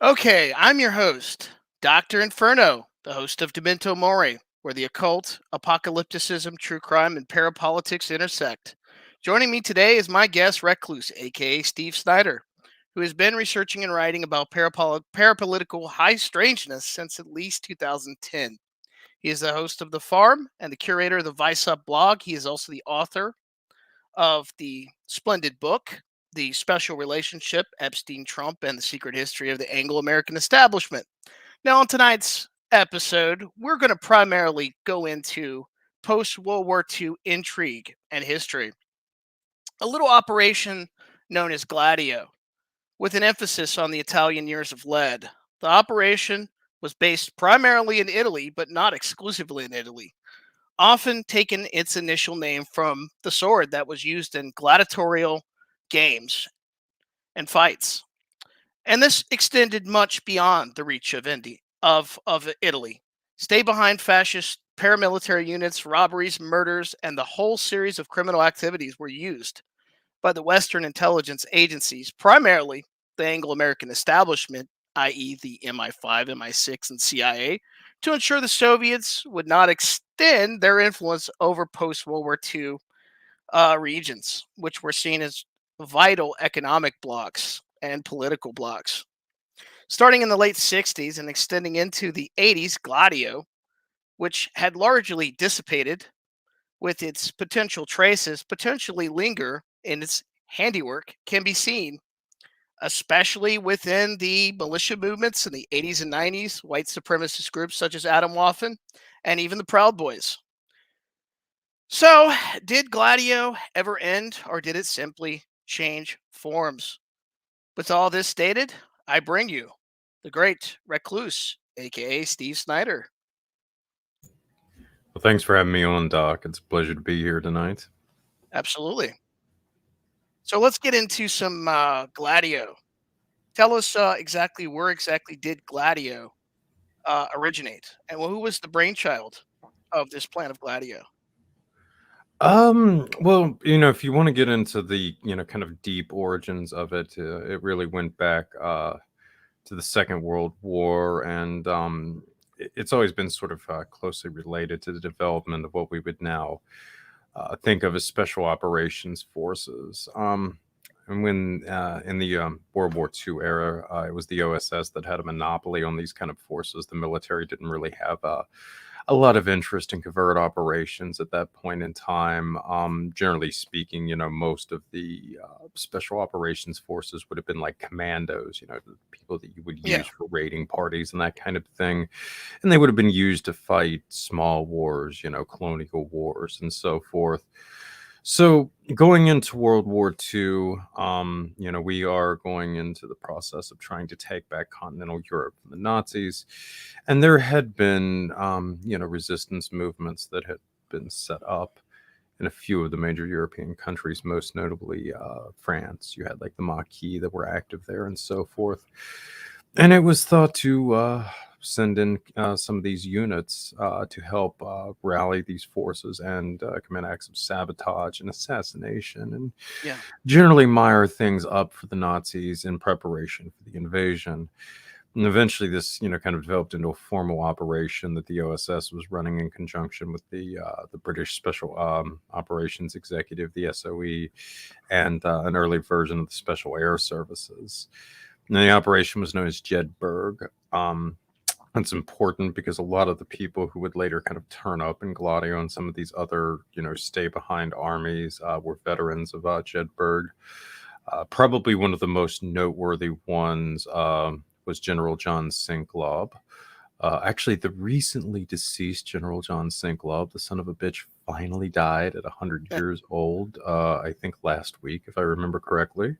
Okay, I'm your host, Dr. Inferno, the host of DoomMentoMori, where the occult, apocalypticism, true crime, and parapolitics intersect. Joining me today is my guest, Recluse, aka Steve Snider, who has been researching and writing about parapolitical high strangeness since at least 2010. He is the host of The Farm and the curator of the Vice Up blog. He is also the author of the splendid book, The Special Relationship, Epstein, Trump, and the Secret History of the Anglo-American Establishment. Now, on tonight's episode, we're going to primarily go into post World War II intrigue and history. A little operation known as Gladio, with an emphasis on the Italian years of lead. The operation was based primarily in Italy, but not exclusively in Italy, often taken its initial name from the sword that was used in gladiatorial games and fights. And this extended much beyond the reach of of Italy. Stay behind fascist paramilitary units, robberies, murders, and the whole series of criminal activities were used by the Western intelligence agencies, primarily the Anglo-American establishment, i.e., the MI5, MI6, and CIA, to ensure the Soviets would not extend their influence over post World War II regions, which were seen as vital economic blocks and political blocks. Starting in the late 60s and extending into the 80s, Gladio, which had largely dissipated with its potential traces, potentially linger in its handiwork, can be seen, especially within the militia movements in the 80s and 90s, white supremacist groups such as Adam Waffen, and even the Proud Boys. So, did Gladio ever end, or did it simply change forms? With all this stated, I bring you the great Recluse, aka Steve Snider. Well, thanks for having me on, Doc. It's a pleasure to be here tonight. Absolutely. So let's get into some Gladio. Tell us exactly where exactly did Gladio originate, and who was the brainchild of this plan of Gladio? Well, if you want to get into the, kind of deep origins of it, it really went back to the Second World War, and it's always been sort of closely related to the development of what we would now think of as special operations forces. And when in the World War II era, it was the OSS that had a monopoly on these kind of forces. The military didn't really have a lot of interest in covert operations at that point in time. Generally speaking, most of the special operations forces would have been like commandos, the people that you would Yeah. use for raiding parties and that kind of thing. And they would have been used to fight small wars, colonial wars and so forth. So going into World War II, we are going into the process of trying to take back continental Europe from the Nazis, and there had been, resistance movements that had been set up in a few of the major European countries, most notably France. You had like the Maquis that were active there and so forth. And it was thought to send in some of these units to help rally these forces and commit acts of sabotage and assassination and Yeah. generally mire things up for the Nazis in preparation for the invasion. And eventually, this kind of developed into a formal operation that the OSS was running in conjunction with the British Special Operations Executive, the SOE, and an early version of the Special Air Services. And the operation was known as Jedburgh. It's important because a lot of the people who would later kind of turn up in Gladio and some of these other, stay behind armies were veterans of Jedburgh. Probably one of the most noteworthy ones was General John Sinklob. Actually, the recently deceased General John Sinklob, the son of a bitch, finally died at 100 years old, I think last week, if I remember correctly.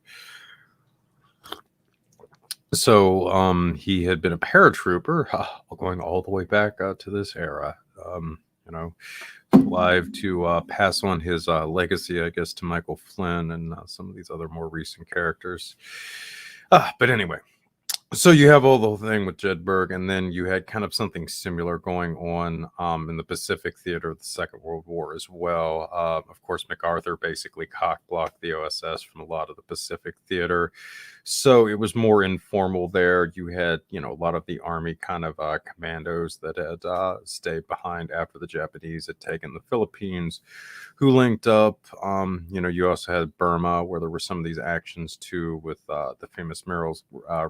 So he had been a paratrooper, going all the way back to this era. You know, Alive to pass on his legacy, I guess, to Michael Flynn and some of these other more recent characters. But anyway, so you have all the whole thing with Jedburgh, and then you had kind of something similar going on in the Pacific theater of the Second World War as well. Of course, MacArthur basically cock-blocked the OSS from a lot of the Pacific theater. So it was more informal there. You had, a lot of the army kind of commandos that had stayed behind after the Japanese had taken the Philippines, who linked up. You also had Burma, where there were some of these actions too, with the famous Merrill's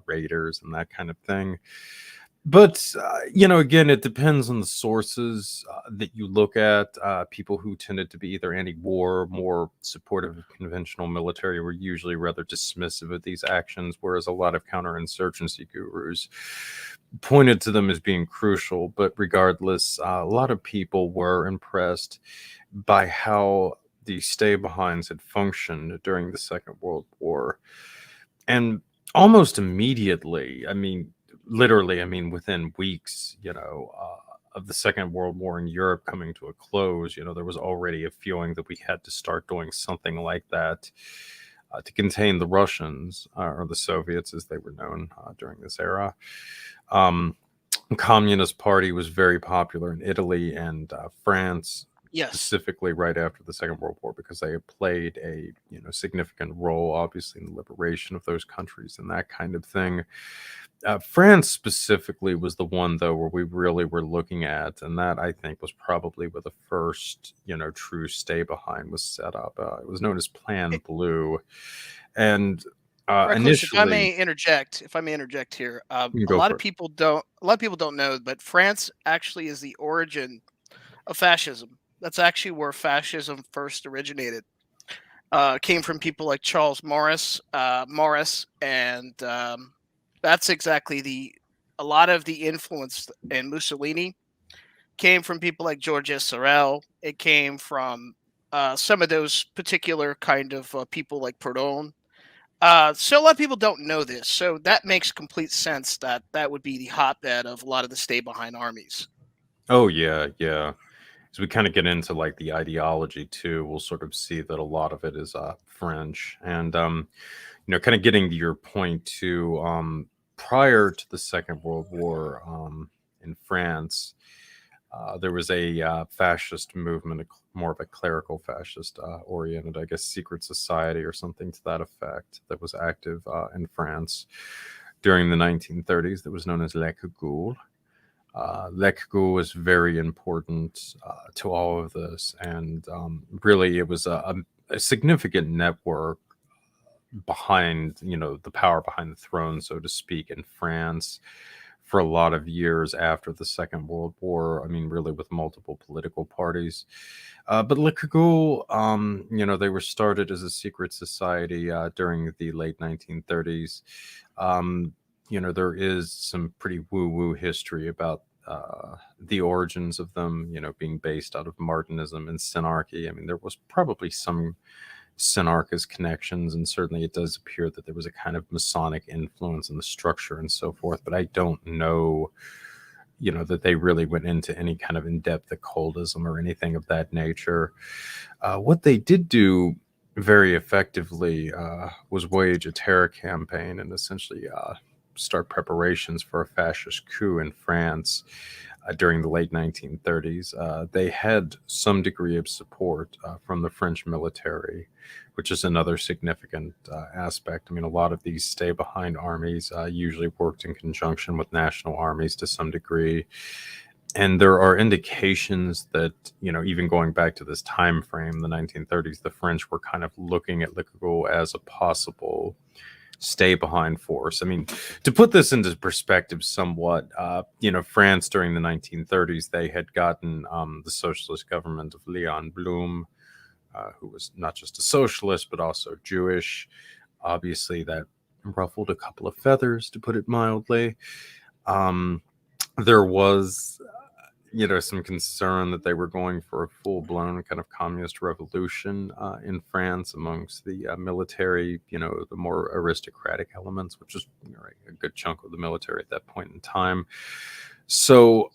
raiders and that kind of thing. But again, it depends on the sources that you look at. People who tended to be either anti-war, more supportive of conventional military, were usually rather dismissive of these actions, whereas a lot of counterinsurgency gurus pointed to them as being crucial. But regardless, a lot of people were impressed by how the stay-behinds had functioned during the Second World War. And almost immediately, literally, within weeks, of the Second World War in Europe coming to a close, there was already a feeling that we had to start doing something like that to contain the Russians, or the Soviets as they were known during this era. Communist Party was very popular in Italy and France, Yes. specifically right after the Second World War, because they had played a significant role, obviously, in the liberation of those countries and that kind of thing. France specifically was the one, though, where we really were looking at, and that I think was probably where the first true stay behind was set up. It was known as Plan Blue, and Recluse, initially, if I may interject here, you can a go lot for of it. people don't know, but France actually is the origin of fascism. That's actually where fascism first originated. Came from people like Charles Morris, and that's exactly a lot of the influence in Mussolini came from people like Georges Sorel. It came from some of those particular kind of people like Proudhon. So a lot of people don't know this, so that makes complete sense that that would be the hotbed of a lot of the stay behind armies. Oh yeah, yeah. As we kind of get into like the ideology too, we'll sort of see that a lot of it is French. And kind of getting to your point too, prior to the Second World War, in France, there was a fascist movement, more of a clerical fascist oriented, I guess, secret society or something to that effect, that was active in France during the 1930s, that was known as Les Cagoules. Lekku was very important to all of this, and really, it was a significant network behind, the power behind the throne, so to speak, in France for a lot of years after the Second World War. Really, with multiple political parties. But Le Cagou, they were started as a secret society during the late 1930s. There is some pretty woo-woo history about the origins of them, being based out of Martinism and Synarchy. There was probably some Synarchist connections, and certainly it does appear that there was a kind of Masonic influence in the structure and so forth, but I don't know, that they really went into any kind of in-depth occultism or anything of that nature. What they did do very effectively was wage a terror campaign and essentially start preparations for a fascist coup in France during the late 1930s. They had some degree of support from the French military, which is another significant aspect. A lot of these stay behind armies usually worked in conjunction with national armies to some degree. And there are indications that, even going back to this time frame, the 1930s, the French were kind of looking at Liverpool as a possible stay behind force. To put this into perspective somewhat, France during the 1930s, they had gotten the socialist government of Leon Blum, who was not just a socialist, but also Jewish. Obviously, that ruffled a couple of feathers, to put it mildly. There was some concern that they were going for a full-blown kind of communist revolution in France amongst the military, the more aristocratic elements, which is a good chunk of the military at that point in time. So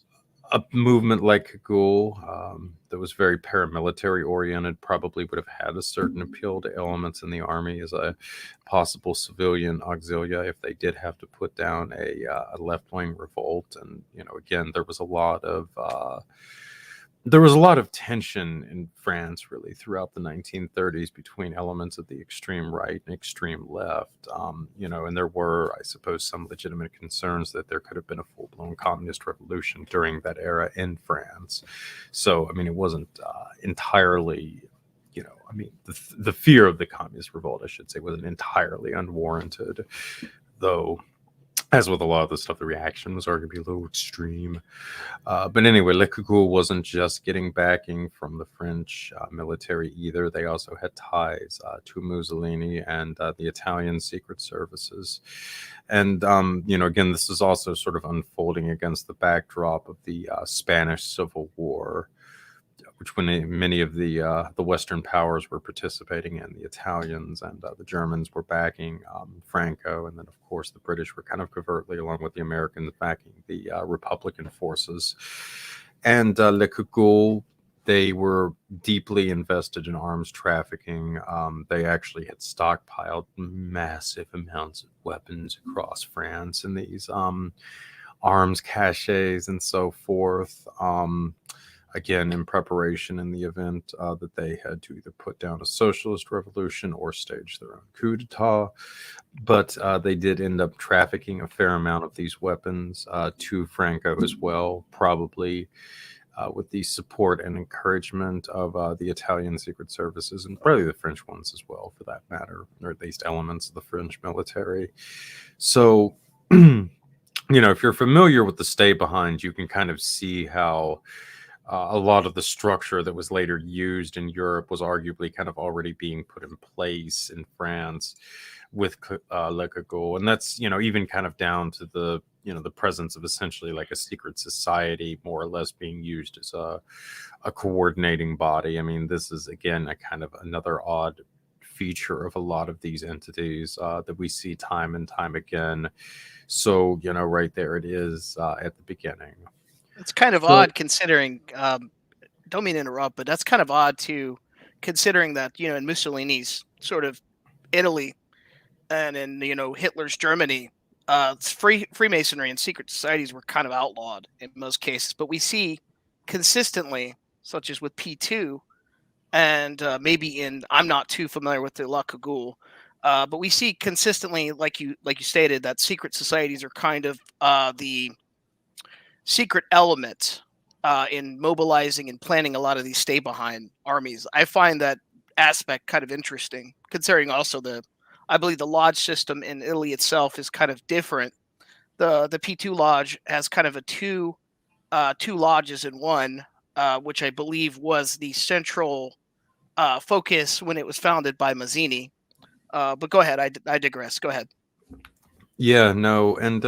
a movement like Kagul, that was very paramilitary oriented, probably would have had a certain appeal to elements in the army as a possible civilian auxilia if they did have to put down a left-wing revolt. And again, there was a lot of there was a lot of tension in France, really, throughout the 1930s between elements of the extreme right and extreme left. And there were, I suppose, some legitimate concerns that there could have been a full-blown communist revolution during that era in France. So, I mean, it wasn't entirely, the fear of the communist revolt, I should say, wasn't entirely unwarranted, though. As with a lot of the stuff, the reaction was arguably a little extreme. But anyway, Le Cagoule wasn't just getting backing from the French military either. They also had ties to Mussolini and the Italian secret services. And, again, this is also sort of unfolding against the backdrop of the Spanish Civil War, which when many of the Western powers were participating in, the Italians and the Germans were backing Franco, and then of course the British were kind of covertly, along with the Americans, backing the Republican forces. And Le Cagoule, they were deeply invested in arms trafficking. They actually had stockpiled massive amounts of weapons across France in these arms caches and so forth. Again, in preparation in the event that they had to either put down a socialist revolution or stage their own coup d'etat. But they did end up trafficking a fair amount of these weapons to Franco as well, probably with the support and encouragement of the Italian secret services, and probably the French ones as well, for that matter, or at least elements of the French military. So, if you're familiar with the stay behind, you can kind of see how a lot of the structure that was later used in Europe was arguably kind of already being put in place in France with Le Cagoule. And that's, even kind of down to the, the presence of essentially like a secret society, more or less being used as a coordinating body. I mean, this is, again, a kind of another odd feature of a lot of these entities that we see time and time again. So, right there it is at the beginning. It's kind of odd considering, don't mean to interrupt, but that's kind of odd too, considering that, in Mussolini's sort of Italy and in, Hitler's Germany, Freemasonry and secret societies were kind of outlawed in most cases. But we see consistently, such as with P2, and maybe I'm not too familiar with the La Cagoule, but we see consistently, like you stated, that secret societies are kind of the secret element in mobilizing and planning a lot of these stay behind armies. I find that aspect kind of interesting, considering also I believe the lodge system in Italy itself is kind of different. The P2 lodge has kind of a two lodges in one, which I believe was the central focus when it was founded by Mazzini. But go ahead, I digress. Go ahead. Yeah, no, and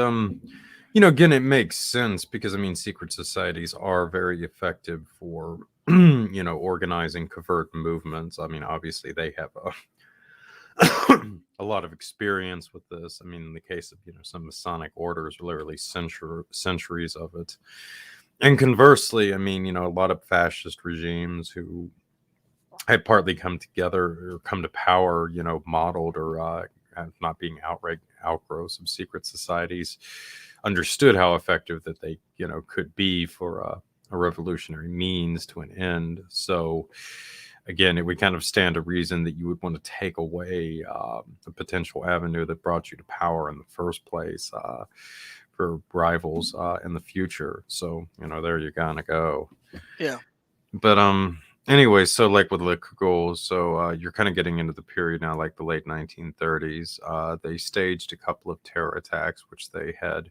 again, it makes sense because, I mean, secret societies are very effective for, organizing covert movements. I mean, obviously, they have a lot of experience with this. I mean, in the case of, some Masonic orders, literally centuries of it. And conversely, I mean, a lot of fascist regimes who had partly come together or come to power, modeled or not being outright outgrowths of secret societies, understood how effective that they, could be for a revolutionary means to an end. So, again, it would kind of stand to reason that you would want to take away the potential avenue that brought you to power in the first place for rivals in the future. So, there you're gonna go. Yeah. But anyway, so like with Le Cagoule, so you're kind of getting into the period now, like the late 1930s. They staged a couple of terror attacks, which they had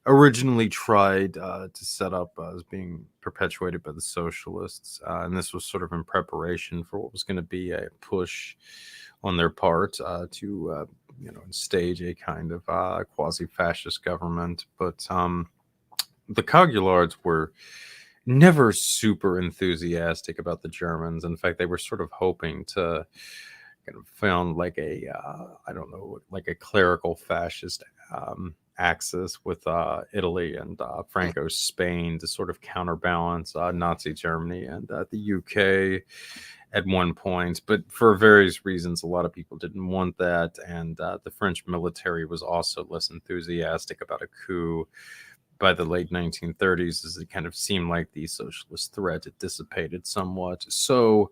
originally tried to set up as being perpetuated by the socialists. And this was sort of in preparation for what was going to be a push on their part to, stage a kind of quasi-fascist government. But the Cagulards were never super enthusiastic about the Germans. In fact, they were sort of hoping to kind of found like a like a clerical fascist axis with Italy and Franco's Spain to sort of counterbalance Nazi Germany and the UK at one point. But for various reasons, a lot of people didn't want that, and the French military was also less enthusiastic about a coup by the late 1930s, as it kind of seemed like the socialist threat had dissipated somewhat. So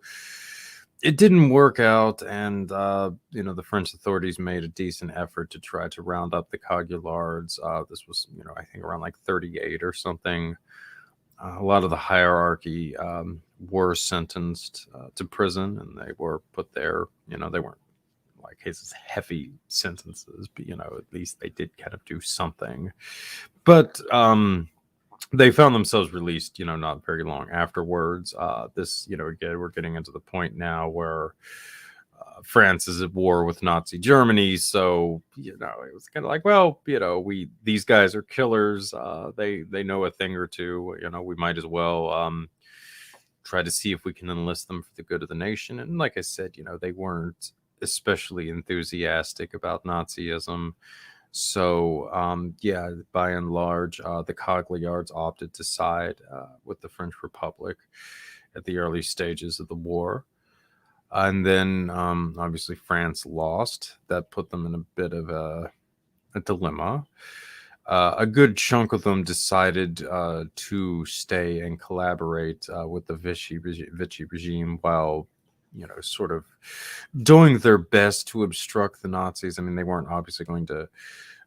it didn't work out, and the French authorities made a decent effort to try to round up the Cagulards. This was, I think around like 38 or something. A lot of the hierarchy were sentenced to prison, and they were put there. They weren't like cases heavy sentences, but at least they did kind of do something. But they found themselves released, not very long afterwards. Again, we're getting into the point now where France is at war with Nazi Germany, so it was kind of like, well, these guys are killers. They know a thing or two. We might as well try to see if we can enlist them for the good of the nation. And like I said, they weren't especially enthusiastic about Nazism. So, by and large, the Cagliards opted to side with the French Republic at the early stages of the war. And then, obviously, France lost. That put them in a bit of a dilemma. A good chunk of them decided to stay and collaborate with the Vichy regime while sort of doing their best to obstruct the Nazis. I mean, they weren't obviously going to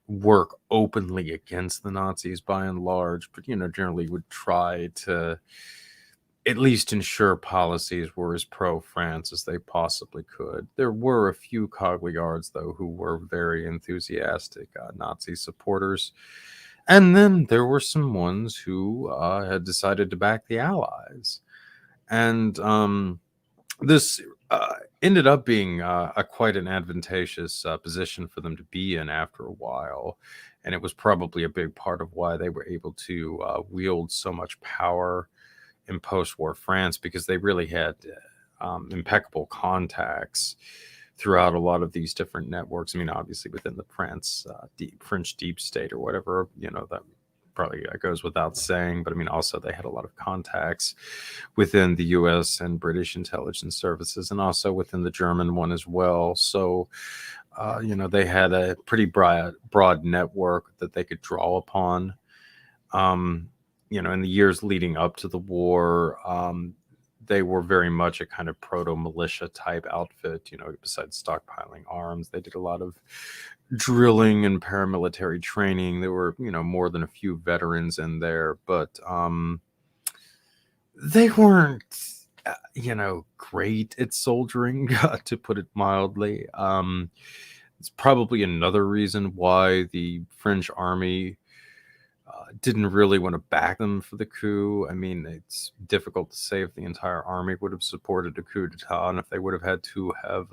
work openly against the Nazis by and large, but generally would try to at least ensure policies were as pro-France as they possibly could. There were a few Cagliards, though, who were very enthusiastic Nazi supporters. And then there were some ones who had decided to back the Allies. And this ended up being quite an advantageous position for them to be in after a while. And it was probably a big part of why they were able to wield so much power in post-war France, because they really had impeccable contacts throughout a lot of these different networks. I mean, obviously within the French deep state or whatever, that probably goes without saying. But I mean, also they had a lot of contacts within the U.S. and British intelligence services, and also within the German one as well. So, they had a pretty broad network that they could draw upon. In the years leading up to the war, they were very much a kind of proto-militia type outfit. Besides stockpiling arms, they did a lot of drilling and paramilitary training. There were, more than a few veterans in there, but they weren't, great at soldiering, to put it mildly. It's probably another reason why the French army didn't really want to back them for the coup. I mean, it's difficult to say if the entire army would have supported a coup d'etat, and if they would have had to have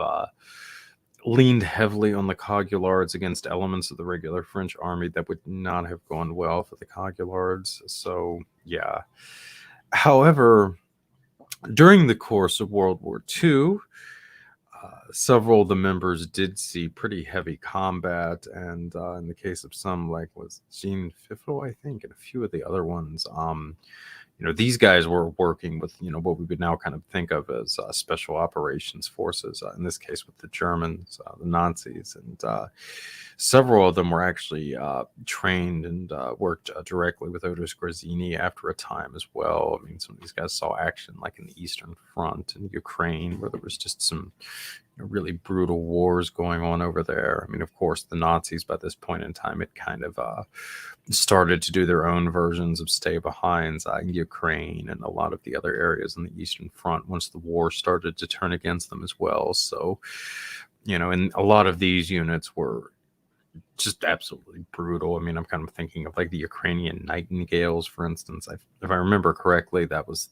leaned heavily on the Cagulards against elements of the regular French army, that would not have gone well for the Cagulards. So, yeah. However, during the course of World War II, several of the members did see pretty heavy combat, and in the case of some, like was Jean Fiffel, I think, and a few of the other ones, these guys were working with, what we would now kind of think of as special operations forces, in this case with the Germans, the Nazis, and several of them were actually trained and worked directly with Otis Grazzini after a time as well. I mean, some of these guys saw action like in the Eastern Front in Ukraine, where there was just some really brutal wars going on over there. I mean, of course, the Nazis by this point in time had kind of started to do their own versions of stay-behinds in Ukraine and a lot of the other areas in the Eastern Front once the war started to turn against them as well. So, and a lot of these units were just absolutely brutal. I mean, I'm kind of thinking of like the Ukrainian Nightingales, for instance. If I remember correctly, that was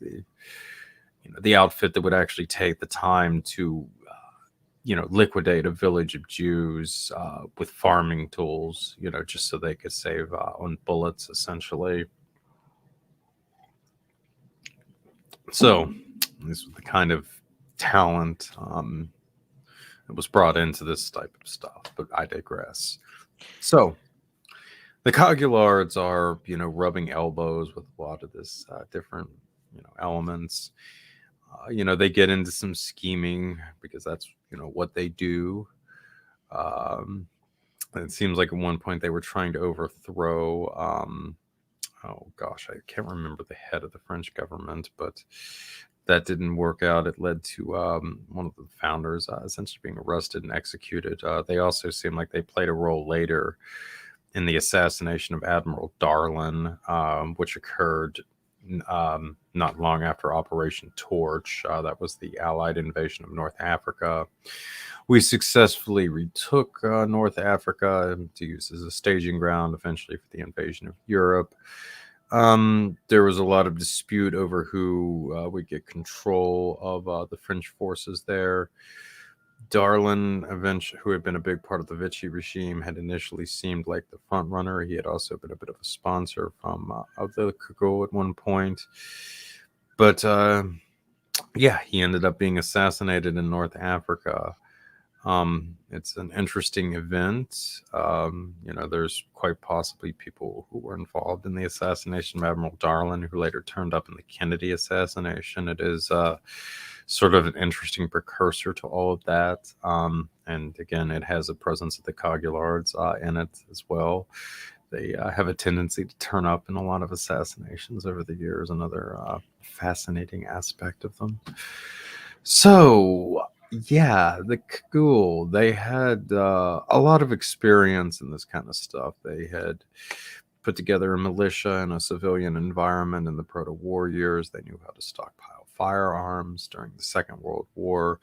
the outfit that would actually take the time to liquidate a village of Jews with farming tools, just so they could save on bullets, essentially. So this was the kind of talent that was brought into this type of stuff, but I digress. So the Cagulards are, rubbing elbows with a lot of this different, elements. They get into some scheming because that's, what they do. It seems like at one point they were trying to overthrow oh gosh, I can't remember the head of the French government, but that didn't work out. It led to one of the founders essentially being arrested and executed. They also seem like they played a role later in the assassination of Admiral Darlan, which occurred not long after Operation Torch. That was the Allied invasion of North Africa. We successfully retook North Africa to use as a staging ground eventually for the invasion of Europe. There was a lot of dispute over who would get control of the French forces there. Darlan, eventually, who had been a big part of the Vichy regime, had initially seemed like the front runner. He had also been a bit of a sponsor of the Cagoule at one point. But yeah, he ended up being assassinated in North Africa. It's an interesting event. There's quite possibly people who were involved in the assassination of Admiral Darlan, who later turned up in the Kennedy assassination. It is sort of an interesting precursor to all of that. And again, it has a presence of the Cogullards in it as well. They have a tendency to turn up in a lot of assassinations over the years, another fascinating aspect of them. So, yeah, the Cagoule, they had a lot of experience in this kind of stuff. They had put together a militia in a civilian environment in the proto-war years. They knew how to stockpile firearms during the Second World War.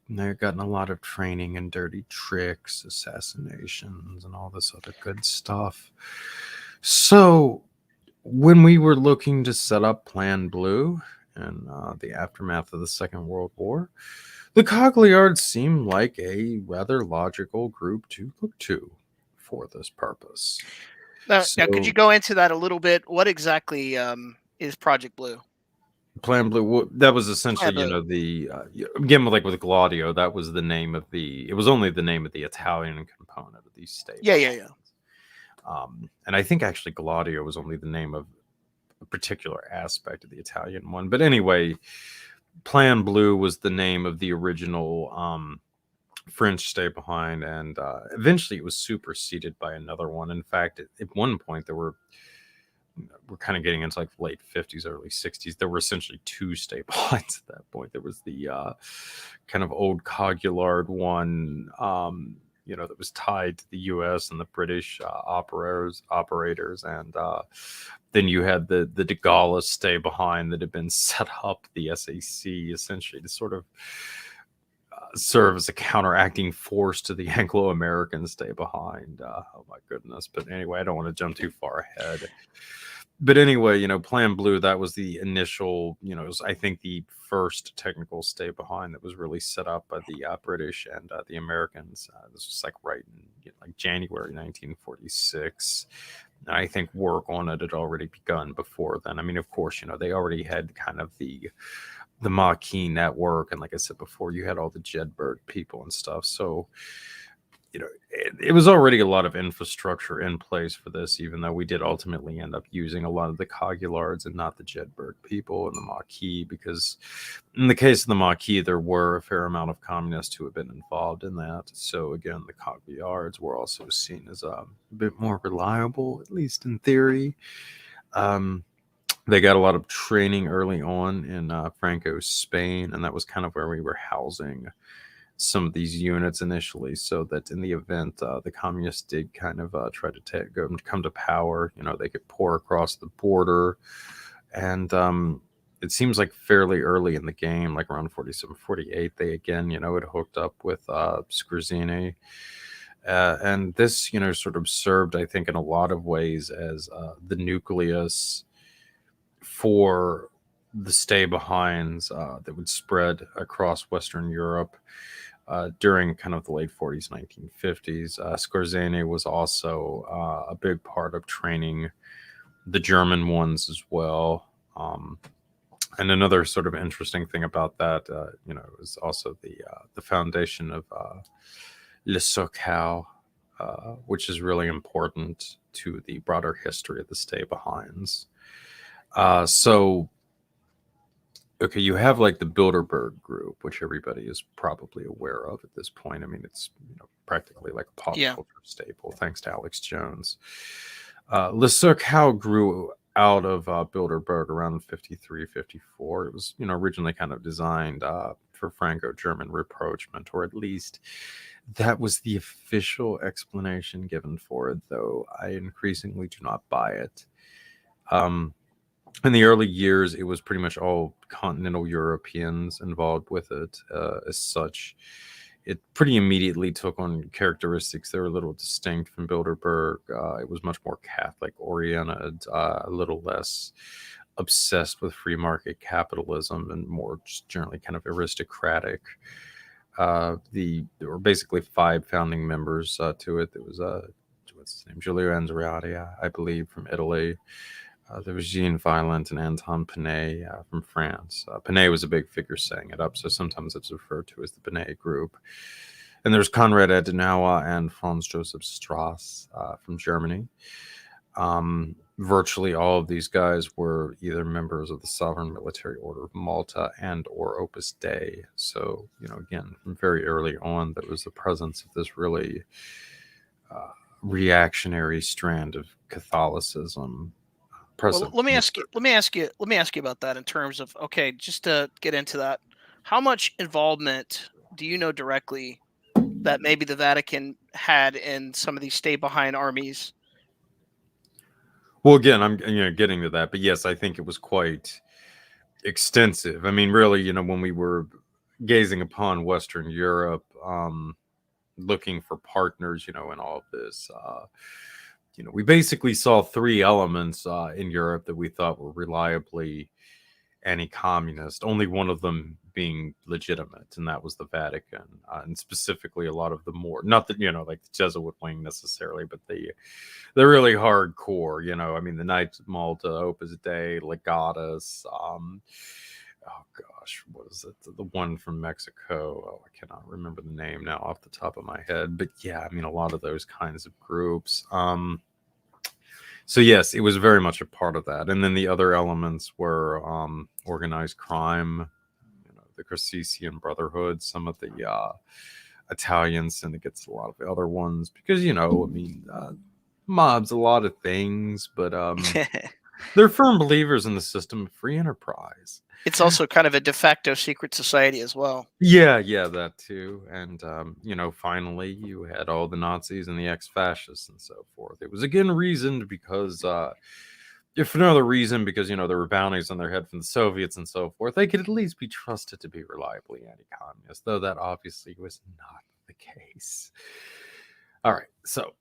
And they had gotten a lot of training in dirty tricks, assassinations, and all this other good stuff. So, when we were looking to set up Plan Blue in the aftermath of the Second World War, the Cogullards seemed like a rather logical group to look to for this purpose. Now, could you So, go into that a little bit? What exactly is Project Blue? Plan Blue, that was Plan essentially, Blue. again, with Gladio, that was the name of it was only the name of the Italian component of these state Yeah. and I think actually Gladio was only the name of a particular aspect of the Italian one. But anyway, Plan Blue was the name of the original French stay behind, and eventually it was superseded by another one. In fact, at one point we're kind of getting into like late 50s, early 60s. There were essentially two stay behinds at that point. There was the kind of old Cogullard one, that was tied to the U.S. and the British operators, and then you had the De Gaulle stay behind that had been set up, the SAC, essentially to sort of serve as a counteracting force to the Anglo-American stay behind. Oh my goodness! But anyway, I don't want to jump too far ahead. But anyway, Plan Blue, that was the initial, it was, I think, the first technical stay behind that was really set up by the British and the Americans. This was like right in like January 1946. And I think work on it had already begun before then. I mean, of course, they already had kind of the Maquis network, and like I said before, you had all the Jedburgh people and stuff. So it was already a lot of infrastructure in place for this, even though we did ultimately end up using a lot of the Cogullards and not the Jedburgh people and the Maquis, because in the case of the Maquis, there were a fair amount of communists who had been involved in that. So again, the Cogullards were also seen as a bit more reliable, at least in theory. They got a lot of training early on in Franco's Spain, and that was kind of where we were housing some of these units initially, so that in the event the communists did kind of try to come to power, they could pour across the border. And it seems like fairly early in the game, like around 47, 48, they again, had hooked up with Scorzini. And this, sort of served, I think, in a lot of ways as the nucleus for the stay behinds that would spread across Western Europe during kind of the late 40s, 1950s. Scorzini was also a big part of training the German ones as well. And another sort of interesting thing about that, is also the foundation of Le Socal, which is really important to the broader history of the stay behinds. So, okay, you have like the Bilderberg group, which everybody is probably aware of at this point. I mean, it's practically like a pop culture staple, thanks to Alex Jones. Le Socal grew out of Bilderberg around 53, 54. It was, originally kind of designed for Franco-German rapprochement, or at least that was the official explanation given for it, though I increasingly do not buy it. In the early years, it was pretty much all continental Europeans involved with it. As such, it pretty immediately took on characteristics that were a little distinct from Bilderberg. It was much more Catholic-oriented, a little less obsessed with free market capitalism, and more just generally kind of aristocratic. There were basically 5 founding members to it. There was what's his name, Giulio Andreotti, I believe, from Italy. There was Jean Violent and Anton Panay from France. Panay was a big figure setting it up, so sometimes it's referred to as the Panay Group. And there's Konrad Adenauer and Franz Joseph Strauss from Germany. Virtually all of these guys were either members of the Sovereign Military Order of Malta and or Opus Dei. So, again, from very early on, there was the presence of this really reactionary strand of Catholicism. Well, let me ask you about that in terms of, okay, just to get into that, how much involvement do you know directly that maybe the Vatican had in some of these stay-behind armies? Well, again, I'm getting to that, but yes, I think it was quite extensive. I mean, really, when we were gazing upon Western Europe, looking for partners, in all of this, we basically saw 3 elements in Europe that we thought were reliably anti-communist, only one of them being legitimate, and that was the Vatican, and specifically a lot of the more, not that, like the Jesuit wing necessarily, but the really hardcore, I mean, the Knights of Malta, Opus Dei, Legatus, oh gosh, what is it? The one from Mexico. Oh, I cannot remember the name now off the top of my head. But yeah, I mean, a lot of those kinds of groups. So yes, it was very much a part of that. And then the other elements were organized crime, the Cressisian Brotherhood, some of the Italian syndicates, a lot of the other ones, because, I mean, mobs, a lot of things, but they're firm believers in the system of free enterprise. It's also kind of a de facto secret society as well. Yeah, that too. And, finally, you had all the Nazis and the ex-fascists and so forth. It was, again, reasoned because, if for no other reason, because, there were bounties on their head from the Soviets and so forth, they could at least be trusted to be reliably anti-communist, though that obviously was not the case. All right, so,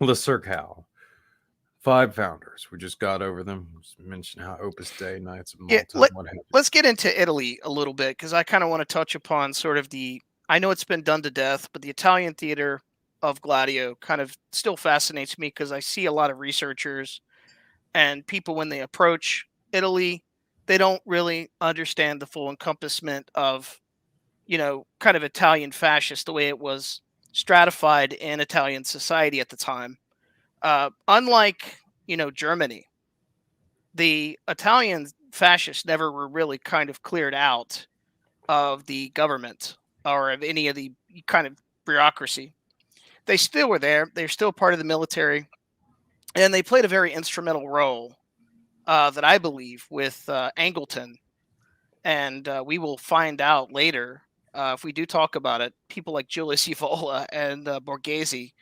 Le Cercle. 5 founders. We just got over them. Just mentioned how Opus Dei, Knights of Malta, let's get into Italy a little bit, because I kind of want to touch upon sort of I know it's been done to death, but the Italian theater of Gladio kind of still fascinates me, because I see a lot of researchers and people, when they approach Italy, they don't really understand the full encompassment of, kind of Italian fascist, the way it was stratified in Italian society at the time. Unlike, Germany, the Italian fascists never were really kind of cleared out of the government or of any of the kind of bureaucracy. They still were there. They're still part of the military, and they played a very instrumental role that I believe with Angleton. And we will find out later, if we do talk about it, people like Julius Evola and Borghese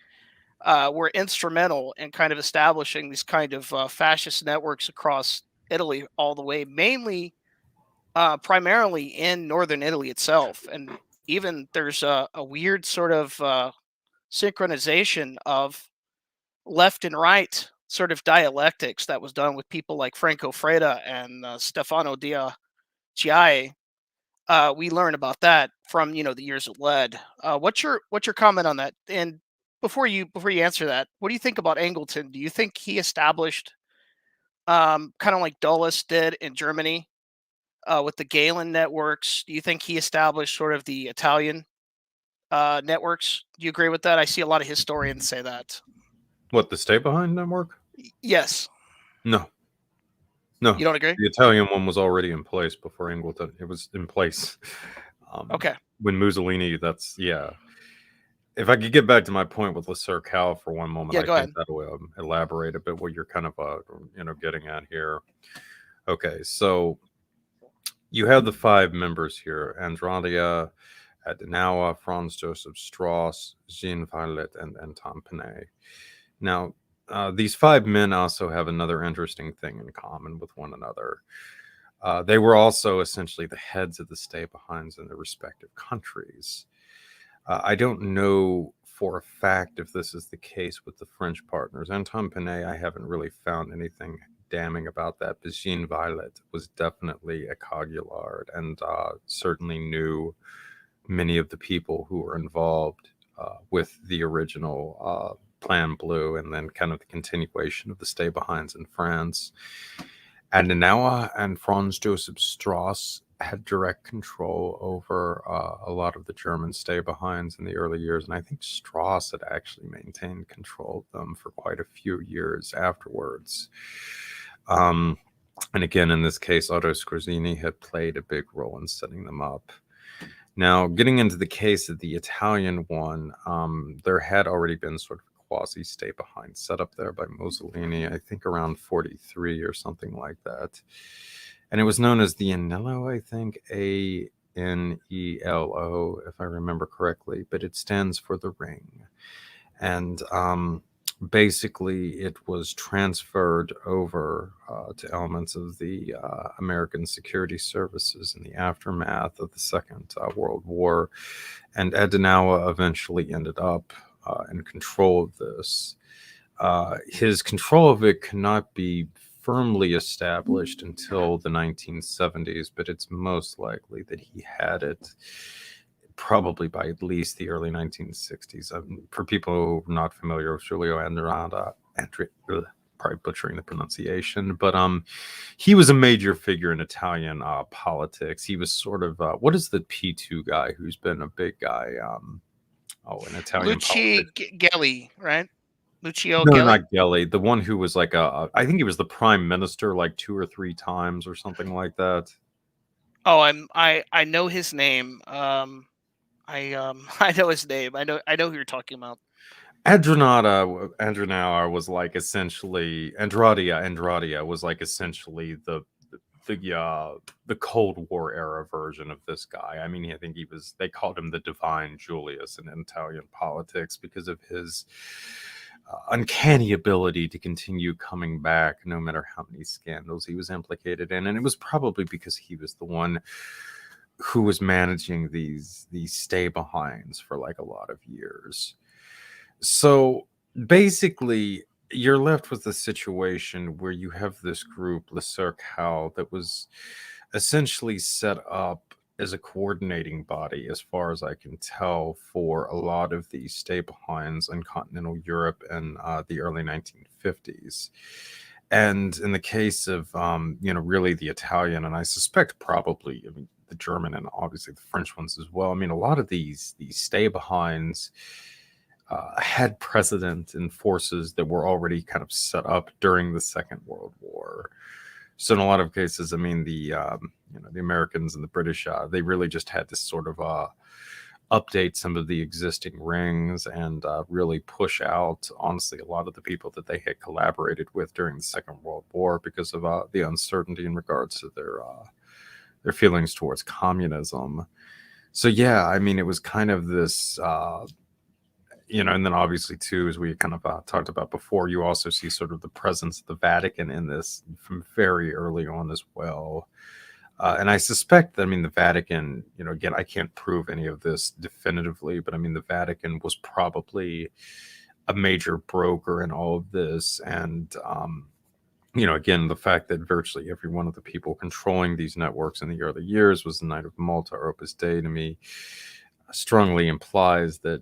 were instrumental in kind of establishing these kind of fascist networks across Italy all the way, mainly, primarily in northern Italy itself. And even there's a weird sort of synchronization of left and right sort of dialectics that was done with people like Franco Freda and Stefano Dia Chiaie. We learn about that from the years it led. What's your comment on that? And before you answer that, what do you think about Angleton? Do you think he established, kind of like Dulles did in Germany, with the Galen networks? Do you think he established sort of the Italian networks? Do you agree with that? I see a lot of historians say that. What, the Stay Behind network? Yes. No. You don't agree? The Italian one was already in place before Angleton. It was in place. Okay. When Mussolini, that's, yeah. if I could get back to my point with Le Cal for one moment, Yeah, I go think ahead. that'll elaborate a bit what you're kind of getting at here. Okay, so you have the five members here: Andradia, Adenauer, Franz Joseph Strauss, Jean Violet, and Tom Panay. Now, these five men also have another interesting thing in common with one another. They were also essentially the heads of the stay-behinds in their respective countries. I don't know for a fact if this is the case with the French partners. Anton Panay, I haven't really found anything damning about that, but Jean Violet was definitely a Cogulard and certainly knew many of the people who were involved with the original Plan Blue and then kind of the continuation of the stay-behinds in France. Adenauer and Franz Joseph Strauss had direct control over a lot of the German stay-behinds in the early years, and I think Strauss had actually maintained control of them for quite a few years afterwards. And again, in this case, Otto Skorzeny had played a big role in setting them up. Now, getting into the case of the Italian one, there had already been sort of quasi stay behind set up there by Mussolini, I think around 43 or something like that. And it was known as the Anello, I think, Anelo, if I remember correctly, but it stands for the ring. And basically, it was transferred over to elements of the American security services in the aftermath of the Second World War. And Adenauer eventually ended up in control of this. His control of it cannot be firmly established until the 1970s, but it's most likely that he had it probably by at least the early 1960s. For people who are not familiar with Giulio Andreotti, probably butchering the pronunciation, but he was a major figure in Italian politics. He was sort of what is the P2 guy who's been a big guy? In Italian politics. Gelli, right? Lucio No, Gelli. not Gelli. The one who was like I think he was the prime minister like 2 or 3 times or something like that. Oh, I know his name. I know his name. I know who you're talking about. Andronauer was like essentially Andradia was like essentially the Cold War era version of this guy. I mean, I think they called him the Divine Julius in Italian politics because of his uncanny ability to continue coming back no matter how many scandals he was implicated in. And it was probably because he was the one who was managing these stay behinds for like a lot of years. So basically, you're left with a situation where you have this group, Le Cercle, that was essentially set up as a coordinating body, as far as I can tell, for a lot of these stay behinds in continental Europe in the early 1950s. And in the case of, really the Italian, and I suspect probably, I mean, the German and obviously the French ones as well. I mean, a lot of these stay behinds had precedent in forces that were already kind of set up during the Second World War. So in a lot of cases, I mean, the Americans and the British, they really just had to sort of update some of the existing rings and really push out, honestly, a lot of the people that they had collaborated with during the Second World War because of the uncertainty in regards to their feelings towards communism. So yeah, I mean, it was kind of this. And then obviously too, as we kind of talked about before, you also see sort of the presence of the Vatican in this from very early on as well. And I suspect that, I mean, the Vatican, again, I can't prove any of this definitively, but I mean, the Vatican was probably a major broker in all of this. And, again, the fact that virtually every one of the people controlling these networks in the early years was the Knight of Malta or Opus Dei, to me strongly implies that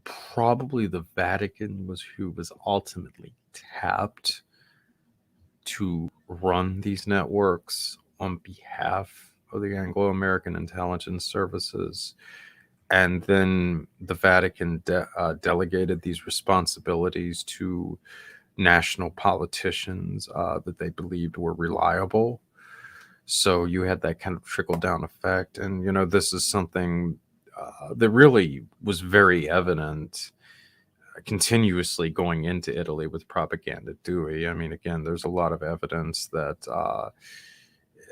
probably the Vatican was who was ultimately tapped to run these networks on behalf of the Anglo-American intelligence services. And then the Vatican delegated these responsibilities to national politicians that they believed were reliable. So you had that kind of trickle down effect. And, this is something that really was very evident continuously going into Italy with Propaganda Dewey. I mean, again, there's a lot of evidence that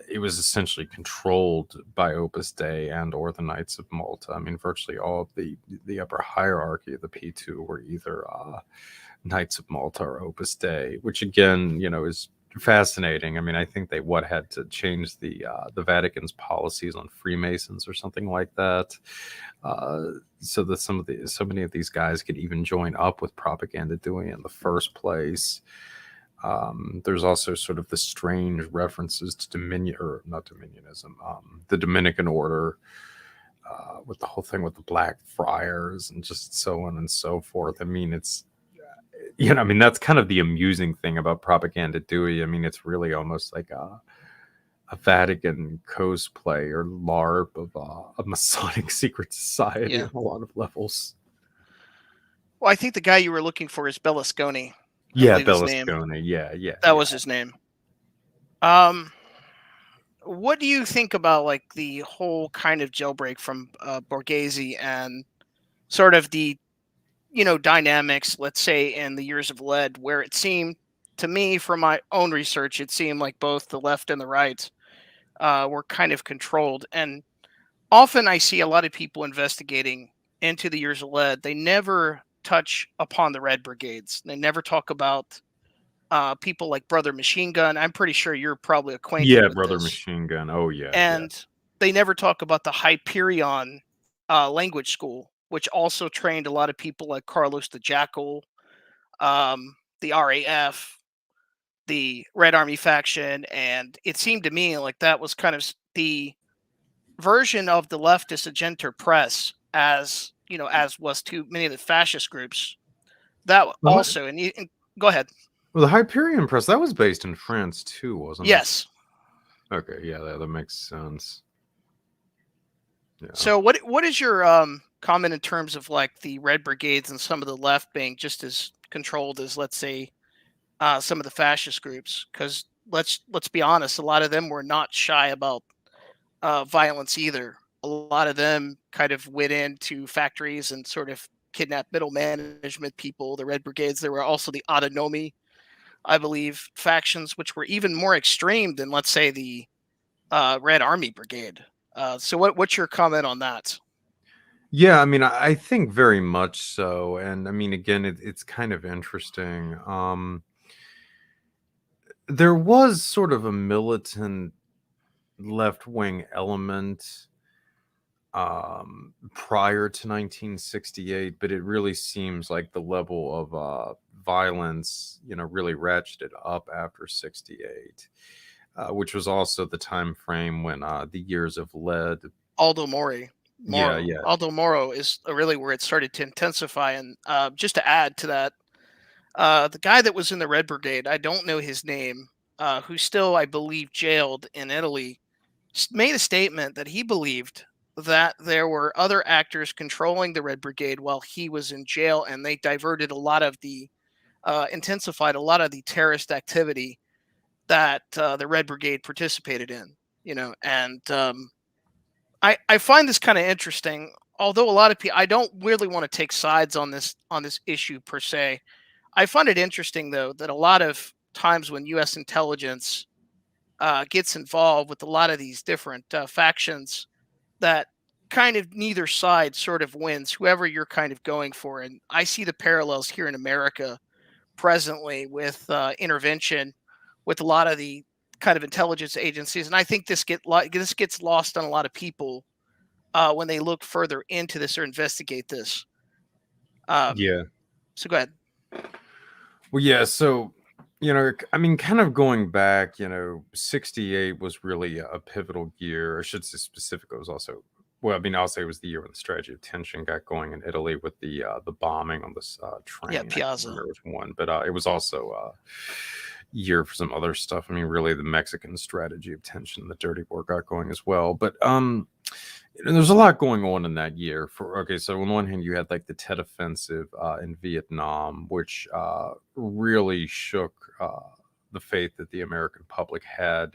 it was essentially controlled by Opus Dei and or the Knights of Malta. I mean, virtually all of the upper hierarchy of the P2 were either Knights of Malta or Opus Dei, which again, is fascinating. I mean, I think they had to change the Vatican's policies on Freemasons or something like that, so that so many of these guys could even join up with Propaganda Dewey in the first place. There's also sort of the strange references to not Dominionism, the Dominican order, with the whole thing with the Black Friars and just so on and so forth. I mean, it's, I mean, that's kind of the amusing thing about Propaganda Dewey. I mean, it's really almost like a Vatican cosplay or LARP of a Masonic secret society on a lot of levels. Well, I think the guy you were looking for is Berlusconi. Yeah, Berlusconi. Yeah. That was his name. What do you think about like the whole kind of jailbreak from Borghese and sort of the dynamics, let's say in the years of lead, where it seemed to me from my own research, it seemed like both the left and the right were kind of controlled. And often I see a lot of people investigating into the years of lead. They never touch upon the Red Brigades. They never talk about people like Brother Machine Gun. I'm pretty sure you're probably acquainted with Brother this. Machine Gun. Oh, yeah. And they never talk about the Hyperion language school, which also trained a lot of people like Carlos the Jackal, the RAF, the Red Army faction. And it seemed to me like that was kind of the version of the leftist agenter press, as as was to many of the fascist groups. That also, and go ahead. Well, the Hyperion Press, that was based in France too, wasn't it? Yes. Okay, yeah, that makes sense. Yeah. So what is your comment in terms of like the Red Brigades and some of the left being just as controlled as, let's say, some of the fascist groups? Because let's be honest, a lot of them were not shy about violence either. A lot of them kind of went into factories and sort of kidnapped middle management people. The Red Brigades. There were also the Autonomy, I believe, factions, which were even more extreme than, let's say, the Red Army Brigade. So what's your comment on that? Yeah, I mean, I think very much so. And I mean, again, it's kind of interesting. There was sort of a militant left-wing element prior to 1968, but it really seems like the level of violence, really ratcheted up after 68. Which was also the time frame when the years of lead. Aldo Moro. Yeah. Aldo Moro is really where it started to intensify. And just to add to that, the guy that was in the Red Brigade, I don't know his name, who's still, I believe, jailed in Italy, made a statement that he believed that there were other actors controlling the Red Brigade while he was in jail, and they diverted a lot of the, intensified a lot of the terrorist activity that the Red Brigade participated in. And I find this kind of interesting. Although a lot of people, I don't really want to take sides on this issue per se. I find it interesting though that a lot of times when U.S. intelligence gets involved with a lot of these different factions, that kind of neither side sort of wins, whoever you're kind of going for. And I see the parallels here in America presently with intervention with a lot of the kind of intelligence agencies, and I think this gets lost on a lot of people when they look further into this or investigate this. Yeah. So go ahead. Well, yeah. So, I mean, kind of going back, 68 was really a pivotal year. I should say specifically, it was also, well, I mean, I'll say it was the year when the strategy of tension got going in Italy with the bombing on this train. Yeah, Piazza. I can't remember which one, but it was also year for some other stuff. I mean, really, the Mexican strategy of tension, the dirty war got going as well. But there's a lot going on in that year. So on one hand, you had like the Tet Offensive in Vietnam, which really shook the faith that the American public had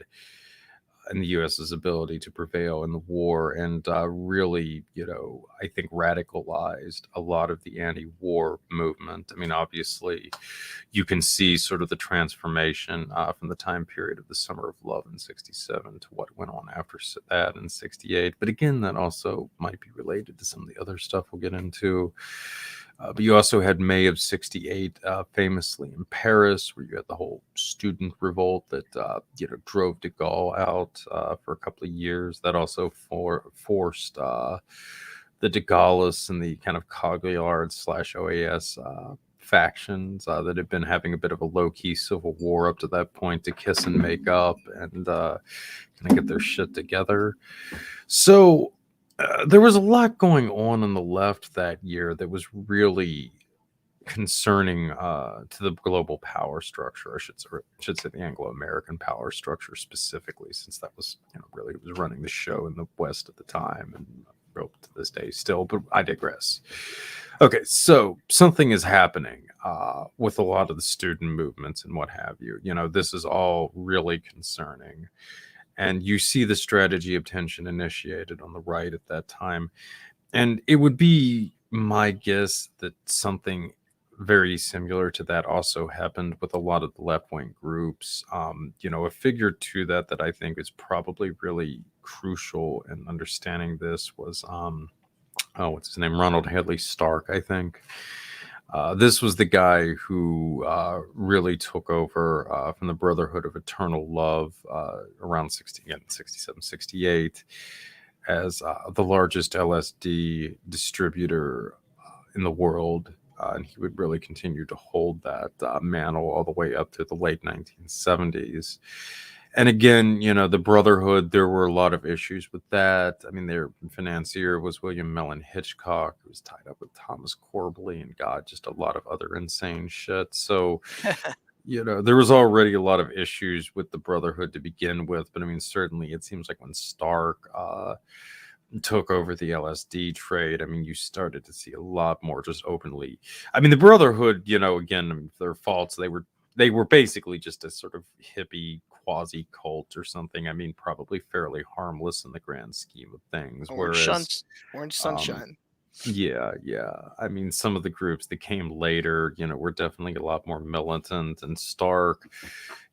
and the U.S.'s ability to prevail in the war, and really, I think radicalized a lot of the anti-war movement. I mean, obviously, you can see sort of the transformation from the time period of the Summer of Love in '67 to what went on after that in '68. But again, that also might be related to some of the other stuff we'll get into. But you also had May of '68, famously in Paris, where you had the whole student revolt that drove de Gaulle out for a couple of years. That also forced the de Gaullists and the kind of Cagliards / OAS factions that had been having a bit of a low-key civil war up to that point to kiss and make up and kind of get their shit together. So there was a lot going on the left that year that was really concerning to the global power structure. I should say the Anglo-American power structure specifically, since that was really was running the show in the West at the time and to this day still. But I digress. Okay, so something is happening with a lot of the student movements and what have you. This is all really concerning. And you see the strategy of tension initiated on the right at that time. And it would be my guess that something very similar to that also happened with a lot of the left-wing groups. A figure to that I think is probably really crucial in understanding this was, what's his name? Ronald Hadley Stark, I think. This was the guy who really took over from the Brotherhood of Eternal Love around 67, 68 as the largest LSD distributor in the world. And he would really continue to hold that mantle all the way up to the late 1970s. And again, the Brotherhood, there were a lot of issues with that. I mean, their financier was William Mellon Hitchcock, who was tied up with Thomas Corbley and just a lot of other insane shit. So, there was already a lot of issues with the Brotherhood to begin with. But I mean, certainly it seems like when Stark took over the LSD trade, I mean, you started to see a lot more just openly. I mean, the Brotherhood, again, their faults, they were basically just a sort of hippie quasi cult or something. I mean, probably fairly harmless in the grand scheme of things. Orange Um, sunshine. yeah. I mean, some of the groups that came later, were definitely a lot more militant and Stark.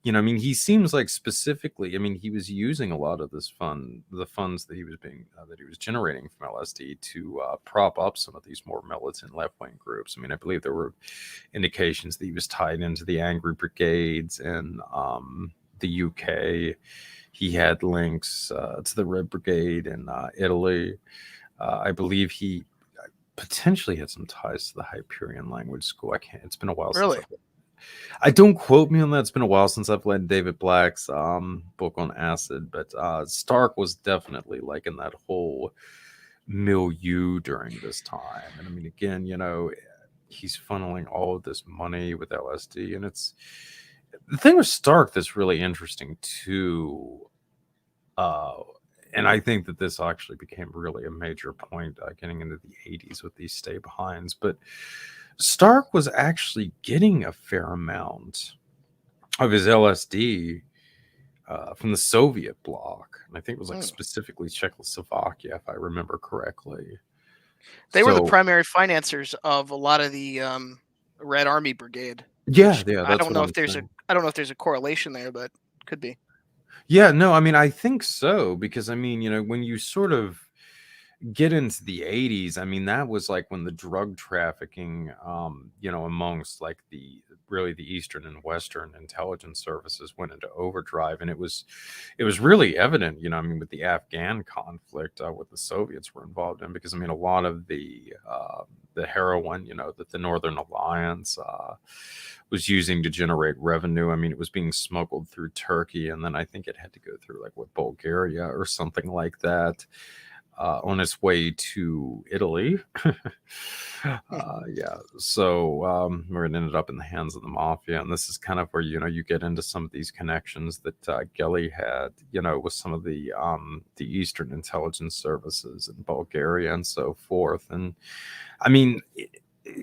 I mean, he seems like specifically, I mean, he was using a lot of the funds that he was generating from LSD to prop up some of these more militant left-wing groups. I mean, I believe there were indications that he was tied into the Angry Brigades in the UK. He had links to the Red Brigade in Italy. I believe he potentially had some ties to the Hyperion Language School. It's been a while since Really? I don't quote me on that. It's been a while since I've read David Black's book on acid, but Stark was definitely like in that whole milieu during this time. And I mean, again, he's funneling all of this money with LSD, and it's the thing with Stark that's really interesting too. And I think that this actually became really a major point getting into the 80s with these stay behinds. But Stark was actually getting a fair amount of his LSD from the Soviet bloc. And I think it was like specifically Czechoslovakia, if I remember correctly. They were the primary financiers of a lot of the Red Army Brigade. Yeah, I that's don't what know I'm if there's saying. I don't know if there's a correlation there, but could be. Yeah, no, I mean, I think so, because I mean, when you sort of get into the 80s, I mean, that was like when the drug trafficking, amongst like the Eastern and Western intelligence services went into overdrive. And it was really evident, I mean, with the Afghan conflict, what the Soviets were involved in, because I mean, a lot of the heroin, that the Northern Alliance was using to generate revenue. I mean, it was being smuggled through Turkey, and then I think it had to go through like Bulgaria or something like that. On its way to Italy. So where it ended up in the hands of the mafia. And this is kind of where, you get into some of these connections that Gelly had, with some of the Eastern intelligence services in Bulgaria and so forth. And I mean,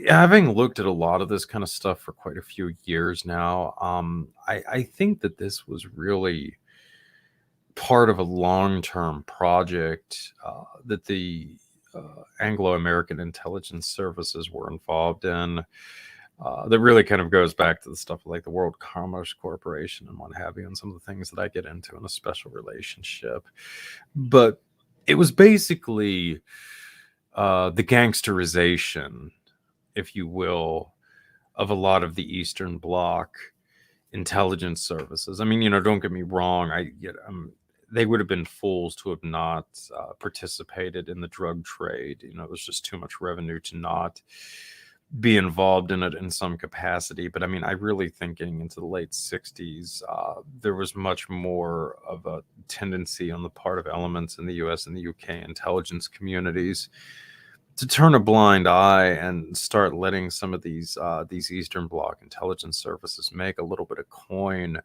having looked at a lot of this kind of stuff for quite a few years now, I think that this was really part of a long-term project that the Anglo-American intelligence services were involved in. That really kind of goes back to the stuff like the World Commerce Corporation and what have you, and some of the things that I get into in a special relationship. But it was basically the gangsterization, if you will, of a lot of the Eastern Bloc intelligence services. I mean, don't get me wrong. They would have been fools to have not participated in the drug trade. There's just too much revenue to not be involved in it in some capacity. But I mean, I really think getting into the late 60s, there was much more of a tendency on the part of elements in the US and the UK intelligence communities to turn a blind eye and start letting some of these Eastern Bloc intelligence services make a little bit of coin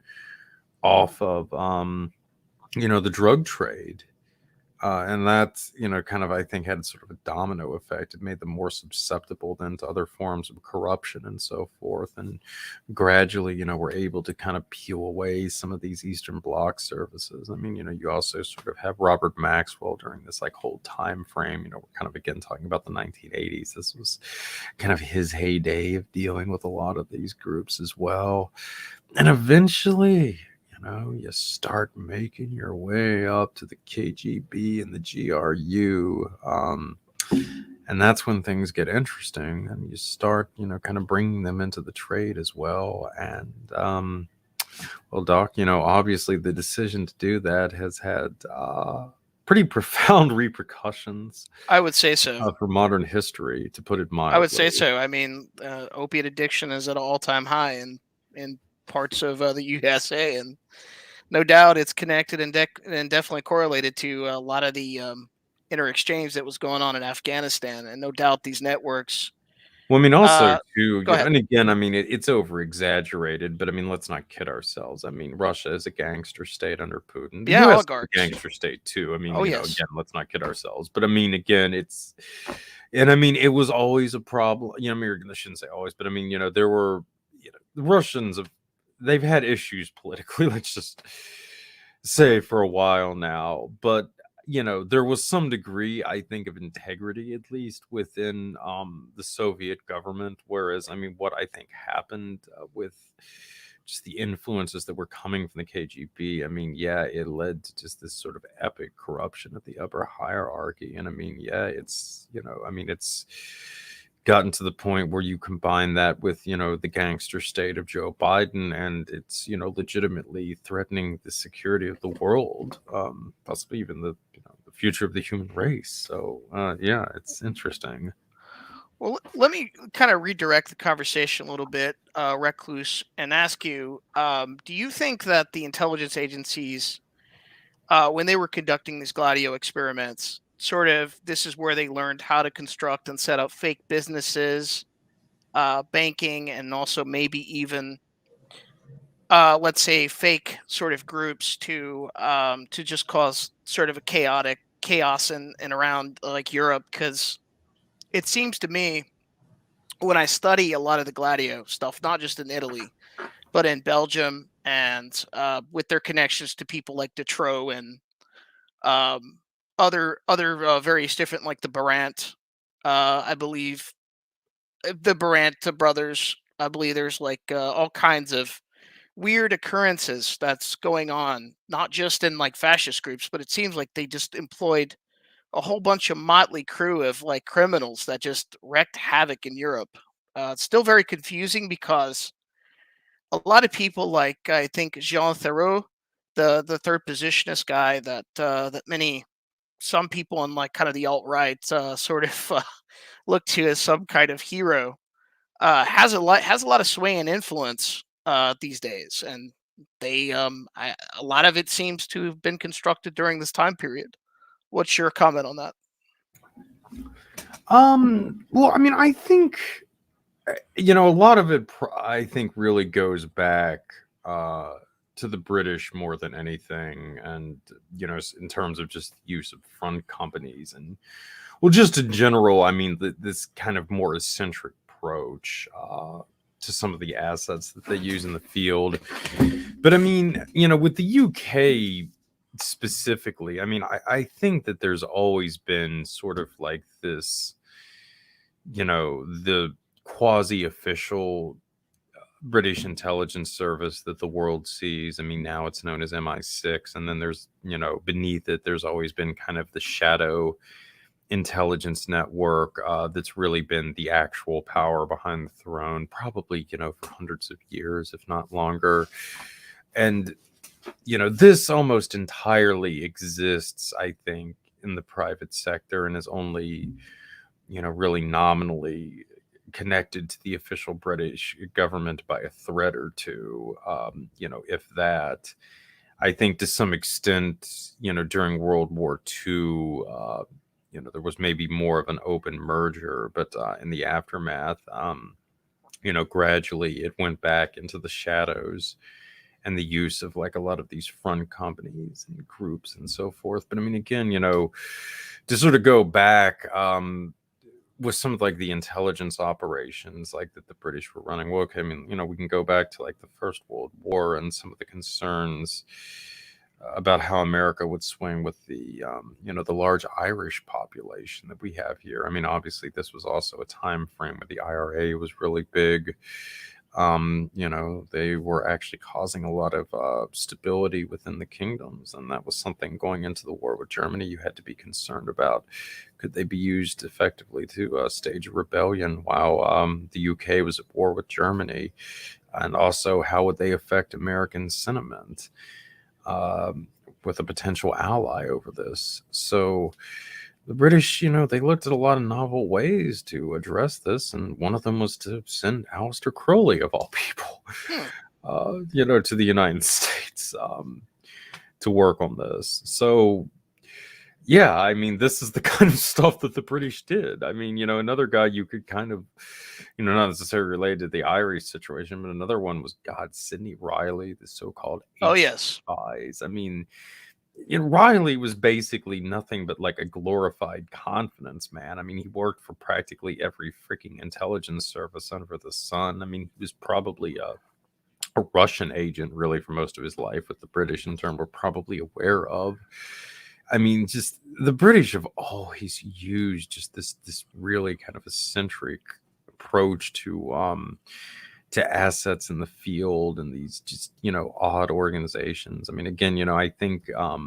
off of the drug trade. And that's, kind of, I think, had sort of a domino effect. It made them more susceptible then to other forms of corruption and so forth. And gradually, we're able to kind of peel away some of these Eastern Bloc services. I mean, you also sort of have Robert Maxwell during this like whole time frame. We're kind of again talking about the 1980s. This was kind of his heyday of dealing with a lot of these groups as well. And eventually, you start making your way up to the KGB and the GRU. And that's when things get interesting, and you start, kind of bringing them into the trade as well. And, well, Doc, obviously the decision to do that has had pretty profound repercussions. I would say so. For modern history, to put it mildly. I would say so. I mean, opiate addiction is at an all-time high in parts of the USA, and no doubt it's connected and definitely correlated to a lot of the inter-exchange that was going on in Afghanistan. And no doubt these networks. Well, I mean, also, too, go ahead. and again, I mean, it's over-exaggerated, but I mean, let's not kid ourselves. I mean, Russia is a gangster state under Putin. The US oligarchs. is a gangster state, too. I mean, yes. Again, let's not kid ourselves. But I mean, again, and I mean, it was always a problem. I mean, I shouldn't say always, but I mean, there were, the Russians they've had issues politically, let's just say, for a while now. But there was some degree, I think, of integrity, at least within the Soviet government. Whereas, I mean, what I think happened with just the influences that were coming from the KGB, I mean, yeah, it led to just this sort of epic corruption at the upper hierarchy. And I mean, yeah, it's, it's gotten to the point where you combine that with, the gangster state of Joe Biden, and it's, legitimately threatening the security of the world, possibly even the future of the human race. So, yeah, it's interesting. Well, let me kind of redirect the conversation a little bit, Recluse, and ask you, do you think that the intelligence agencies, when they were conducting these Gladio experiments, sort of this is where they learned how to construct and set up fake businesses, banking, and also maybe even, let's say, fake sort of groups to just cause sort of a chaos in around like Europe? Because it seems to me, when I study a lot of the Gladio stuff, not just in Italy, but in Belgium, and with their connections to people like Detroit and other various different, like the Barant, I believe the Barant brothers. I believe there's like all kinds of weird occurrences that's going on, not just in like fascist groups, but it seems like they just employed a whole bunch of motley crew of like criminals that just wreaked havoc in Europe. It's still very confusing because a lot of people, like I think Jean Theroux, the third positionist guy that some people in like kind of the alt right sort of look to as some kind of hero, has a lot of sway and influence these days, and a lot of it seems to have been constructed during this time period. What's your comment on that? Well, I mean, I think a lot of it, I think, really goes back to the British more than anything, and in terms of just use of front companies, and well, just in general, I mean, this kind of more eccentric approach to some of the assets that they use in the field. But I mean, with the UK, specifically, I mean, I think that there's always been sort of like this, the quasi official British intelligence service that the world sees. I mean, now it's known as MI6. And then there's, beneath it, there's always been kind of the shadow intelligence network that's really been the actual power behind the throne, probably, for hundreds of years, if not longer. And, this almost entirely exists, I think, in the private sector and is only, really nominally connected to the official British government by a thread or two, if that. I think to some extent, during World War II, there was maybe more of an open merger, but in the aftermath, gradually it went back into the shadows and the use of like a lot of these front companies and groups and so forth. But I mean, again, to sort of go back, with some of like the intelligence operations like that the British were running. Well, okay, I mean, we can go back to like the First World War and some of the concerns about how America would swing with the, the large Irish population that we have here. I mean, obviously, this was also a time frame where the IRA was really big. They were actually causing a lot of stability within the kingdoms, and that was something going into the war with Germany you had to be concerned about. Could they be used effectively to stage a rebellion while the UK was at war with Germany? And also, how would they affect American sentiment with a potential ally over this? So the British, they looked at a lot of novel ways to address this, and one of them was to send Aleister Crowley, of all people, to the United States to work on this. So, yeah, I mean, this is the kind of stuff that the British did. I mean, another guy you could kind of, not necessarily related to the Irish situation, but another one was, Sidney Riley, the so-called Oh, H yes. spies. I mean, Riley was basically nothing but like a glorified confidence man. I mean, he worked for practically every freaking intelligence service under the sun. I mean, he was probably a Russian agent really for most of his life, with the British in turn were probably aware of. I mean, just the British have always used just this really kind of eccentric approach to assets in the field and these just odd organizations. I mean, again, I think I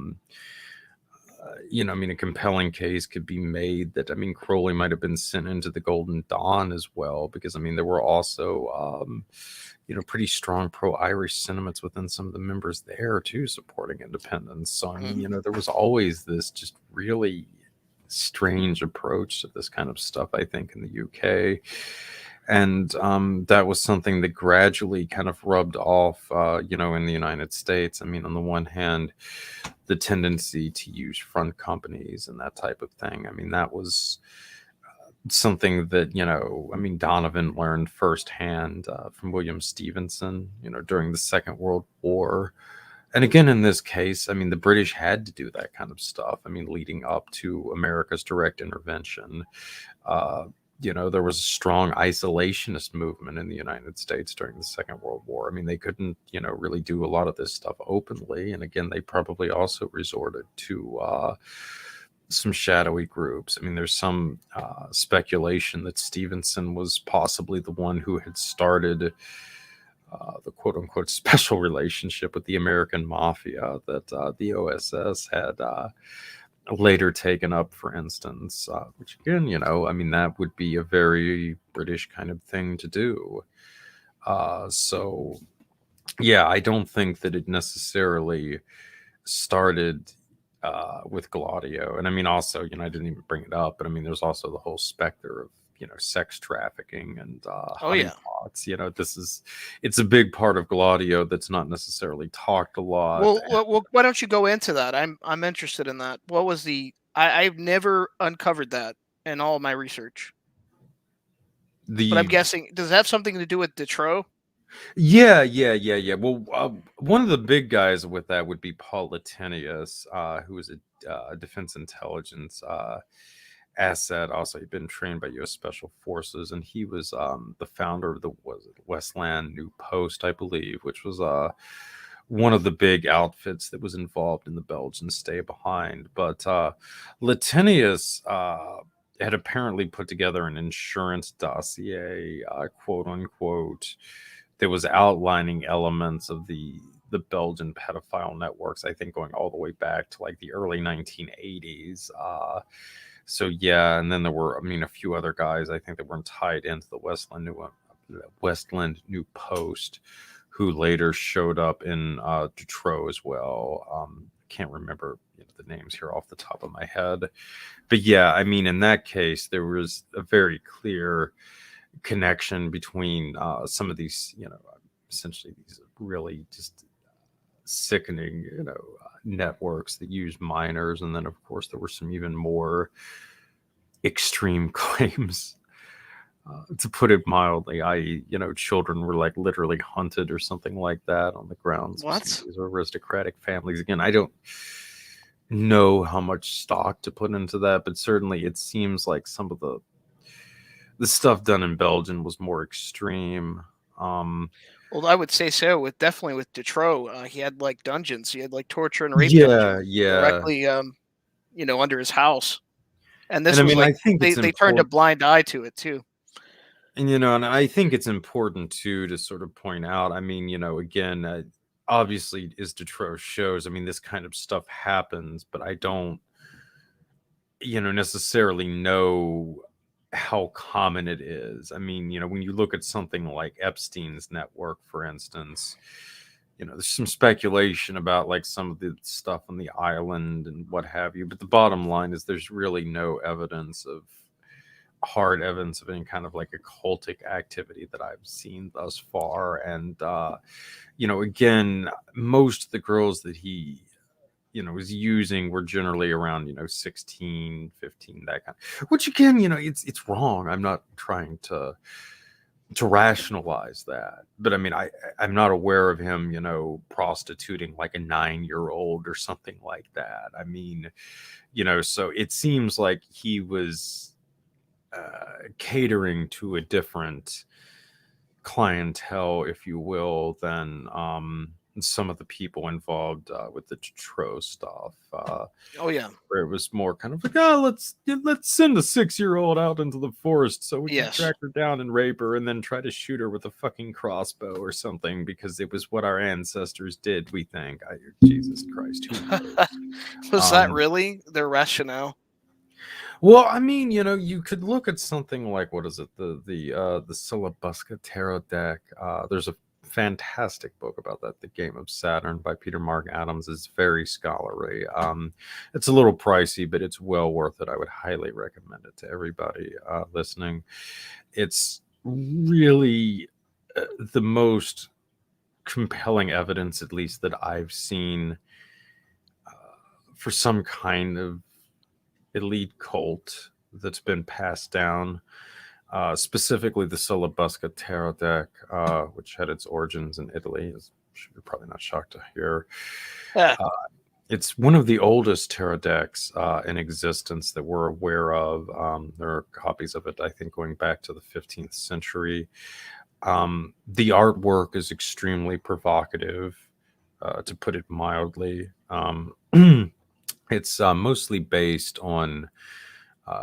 mean, a compelling case could be made that, I mean, Crowley might have been sent into the Golden Dawn as well, because I mean there were also pretty strong pro-Irish sentiments within some of the members there too, supporting independence. So I mean, there was always this just really strange approach to this kind of stuff, I think, in the UK. And that was something that gradually kind of rubbed off, in the United States. I mean, on the one hand, the tendency to use front companies and that type of thing. I mean, that was something that, I mean, Donovan learned firsthand from William Stevenson, during the Second World War. And again, in this case, I mean, the British had to do that kind of stuff. I mean, leading up to America's direct intervention. There was a strong isolationist movement in the United States during the Second World War. I mean, they couldn't, really do a lot of this stuff openly. And again, they probably also resorted to some shadowy groups. I mean, there's some speculation that Stevenson was possibly the one who had started the quote unquote special relationship with the American mafia that the OSS had later taken up, for instance, which again, I mean, that would be a very British kind of thing to do. So, yeah, I don't think that it necessarily started with Gladio. And I mean, also, I didn't even bring it up, but I mean, there's also the whole specter of, sex trafficking and honeypots. It's a big part of Gladio that's not necessarily talked a lot. Well, why don't you go into that? I'm interested in that. What was I've never uncovered that in all of my research. But I'm guessing, does it have something to do with Detroit? Yeah. Well, one of the big guys with that would be Paul Latinius, who was a defense intelligence asset. Also, he'd been trained by U.S. Special Forces, and he was the founder of the Westland New Post, I believe, which was one of the big outfits that was involved in the Belgian stay behind. But Latinius had apparently put together an insurance dossier, quote unquote, that was outlining elements of the Belgian pedophile networks, I think going all the way back to like the early 1980s. So yeah, and then there were, I mean, a few other guys I think that weren't tied into the Westland New Post, who later showed up in Detroit as well. Can't remember the names here off the top of my head, but yeah, I mean, in that case, there was a very clear connection between some of these, essentially these really just sickening, networks that use minors, and then of course there were some even more extreme claims. To put it mildly, i.e., children were like literally hunted or something like that on the grounds of some What? of these aristocratic families. Again, I don't know how much stock to put into that, but certainly it seems like some of the stuff done in Belgium was more extreme. Well, I would say so. Definitely with Detroit, he had like dungeons. He had like torture and rape Yeah, dungeons yeah. directly, under his house. And And this I was mean, like I think it's they turned a important. blind eye to it too. And I think it's important too to sort of point out. I mean, again, obviously, as Detroit shows, I mean, this kind of stuff happens, but I don't, necessarily know how common it is. I mean, when you look at something like Epstein's network, for instance, there's some speculation about like some of the stuff on the island and what have you. But the bottom line is there's really no hard evidence of any kind of like occultic activity that I've seen thus far. And, again, most of the girls that he was using were generally around 16, 15, that kind of, which again, it's wrong. I'm not trying to rationalize that, but I mean, I'm not aware of him prostituting like a 9-year-old or something like that. I mean, so it seems like he was catering to a different clientele, if you will, than some of the people involved with the Detroit stuff. Oh yeah, Where it was more kind of like, let's send a 6-year-old out into the forest so we can yes. track her down and rape her, and then try to shoot her with a fucking crossbow or something because it was what our ancestors did. We think, Jesus Christ, who knows? Was that Um, really their rationale? Well, I mean, you could look at something like, what is it, the Syllabusca Tarot deck. There's a fantastic book about that, The Game of Saturn by Peter Mark Adams. Is very scholarly. It's a little pricey, but it's well worth it. I would highly recommend it to everybody listening. It's really the most compelling evidence, at least that I've seen, for some kind of elite cult that's been passed down, specifically the Syllabusca Tarot deck, which had its origins in Italy, as you're probably not shocked to hear. Yeah. It's one of the oldest tarot decks in existence that we're aware of. There are copies of it, I think, going back to the 15th century. The artwork is extremely provocative, to put it mildly. It's mostly based on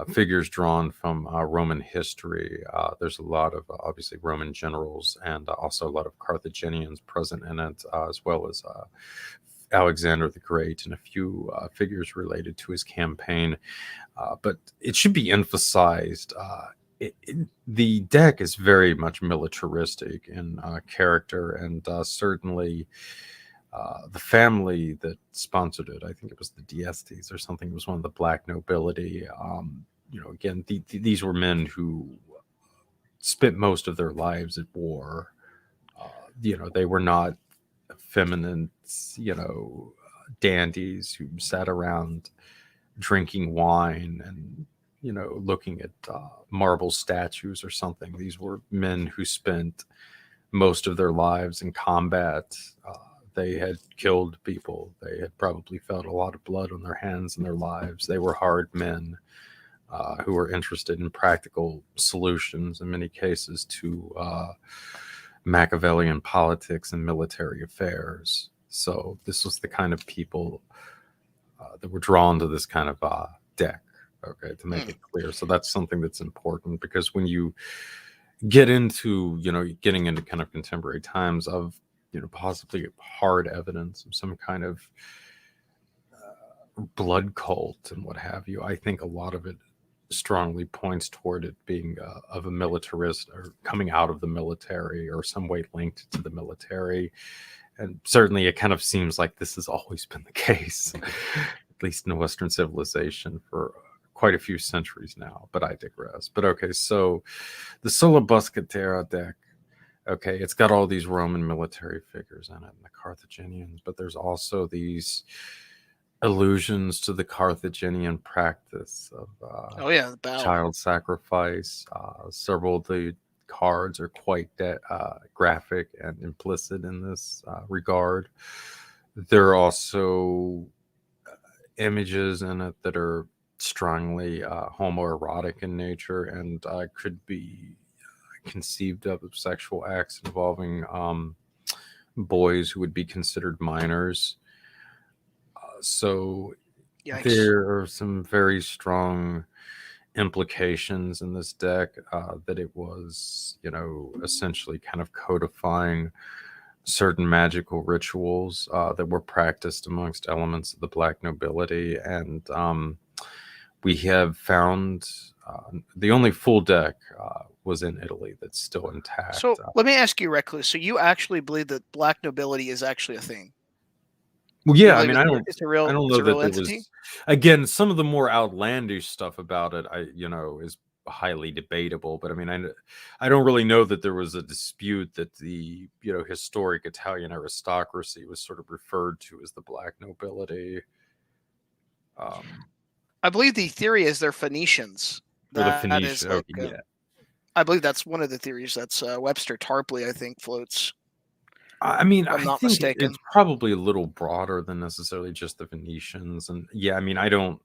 figures drawn from Roman history. There's a lot of obviously Roman generals and also a lot of Carthaginians present in it, as well as Alexander the Great and a few figures related to his campaign. But it should be emphasized, the deck is very much militaristic in character, and certainly the family that sponsored it, I think it was the Diestes or something, it was one of the black nobility. Again, these were men who spent most of their lives at war. They were not feminine, dandies who sat around drinking wine and looking at marble statues or something. These were men who spent most of their lives in combat. They had killed people. They had probably felt a lot of blood on their hands in their lives. They were hard men who were interested in practical solutions in many cases to Machiavellian politics and military affairs. So this was the kind of people that were drawn to this kind of deck. Okay, to make it clear. So that's something that's important, because when you get into, getting into kind of contemporary times of, possibly hard evidence of some kind of blood cult and what have you, I think a lot of it strongly points toward it being of a militarist, or coming out of the military, or some way linked to the military. And certainly it kind of seems like this has always been the case, at least in Western civilization, for quite a few centuries now, but I digress. But okay, so the Sola Buscatera deck, okay, it's got all these Roman military figures in it, and the Carthaginians, but there's also these allusions to the Carthaginian practice of the bow. child sacrifice. Several of the cards are quite graphic and implicit in this regard. There are also images in it that are strongly homoerotic in nature, and could be conceived of sexual acts involving boys who would be considered minors. So Yikes. there are some very strong implications in this deck that it was, essentially kind of codifying certain magical rituals that were practiced amongst elements of the black nobility. And we have found the only full deck was in Italy that's still intact. So let me ask you, Recluse. So you actually believe that black nobility is actually a thing? Well, yeah, I mean, I don't know that there was, again, some of the more outlandish stuff about it, is highly debatable. But I mean, I don't really know that there was a dispute that the, historic Italian aristocracy was sort of referred to as the black nobility. I believe the theory is they're Phoenicians. That is like, yeah. I believe that's one of the theories. That's Webster Tarpley, I think, floats. I mean, I think it's probably a little broader than necessarily just the Venetians. And yeah, I mean, I don't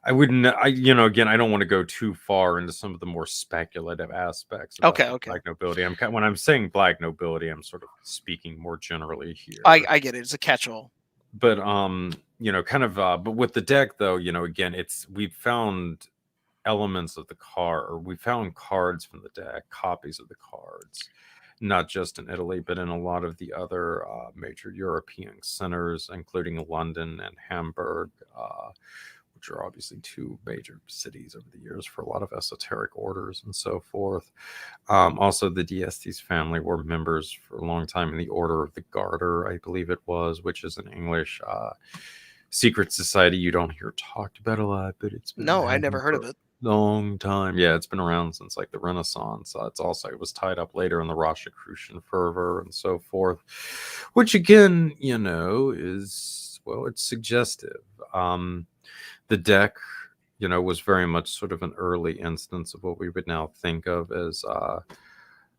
want to go too far into some of the more speculative aspects of black nobility. When I'm saying black nobility, I'm sort of speaking more generally here. I get it. It's a catch-all. But but with the deck though, again, we've found elements of the card, or we found cards from the deck, copies of the cards, not just in Italy, but in a lot of the other major European centers, including London and Hamburg, which are obviously two major cities over the years for a lot of esoteric orders and so forth. Also, the D'Este's family were members for a long time in the Order of the Garter, I believe it was, which is an English secret society you don't hear talked about a lot, but it's been I never heard of it. Long time. Yeah, it's been around since like the Renaissance. It was tied up later in the Rosicrucian fervor and so forth, which again, is, well, it's suggestive. The deck, was very much sort of an early instance of what we would now think of as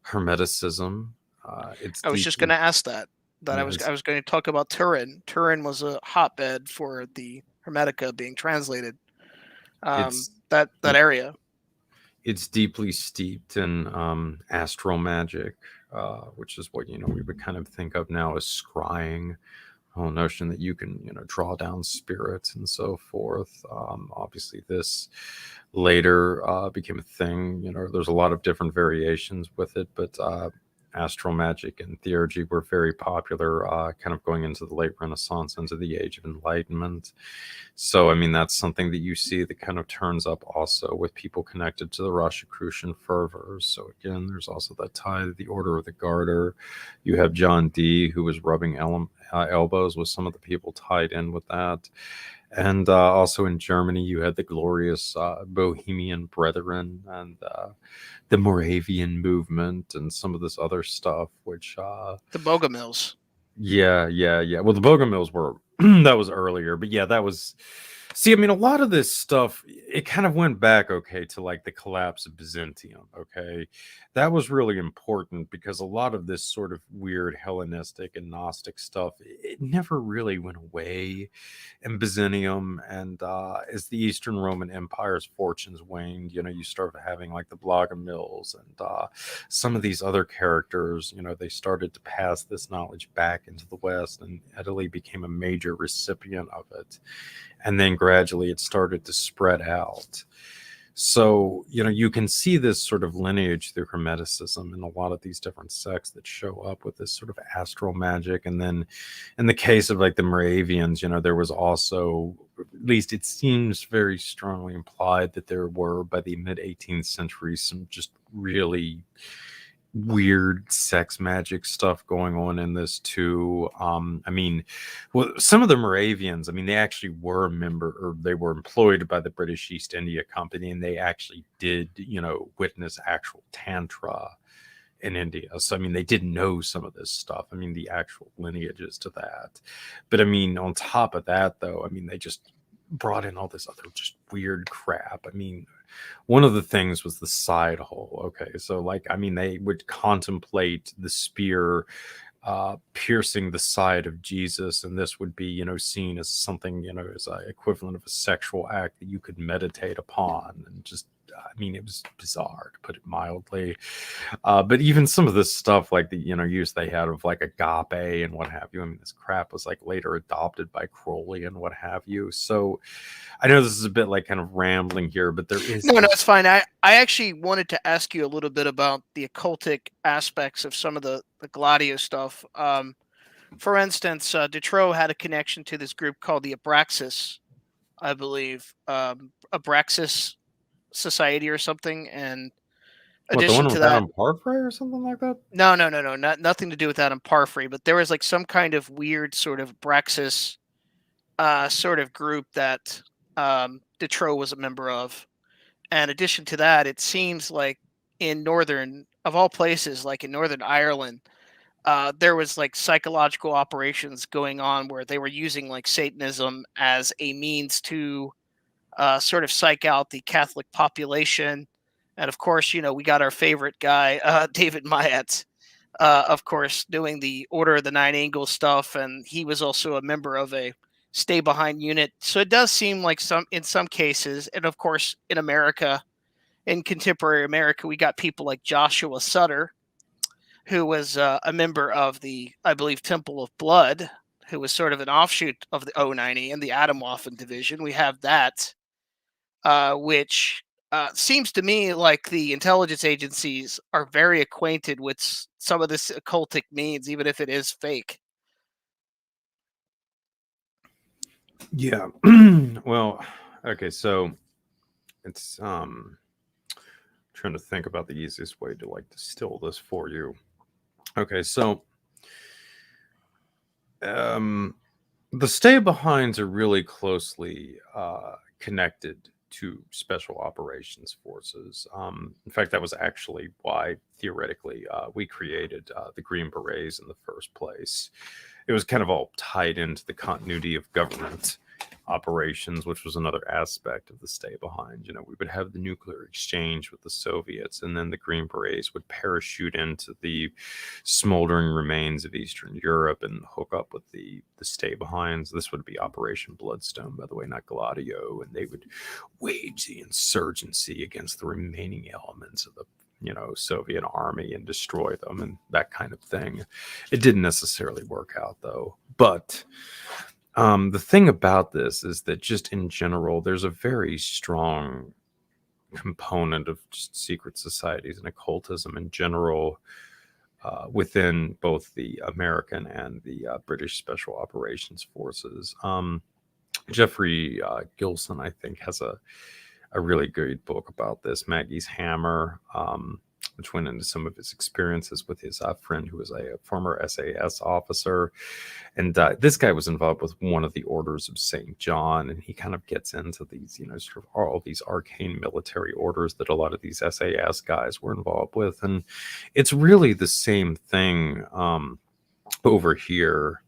Hermeticism. I was just going to ask that. I was going to talk about Turin. Turin was a hotbed for the Hermetica being translated. That area. It's deeply steeped in astral magic, which is what we would kind of think of now as scrying. The whole notion that you can draw down spirits and so forth. Obviously, this later became a thing. There's a lot of different variations with it, but astral magic and theurgy were very popular, kind of going into the late Renaissance, into the Age of Enlightenment. So, I mean, that's something that you see that kind of turns up also with people connected to the Rosicrucian fervors. So again, there's also that tie to the Order of the Garter. You have John Dee, who was rubbing elbows with some of the people tied in with that. And also in Germany, you had the glorious Bohemian Brethren and the Moravian movement and some of this other stuff, which... the Bogomils. Yeah. Well, the Bogomils were... that was earlier. But yeah, that was... See, I mean, a lot of this stuff, it kind of went back, okay, to like the collapse of Byzantium, okay? That was really important because a lot of this sort of weird Hellenistic and Gnostic stuff, it never really went away in Byzantium. And as the Eastern Roman Empire's fortunes waned, you start having like the Blogomils and some of these other characters, they started to pass this knowledge back into the West, and Italy became a major recipient of it. And then gradually it started to spread out. So, you can see this sort of lineage through Hermeticism in a lot of these different sects that show up with this sort of astral magic. And then in the case of like the Moravians, there was also, at least it seems very strongly implied that there were, by the mid 18th century, some just really weird sex magic stuff going on in this too. I mean, well, some of the Moravians, I mean, they actually were a member, or they were employed by the British East India Company, and they actually did, witness actual tantra in India. So I mean, they did know some of this stuff. I mean, the actual lineages to that. But I mean, on top of that, though, I mean, they just brought in all this other just weird crap. I mean, one of the things was the side hole. Okay, so like, I mean, they would contemplate the spear piercing the side of Jesus, and this would be, seen as something, as a equivalent of a sexual act that you could meditate upon. And just, I mean, it was bizarre, to put it mildly. But even some of this stuff, like the, use they had of like agape and what have you, I mean, this crap was like later adopted by Crowley and what have you. So I know this is a bit like kind of rambling here, but there is No, it's fine. I actually wanted to ask you a little bit about the occultic aspects of some of the Gladio stuff. For instance, Detroit had a connection to this group called the Abraxas, I believe, Abraxas Society or something. And what, the addition one to with that, Adam Parfrey or something like that? no, nothing to do with Adam Parfrey, but there was like some kind of weird sort of Abraxas sort of group that Detroit was a member of. And in addition to that, it seems like in northern, of all places, like in Northern Ireland, there was like psychological operations going on where they were using like Satanism as a means to sort of psych out the Catholic population. And of course, we got our favorite guy, David Mamet, of course, doing the Order of the Nine Angles stuff. And he was also a member of a stay behind unit. So it does seem like in some cases, and of course, in America, in contemporary America, we got people like Joshua Sutter, who was a member of the, I believe, Temple of Blood, who was sort of an offshoot of the O90 and the Atomwaffen division. We have that, which seems to me like the intelligence agencies are very acquainted with some of this occultic means, even if it is fake. Yeah. Well, okay, so it's trying to think about the easiest way to like distill this for you. Okay, so the stay behinds are really closely connected to special operations forces. In fact, that was actually why theoretically we created the Green Berets in the first place. It was kind of all tied into the continuity of government operations, which was another aspect of the stay behind. We would have the nuclear exchange with the Soviets, and then the Green Berets would parachute into the smoldering remains of Eastern Europe and hook up with the stay behinds. This would be Operation Bloodstone, by the way, not Gladio, and they would wage the insurgency against the remaining elements of the Soviet army and destroy them and that kind of thing. It didn't necessarily work out though. But the thing about this is that just in general, there's a very strong component of just secret societies and occultism in general within both the American and the British Special Operations Forces. Jeffrey Gilson, I think, has a really good book about this, Maggie's Hammer, which went into some of his experiences with his friend who was a former SAS officer. And this guy was involved with one of the orders of St. John, and he kind of gets into these, sort of all these arcane military orders that a lot of these SAS guys were involved with. And it's really the same thing over here.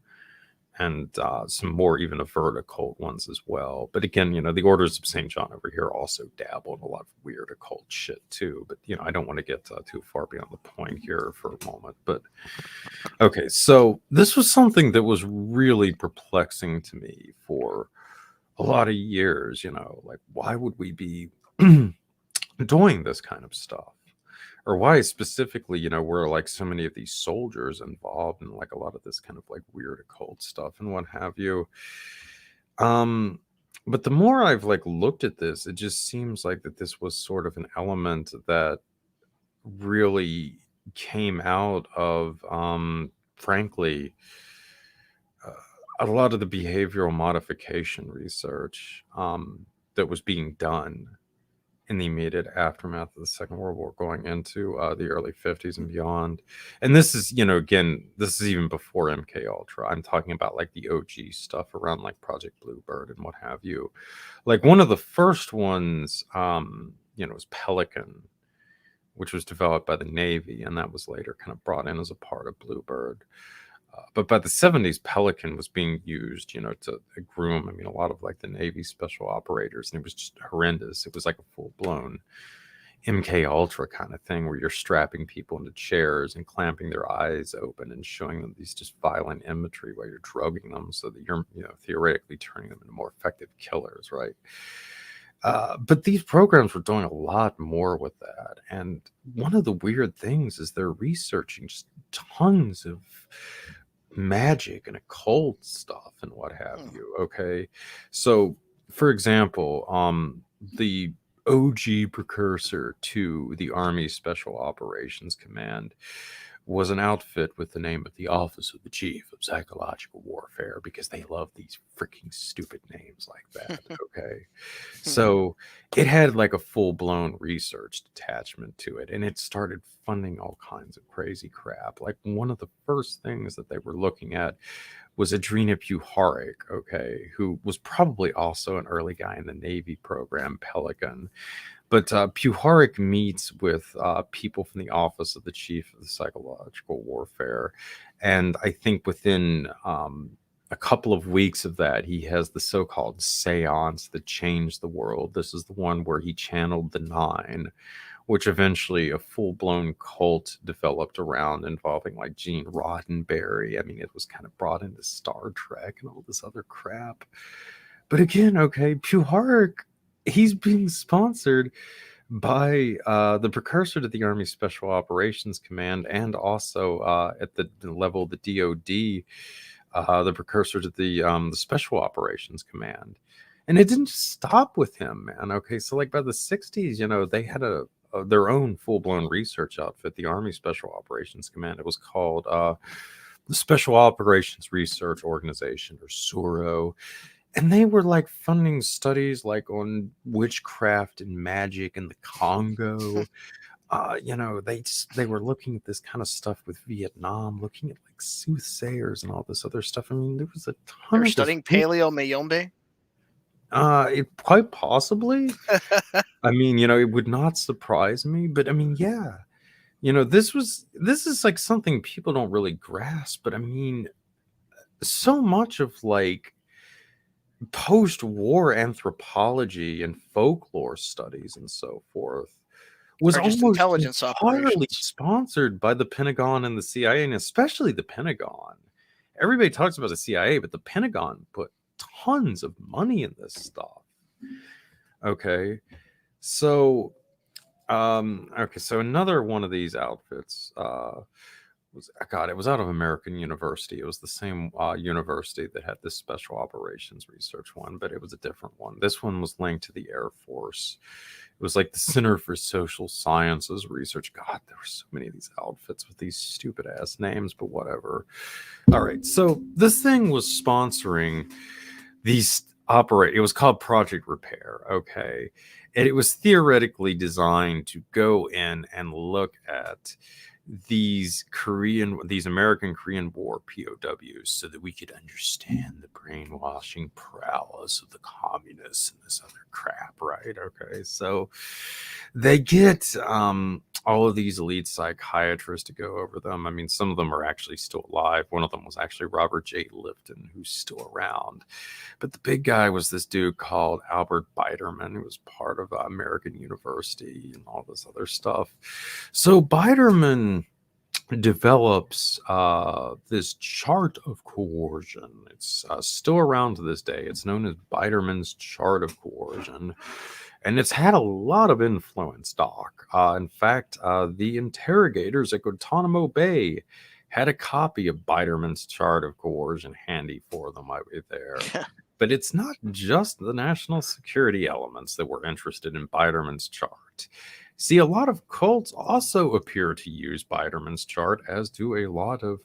and some more even overt occult ones as well. But again, the Orders of St. John over here also dabble in a lot of weird occult shit too. But I don't want to get too far beyond the point here for a moment. But okay, so this was something that was really perplexing to me for a lot of years. Like, why would we be doing this kind of stuff? Or why specifically, were like so many of these soldiers involved in like a lot of this kind of like weird occult stuff and what have you. But the more I've like looked at this, it just seems like that this was sort of an element that really came out of frankly a lot of the behavioral modification research that was being done in the immediate aftermath of the Second World War, going into the early 50s and beyond. And this is, again, this is even before MK Ultra. I'm talking about like the OG stuff around like Project Bluebird and what have you. Like one of the first ones, was Pelican, which was developed by the Navy, and that was later kind of brought in as a part of Bluebird. But by the 70s, Pelican was being used, to groom, a lot of like the Navy special operators, and it was just horrendous. It was like a full-blown MK Ultra kind of thing where you're strapping people into chairs and clamping their eyes open and showing them these just violent imagery while you're drugging them so that you're, theoretically turning them into more effective killers, right? But these programs were doing a lot more with that. And one of the weird things is they're researching just tons of magic and occult stuff and what have you. Okay, so for example, the OG precursor to the Army Special Operations Command was an outfit with the name of the Office of the Chief of Psychological Warfare, because they love these freaking stupid names like that. Okay, so it had like a full-blown research detachment to it, and it started funding all kinds of crazy crap. Like one of the first things that they were looking at was Adrena Puharich, okay, who was probably also an early guy in the Navy program, Pelican. But Puharich meets with people from the Office of the Chief of the Psychological Warfare. And I think within a couple of weeks of that, he has the so-called seance that changed the world. This is the one where he channeled the Nine, which eventually a full-blown cult developed around, involving like Gene Roddenberry. It was kind of brought into Star Trek and all this other crap. But again, okay, Puharich, he's being sponsored by the precursor to the Army Special Operations Command, and also at the level of the DoD, the precursor to the Special Operations Command. And it didn't just stop with him, man. Okay, so like by the 60s, they had their own full-blown research outfit, the Army Special Operations Command. It was called the Special Operations Research Organization, or SURO. And they were like funding studies like on witchcraft and magic in the Congo. They were looking at this kind of stuff with Vietnam, looking at like soothsayers and all this other stuff. There was a ton They're of studying Paleo Mayombe. It quite possibly. It would not surprise me, but yeah. This is like something people don't really grasp, but so much of like post-war anthropology and folklore studies and so forth was Or just almost intelligence entirely operations. sponsored by the Pentagon and the CIA, and especially the Pentagon. Everybody talks about the CIA, but the Pentagon put tons of money in this stuff. Okay, so so another one of these outfits it was out of American University. It was the same university that had this special operations research one, but it was a different one. This one was linked to the Air Force. It was like the Center for Social Sciences Research. God, there were so many of these outfits with these stupid ass names, but whatever. All right, so this thing was sponsoring these it was called Project Repair, okay? And it was theoretically designed to go in and look at these American Korean War POWs so that we could understand the brainwashing prowess of the communists and this other crap, right? Okay, so they get all of these elite psychiatrists to go over them. I mean, some of them are actually still alive. One of them was actually Robert J. Lifton, who's still around. But the big guy was this dude called Albert Biderman, who was part of American University and all this other stuff. So Biderman develops this chart of coercion. It's still around to this day. It's known as Biderman's chart of coercion. And it's had a lot of influence, Doc. In fact, the interrogators at Guantanamo Bay had a copy of Biderman's chart of coercion handy for them right there. But it's not just the national security elements that were interested in Biderman's chart. See, a lot of cults also appear to use Biderman's chart, as do a lot of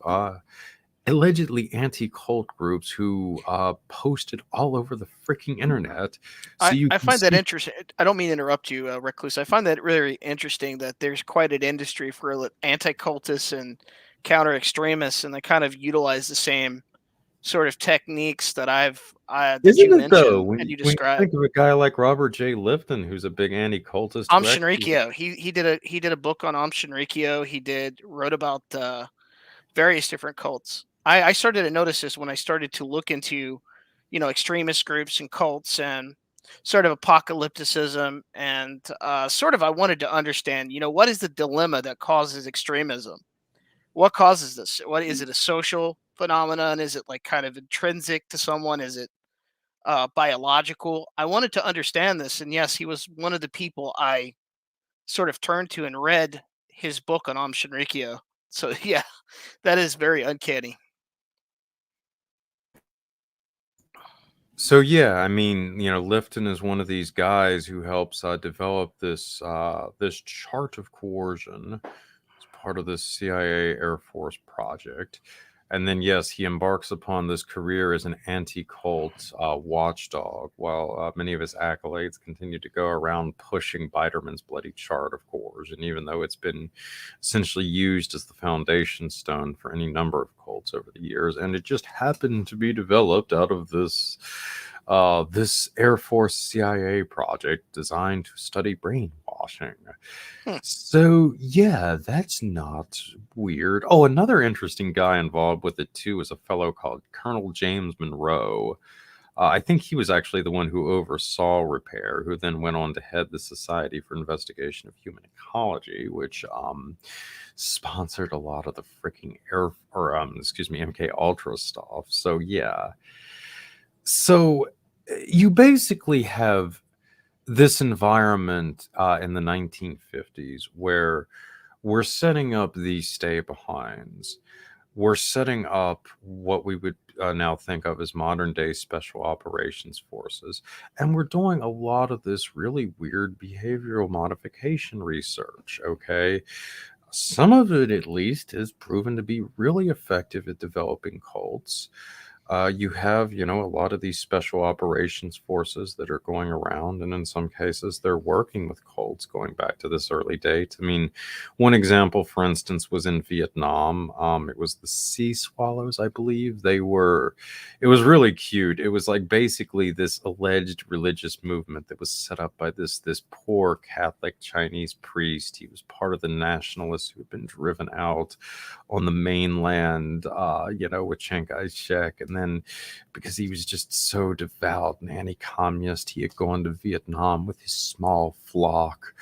allegedly anti-cult groups who posted all over the freaking internet. So I find that interesting. I don't mean to interrupt you, Recluse. I find that really interesting that there's quite an industry for anti-cultists and counter-extremists, and they kind of utilize the same sort of techniques that that you Isn't it though? mentioned and you When you described. think of a guy like Robert J. Lifton, who's a big anti-cultist, who actually, Shinrikyo. He did a book on Shinrikyo. Wrote about various different cults. I started to notice this when I started to look into, extremist groups and cults and sort of apocalypticism, and sort of I wanted to understand, what is the dilemma that causes extremism? What causes this? What is it, a social phenomenon? Is it like kind of intrinsic to someone? Is it biological? I wanted to understand this, and yes, he was one of the people I sort of turned to and read his book on Shinrikyo. So yeah, that is very uncanny. so yeah, I mean, Lifton is one of these guys who helps develop this chart of coercion as part of this CIA Air Force project. And then, yes, he embarks upon this career as an anti-cult watchdog, while many of his accolades continue to go around pushing Biderman's bloody chart of coercion, even though it's been essentially used as the foundation stone for any number of cults over the years. And it just happened to be developed out of this Air Force CIA project designed to study brainwashing. Hmm. So, yeah, that's not weird. Oh, another interesting guy involved with it, too, is a fellow called Colonel James Monroe. I think he was actually the one who oversaw Repair, who then went on to head the Society for Investigation of Human Ecology, which sponsored a lot of the freaking MK Ultra stuff. So, yeah. So, you basically have this environment in the 1950s where we're setting up these stay behinds. We're setting up what we would now think of as modern day special operations forces. And we're doing a lot of this really weird behavioral modification research. Okay. Some of it, at least, has proven to be really effective at developing cults. You have, a lot of these special operations forces that are going around, and in some cases, they're working with cults going back to this early date. I mean, one example, for instance, was in Vietnam. It was the Sea Swallows, I believe. It was really cute. It was like basically this alleged religious movement that was set up by this poor Catholic Chinese priest. He was part of the nationalists who had been driven out on the mainland, with Chiang Kai-shek. And then because he was just so devout and anti-communist, he had gone to Vietnam with his small flock,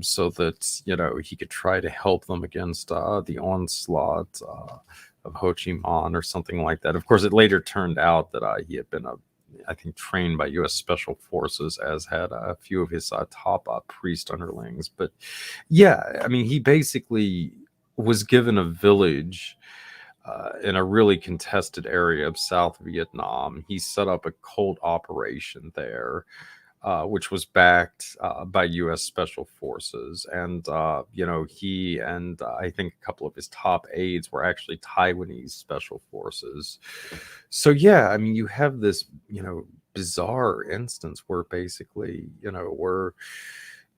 so that, he could try to help them against the onslaught of Ho Chi Minh or something like that. Of course, it later turned out that he had been I think, trained by U.S. Special Forces, as had a few of his top priest underlings. But yeah, I mean, he basically was given a village in a really contested area of South Vietnam. He set up a cult operation there, which was backed by U.S. Special Forces. And, he and I think a couple of his top aides were actually Taiwanese Special Forces. So, yeah, I mean, you have this, bizarre instance where basically, we're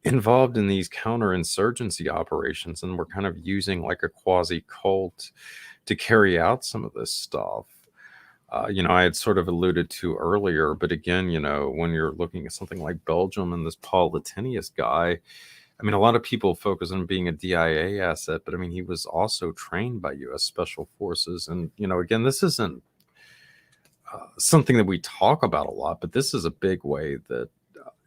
involved in these counterinsurgency operations, and we're kind of using like a quasi cult to carry out some of this stuff. I had sort of alluded to earlier, but again, when you're looking at something like Belgium and this Paul Latinius guy, I mean, a lot of people focus on being a DIA asset, but I mean, he was also trained by U.S. Special Forces. And, again, this isn't something that we talk about a lot, but this is a big way that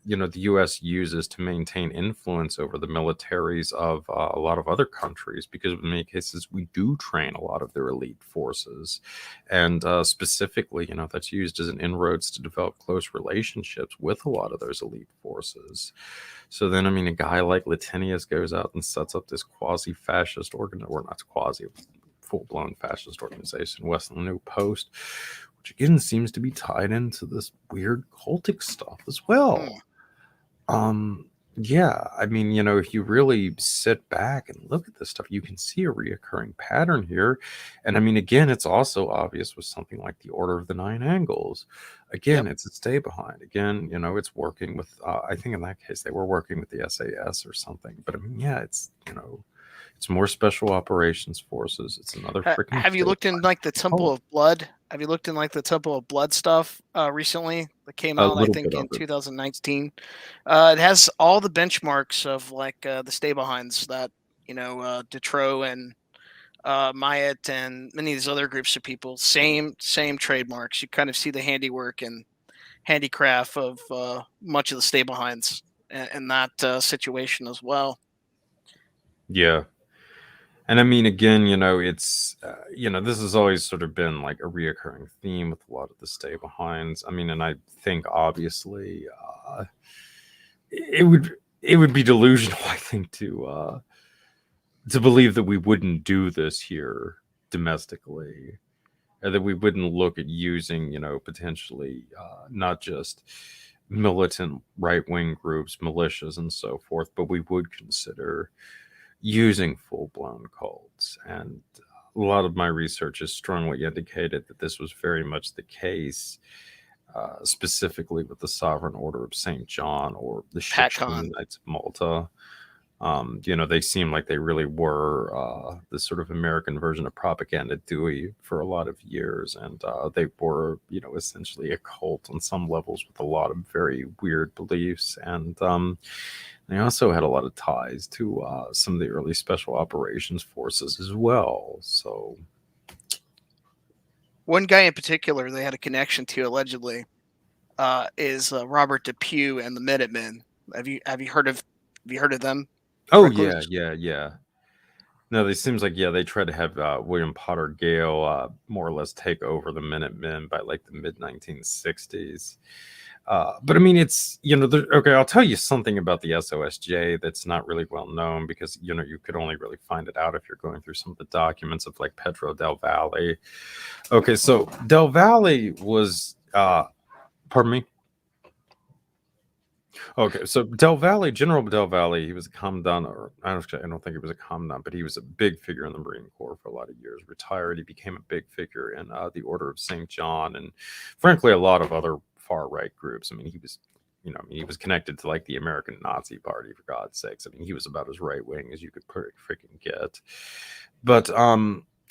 the U.S. uses to maintain influence over the militaries of a lot of other countries, because in many cases we do train a lot of their elite forces, and specifically, that's used as an inroads to develop close relationships with a lot of those elite forces. So then, I mean, a guy like Latinius goes out and sets up this quasi-fascist or not quasi, full-blown fascist organization, West New Post, which again seems to be tied into this weird cultic stuff as well. Um, yeah, I mean, if you really sit back and look at this stuff, you can see a reoccurring pattern here. And I mean, again, it's also obvious with something like the Order of the Nine Angles. Again, Yep. it's a stay behind. Again, it's working with, I think in that case, they were working with the SAS or something. But I mean, yeah, it's more special operations forces. It's another freaking Have you stay looked in behind. like the Temple Oh, of Blood? Have you looked in like the Temple of Blood stuff recently that came a out? I little bit think of in it. 2019. It has all the benchmarks of like the stay behinds that Detro and Myatt and many of these other groups of people. Same trademarks. You kind of see the handiwork and handicraft of much of the stay behinds in that situation as well. Yeah. And I mean, again, it's, this has always sort of been like a reoccurring theme with a lot of the stay behinds. I mean, and I think obviously it would be delusional, I think, to believe that we wouldn't do this here domestically, or that we wouldn't look at using, potentially not just militant right wing groups, militias, and so forth, but we would consider using full-blown cults. And a lot of my research has strongly indicated that this was very much the case, specifically with the Sovereign Order of St. John or the PatCon. Shipshin Knights of Malta. They seem like they really were the sort of American version of Propaganda Dewey for a lot of years, and they were, essentially a cult on some levels with a lot of very weird beliefs, and they also had a lot of ties to some of the early special operations forces as well. So, One guy in particular they had a connection to allegedly is Robert Depew and the Minutemen. Have you heard of them? oh Recluse. yeah. No, it seems like they tried to have William Potter Gale more or less take over the Minutemen by like the mid 1960s. But I mean, it's okay. I'll tell you something about the SOSJ that's not really well known, because you could only really find it out if you're going through some of the documents of like Pedro Del Valle. Okay, so Del Valle was, pardon me. Okay, so General Del Valle, he was a commandant, or I don't think he was a commandant, but he was a big figure in the Marine Corps for a lot of years. Retired, he became a big figure in the Order of St. John, and frankly, a lot of other far right groups. I mean, he was, he was connected to like the American Nazi Party, for God's sakes. I mean, he was about as right wing as you could freaking get. But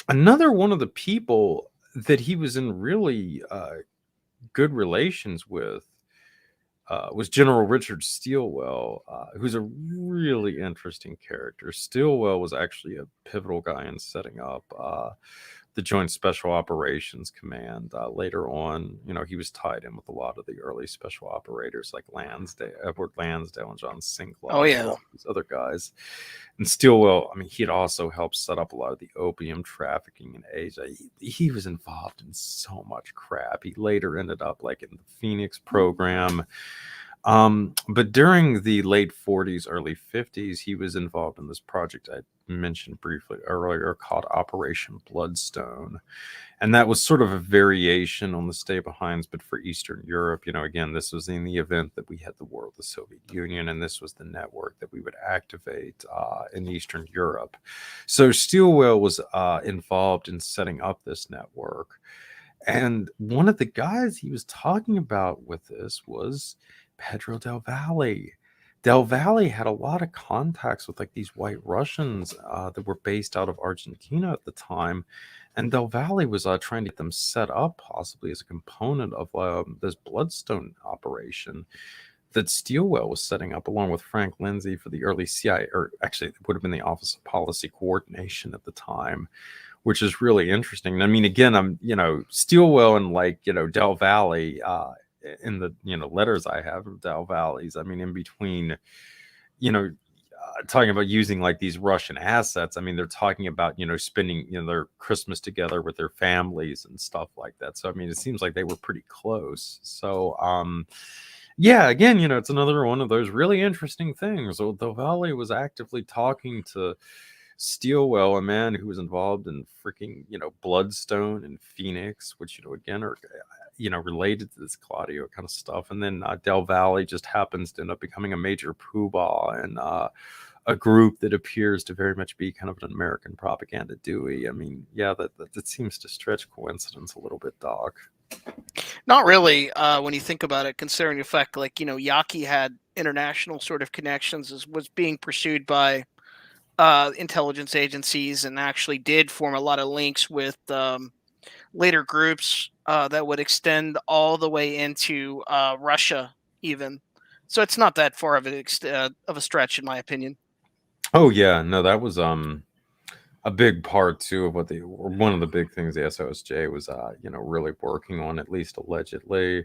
another one of the people that he was in really good relations with was General Richard Stilwell, who's a really interesting character. Stilwell was actually a pivotal guy in setting up the Joint Special Operations Command. Later on, he was tied in with a lot of the early special operators like Edward Lansdale, and John Oh Sinclair, and a yeah. lot of these other guys. And Stilwell, I mean, he had also helped set up a lot of the opium trafficking in Asia. He was involved in so much crap. He later ended up like in the Phoenix program. But during the late 40s, early 50s, he was involved in this project I mentioned briefly earlier called Operation Bloodstone. And that was sort of a variation on the stay behinds, but for Eastern Europe. Again, this was in the event that we had the war with the Soviet Union, and this was the network that we would activate in Eastern Europe. So Stilwell was involved in setting up this network. And one of the guys he was talking about with this was Pedro Del Valle. Del Valle had a lot of contacts with like these white Russians that were based out of Argentina at the time. And Del Valle was trying to get them set up possibly as a component of this Bloodstone operation. that Stilwell was setting up along with Frank Lindsay for the early CIA, or actually it would have been the Office of Policy Coordination at the time, which is really interesting. I mean, again, I'm, Stilwell and Del Valle, in the, letters I have of Del Valle's, I mean, in between, talking about using like these Russian assets. I mean, they're talking about, spending, their Christmas together with their families and stuff like that. So, I mean, it seems like they were pretty close. So, yeah, again, it's another one of those really interesting things. So the Valley was actively talking to Steelwell, a man who was involved in freaking, Bloodstone and Phoenix, which, again, are, related to this Gladio kind of stuff. And then Del Valle just happens to end up becoming a major poobah and a group that appears to very much be kind of an American propaganda Dewey. I mean, yeah, that seems to stretch coincidence a little bit, Doc. Not really, when you think about it, considering the fact, like, Yaki had international sort of connections, was being pursued by intelligence agencies, and actually did form a lot of links with later groups that would extend all the way into Russia, even. So it's not that far of a stretch, in my opinion. Oh yeah, no, that was a big part too of what one of the big things the SOSJ was really working on, at least allegedly.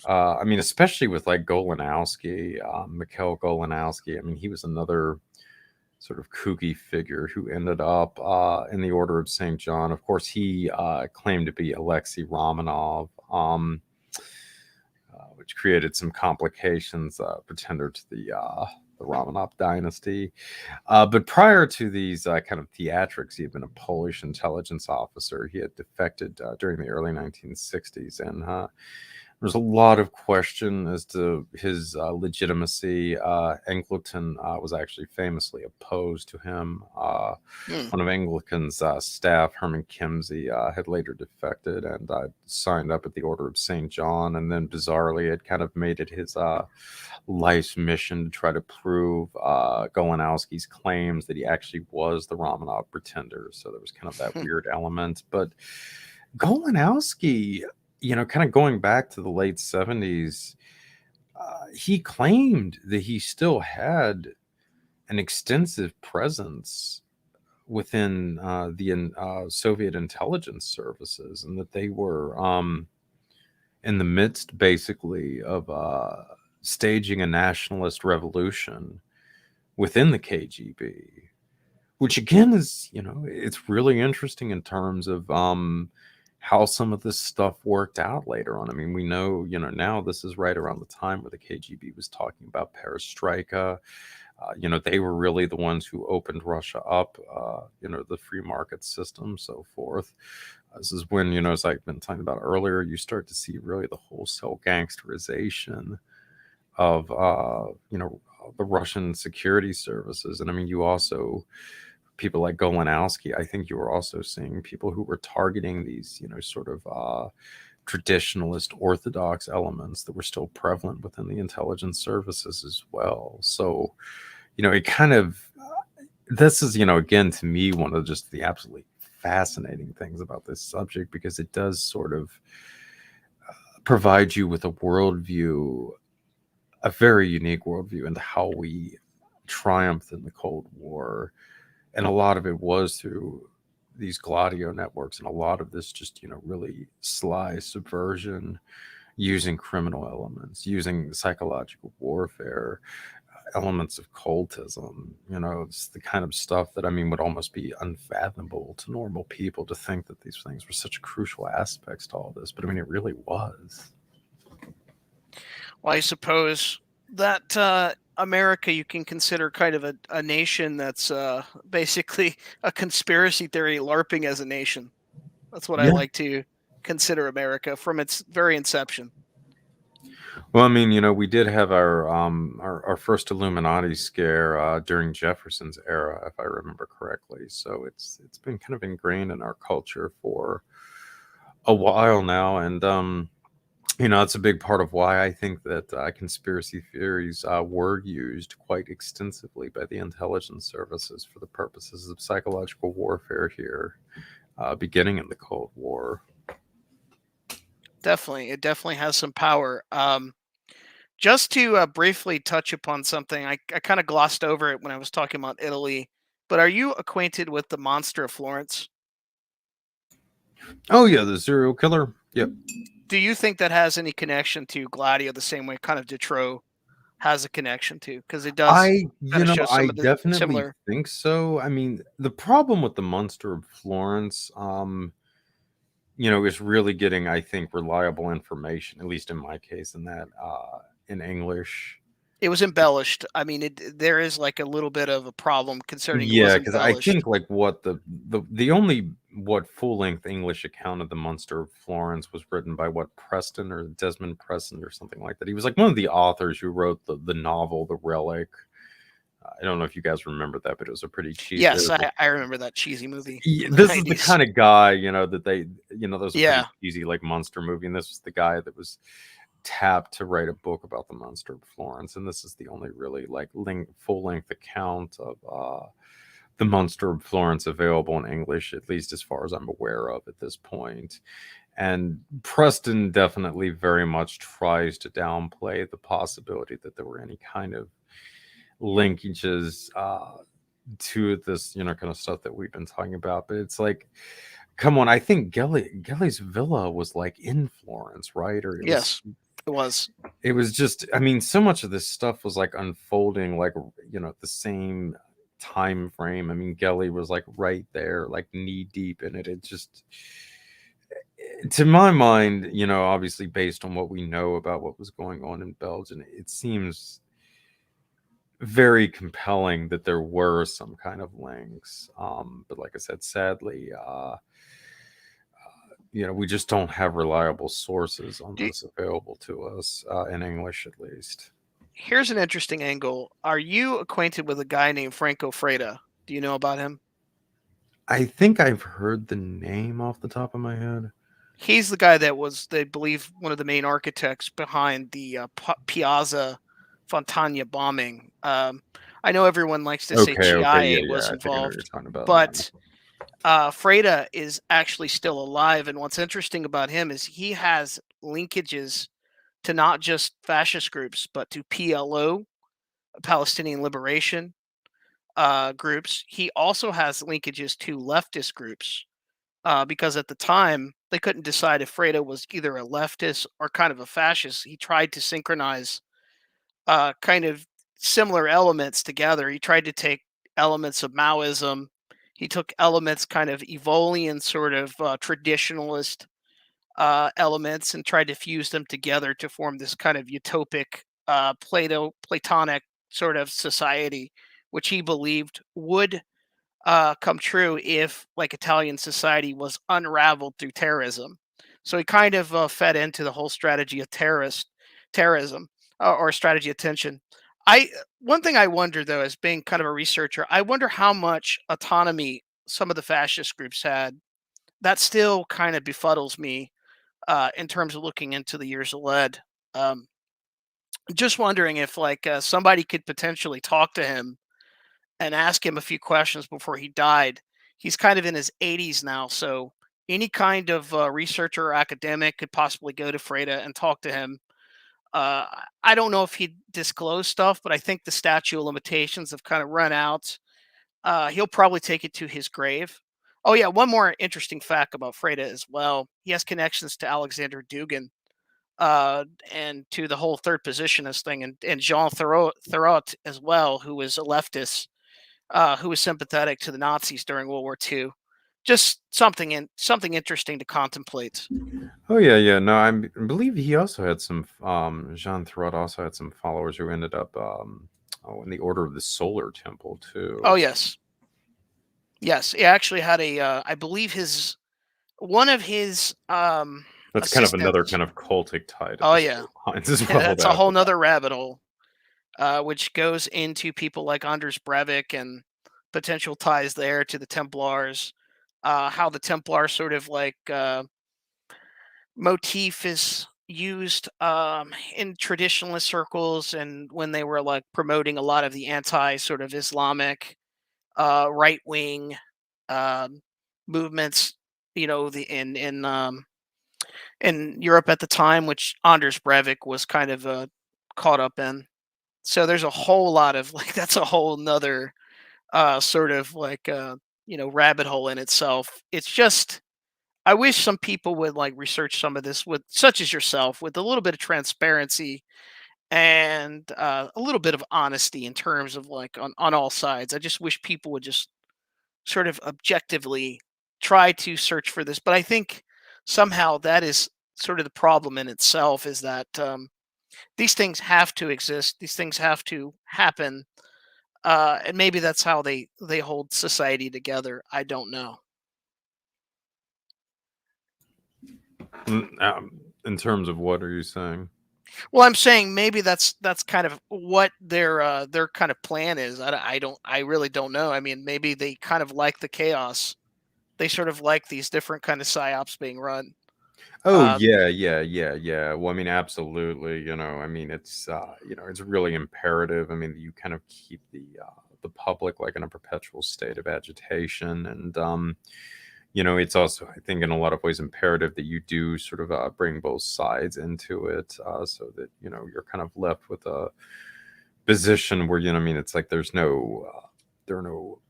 I mean, especially with like Golanowski, Mikhail Golanowski. I mean, he was another sort of kooky figure who ended up in the Order of St. John. Of course, he claimed to be Alexei Romanov, which created some complications, pretender to the Romanov dynasty. But prior to these kind of theatrics, he had been a Polish intelligence officer. He had defected during the early 1960s, and there's a lot of question as to his legitimacy. Angleton was actually famously opposed to him. One of Anglican's staff, Herman Kimsey, had later defected and signed up at the Order of St. John, and then bizarrely had kind of made it his life's mission to try to prove Golanowski's claims that he actually was the Romanov pretender. So there was kind of that weird element. But Golanowski, kind of going back to the late 70s, he claimed that he still had an extensive presence within the Soviet intelligence services, and that they were in the midst, basically, of staging a nationalist revolution within the KGB, which again is, it's really interesting in terms of how some of this stuff worked out later on. I mean, we know, now this is right around the time where the KGB was talking about perestroika. They were really the ones who opened Russia up, the free market system, so forth. This is when, as I've been talking about earlier, you start to see really the wholesale gangsterization of, the Russian security services. And I mean, you also, people like Golanowski, I think you were also seeing people who were targeting these, sort of traditionalist orthodox elements that were still prevalent within the intelligence services as well. So, it kind of, this is, again, to me, one of just the absolutely fascinating things about this subject, because it does sort of provide you with a worldview, a very unique worldview into how we triumphed in the Cold War. And a lot of it was through these Gladio networks, and a lot of this just, really sly subversion, using criminal elements, using psychological warfare, elements of cultism. It's the kind of stuff that, I mean, would almost be unfathomable to normal people to think that these things were such crucial aspects to all this. But I mean, it really was. Well, I suppose that America you can consider kind of a nation that's basically a conspiracy theory LARPing as a nation. That's what I Yeah. like to consider America from its very inception. Well, I mean, we did have our first Illuminati scare during Jefferson's era, if I remember correctly. So it's been kind of ingrained in our culture for a while now, and it's a big part of why I think that conspiracy theories were used quite extensively by the intelligence services for the purposes of psychological warfare here, beginning in the Cold War. Definitely, it definitely has some power. Just to briefly touch upon something, I kind of glossed over it when I was talking about Italy, but are you acquainted with the Monster of Florence? Oh yeah, the serial killer. Yep. Do you think that has any connection to Gladio the same way kind of Detroit has a connection to? Because it does kind of show I some of the definitely similar. think so. I mean, the problem with the Monster of Florence, is really getting, I think, reliable information, at least in my case, in that in English. It was embellished. I mean, there is like a little bit of a problem concerning it was Yeah, because I embellished. think like what the only what full length English account of the Monster of Florence was written by what Preston or Desmond Preston or something like that. He was like one of the authors who wrote the novel The Relic. I don't know if you guys remember that, but it was a pretty cheesy. Yes, I remember that cheesy movie Yeah, from the this is the 90s. kind of guy, that that was a pretty Yeah. cheesy like monster movie, and this was the guy that was tapped to write a book about the Monster of Florence, and this is the only really like full length account of the Monster of Florence available in English, at least as far as I'm aware of at this point. And Preston definitely very much tries to downplay the possibility that there were any kind of linkages to this, kind of stuff that we've been talking about. But it's like, come on, I think Gelly's villa was like in Florence, right? Or Yes, it was. it was just, I mean, so much of this stuff was like unfolding like, the same time frame. I mean, Gelly was like right there, like knee deep in it. It just, to my mind, obviously based on what we know about what was going on in Belgium, it seems very compelling that there were some kind of links. But like I said, sadly, we just don't have reliable sources on Do, this available to us in English, at least. Here's an interesting angle. Are you acquainted with a guy named Franco Freda? Do you know about him? I think I've heard the name off the top of my head. He's the guy that was, they believe, one of the main architects behind the Piazza Fontana bombing. I know everyone likes to say Okay, yeah, CIA yeah. was I think I know what you're involved, talking about. Yeah. but Freda is actually still alive. And what's interesting about him is he has linkages to not just fascist groups, but to PLO, Palestinian Liberation groups. He also has linkages to leftist groups because at the time they couldn't decide if Freda was either a leftist or kind of a fascist. He tried to synchronize kind of similar elements together. He tried to take elements of Maoism. He took elements kind of Evolian sort of traditionalist elements and tried to fuse them together to form this kind of utopic Platonic sort of society, which he believed would come true if like Italian society was unraveled through terrorism. So he kind of fed into the whole strategy of terrorism or strategy of tension. I One thing I wonder though, as being kind of a researcher, I wonder how much autonomy some of the fascist groups had. That still kind of befuddles me in terms of looking into the years of lead. Um, just wondering if like somebody could potentially talk to him and ask him a few questions before he died. He's kind of in his 80s now, so any kind of researcher or academic could possibly go to Freda and talk to him. I don't know if he'd disclose stuff, but I think the statute of limitations have kind of run out. He'll probably take it to his grave. Oh yeah, one more interesting fact about Freda as well. He has connections to Alexander Dugin and to the whole third positionist thing, and Jean Thoreau as well, who was a leftist who was sympathetic to the Nazis during World War II. Just something interesting to contemplate. Oh yeah, yeah. No, I believe he also had some. Jean Thoreau also had some followers who ended up in the Order of the Solar Temple Oh too. yes, yes. He actually had a, I believe his one of his That's kind of another assistants. kind of cultic tie to Oh the yeah, solar lines as well. that's a whole That nother rabbit hole, which goes into people like Anders Breivik and potential ties there to the Templars. How the Templars sort of like motif is used in traditionalist circles and when they were like promoting a lot of the anti sort of Islamic right wing um, movements, the in Europe at the time, which Anders Breivik was kind of caught up in. So there's a whole lot of like that's a whole nother sort of like rabbit hole in itself. It's just I wish some people would like research some of this with such as yourself with a little bit of transparency and a little bit of honesty in terms of like on all sides. I just wish people would just sort of objectively try to search for this. But I think somehow that is sort of the problem in itself is that these things have to exist. These things have to happen. And maybe that's how they hold society together. I don't know. In terms of what are you saying? Well, I'm saying maybe that's kind of what their kind of plan is. I really don't know. I mean, maybe they kind of like the chaos. They sort of like these different kind of psyops being run. Oh Uh, yeah, yeah, yeah, yeah. Well, I mean, absolutely. I mean, it's really imperative. I mean, you kind of keep the public like in a perpetual state of agitation, and it's also, I think, in a lot of ways imperative that you do sort of bring both sides into it, so that you're kind of left with a position where I mean, it's like there are no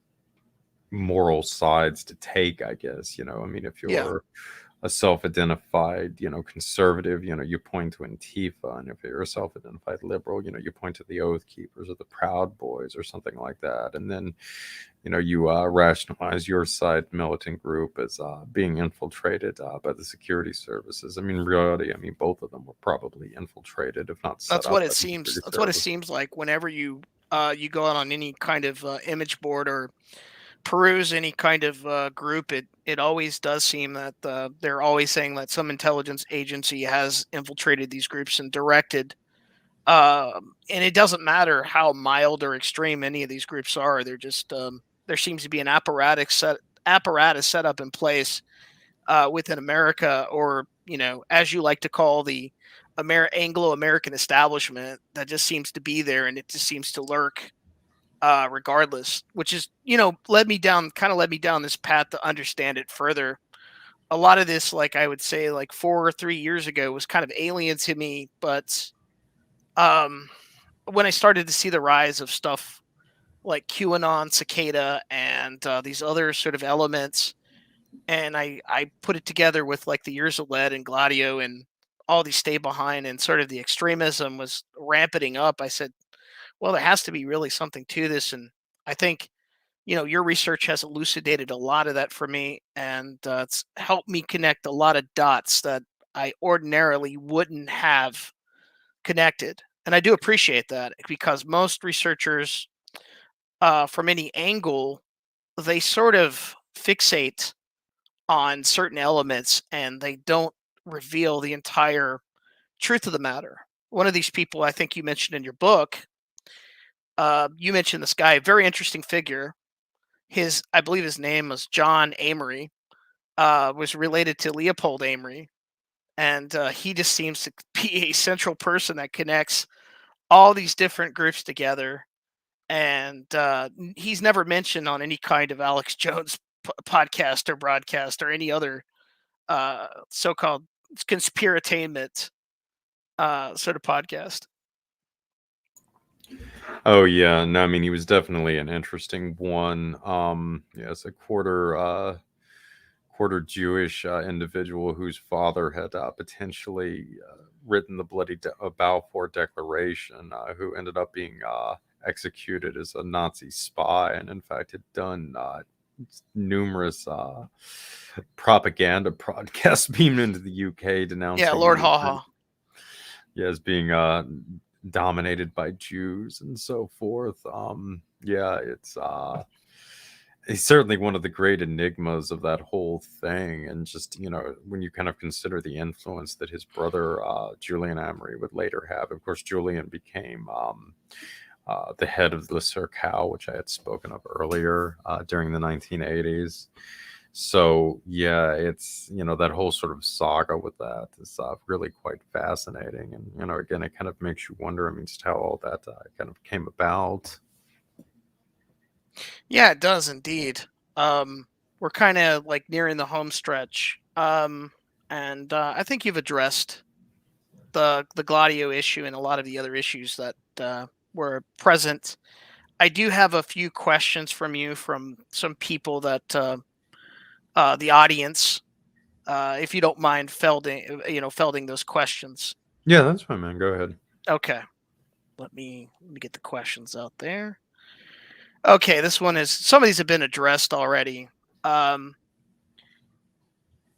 moral sides to take, I guess. I mean, if yeah, you're a self-identified, conservative, you point to Antifa, and if you're a self-identified liberal, you point to the Oath Keepers or the Proud Boys or something like that, and then, you rationalize your side militant group as being infiltrated by the security services. I mean, in reality, I mean, both of them were probably infiltrated, if not set that's up what it by the seems. security That's what it service. seems like whenever you go out on any kind of image board or peruse any kind of group. It always does seem that they're always saying that some intelligence agency has infiltrated these groups and directed. And it doesn't matter how mild or extreme any of these groups are. They're just there seems to be an apparatus set up in place within America, or as you like to call the Anglo-American establishment, that just seems to be there, and it just seems to lurk regardless. Which is led me down this path to understand it further. A lot of this, like I would say, like 4 or 3 years ago, was kind of alien to me, but um, when I started to see the rise of stuff like QAnon, Cicada, and these other sort of elements, and I put it together with like the Years of Lead and Gladio and all these stay behind, and sort of the extremism was rampeting up. I said, well, there has to be really something to this, and I think your research has elucidated a lot of that for me, and it's helped me connect a lot of dots that I ordinarily wouldn't have connected. And I do appreciate that because most researchers, from any angle, they sort of fixate on certain elements and they don't reveal the entire truth of the matter. One of these people, I think you mentioned in your book, you mentioned this guy, very interesting figure. I believe his name was John Amory, was related to Leopold Amory, and he just seems to be a central person that connects all these different groups together. And he's never mentioned on any kind of Alex Jones podcast or broadcast or any other so-called conspiratainment sort of podcast. Oh yeah, no, I mean, he was definitely an interesting one. Yes, a quarter Jewish individual whose father had potentially written the Balfour Declaration, who ended up being executed as a Nazi spy, and in fact had done numerous propaganda broadcasts beamed into the UK Yeah, denouncing Lord the Haha. as being dominated by Jews and so forth. Yeah, it's certainly one of the great enigmas of that whole thing, and just when you kind of consider the influence that his brother Julian Amory would later have. Of course, Julian became the head of the Circal, which I had spoken of earlier during the 1980s. So yeah, it's that whole sort of saga with that is really quite fascinating, and again, it kind of makes you wonder. I mean, just how all that kind of came about. Yeah, it does indeed. We're kind of like nearing the home stretch. And I think you've addressed the Gladio issue and a lot of the other issues that were present, I do have a few questions from you from some people that the audience, if you don't mind felding those questions. Yeah, that's fine, man. Go ahead. Okay, let me get the questions out there. Okay, this one is, some of these have been addressed already.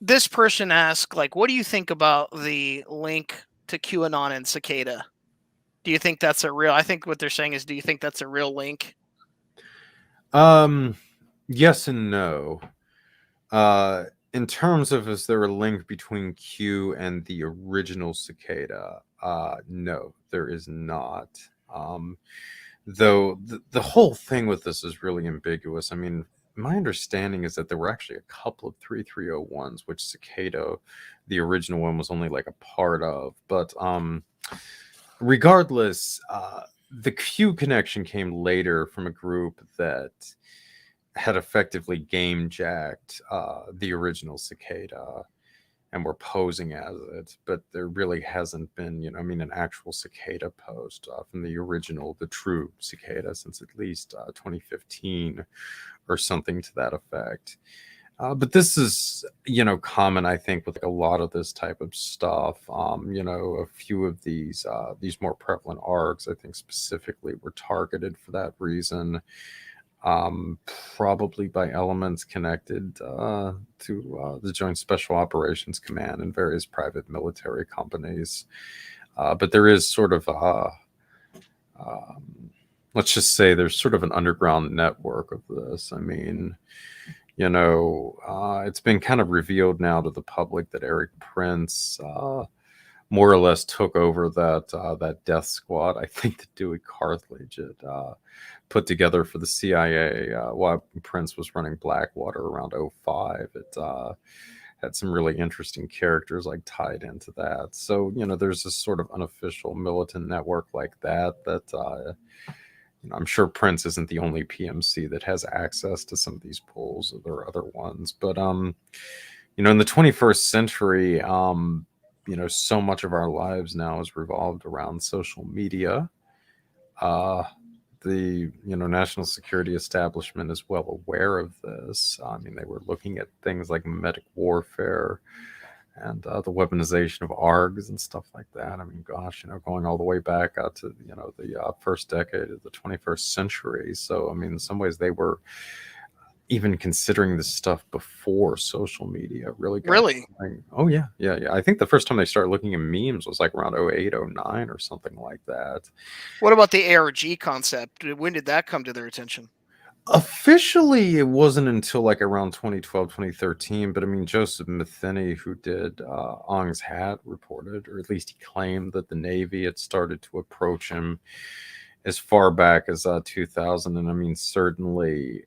This person asked, like, what do you think about the link to QAnon and Cicada? Do you think that's a real? I think what they're saying is, do you think that's a real link? Yes and no. In terms of, is there a link between Q and the original Cicada? No, there is not. Though the whole thing with this is really ambiguous. I mean, my understanding is that there were actually a couple of 3301s, which Cicada, the original one, was only like a part of. But regardless, the Q connection came later from a group that had effectively game jacked the original Cicada and were posing as it, but there really hasn't been, an actual Cicada post from the original, the true Cicada, since at least 2015 or something to that effect. But this is, common, I think, with a lot of this type of stuff. A few of these more prevalent ARGs, I think, specifically were targeted for that reason. Probably by elements connected to the Joint Special Operations Command and various private military companies. But there is sort of let's just say there's sort of an underground network of this. I mean, it's been kind of revealed now to the public that Eric Prince more or less took over that death squad. I think that Dewey Carthage had put together for the CIA while Prince was running Blackwater around 2005. It had some really interesting characters like tied into that. So, there's this sort of unofficial militant network like that I'm sure Prince isn't the only PMC that has access to some of these pools. There are other ones. But, in the 21st century, so much of our lives now is revolved around social media. The national security establishment is well aware of this. I mean, they were looking at things like memetic warfare and the weaponization of ARGs and stuff like that. I mean, gosh, going all the way back out to the first decade of the 21st century. So, I mean, in some ways, they were even considering this stuff before social media really got Really? going. Oh yeah. I think the first time they started looking at memes was like around 2008, 2009 or something like that. What about the ARG concept? When did that come to their attention? Officially, it wasn't until like around 2012, 2013. But I mean, Joseph Matheny, who did Ong's Hat, reported, or at least he claimed, that the Navy had started to approach him as far back as 2000. And I mean, certainly,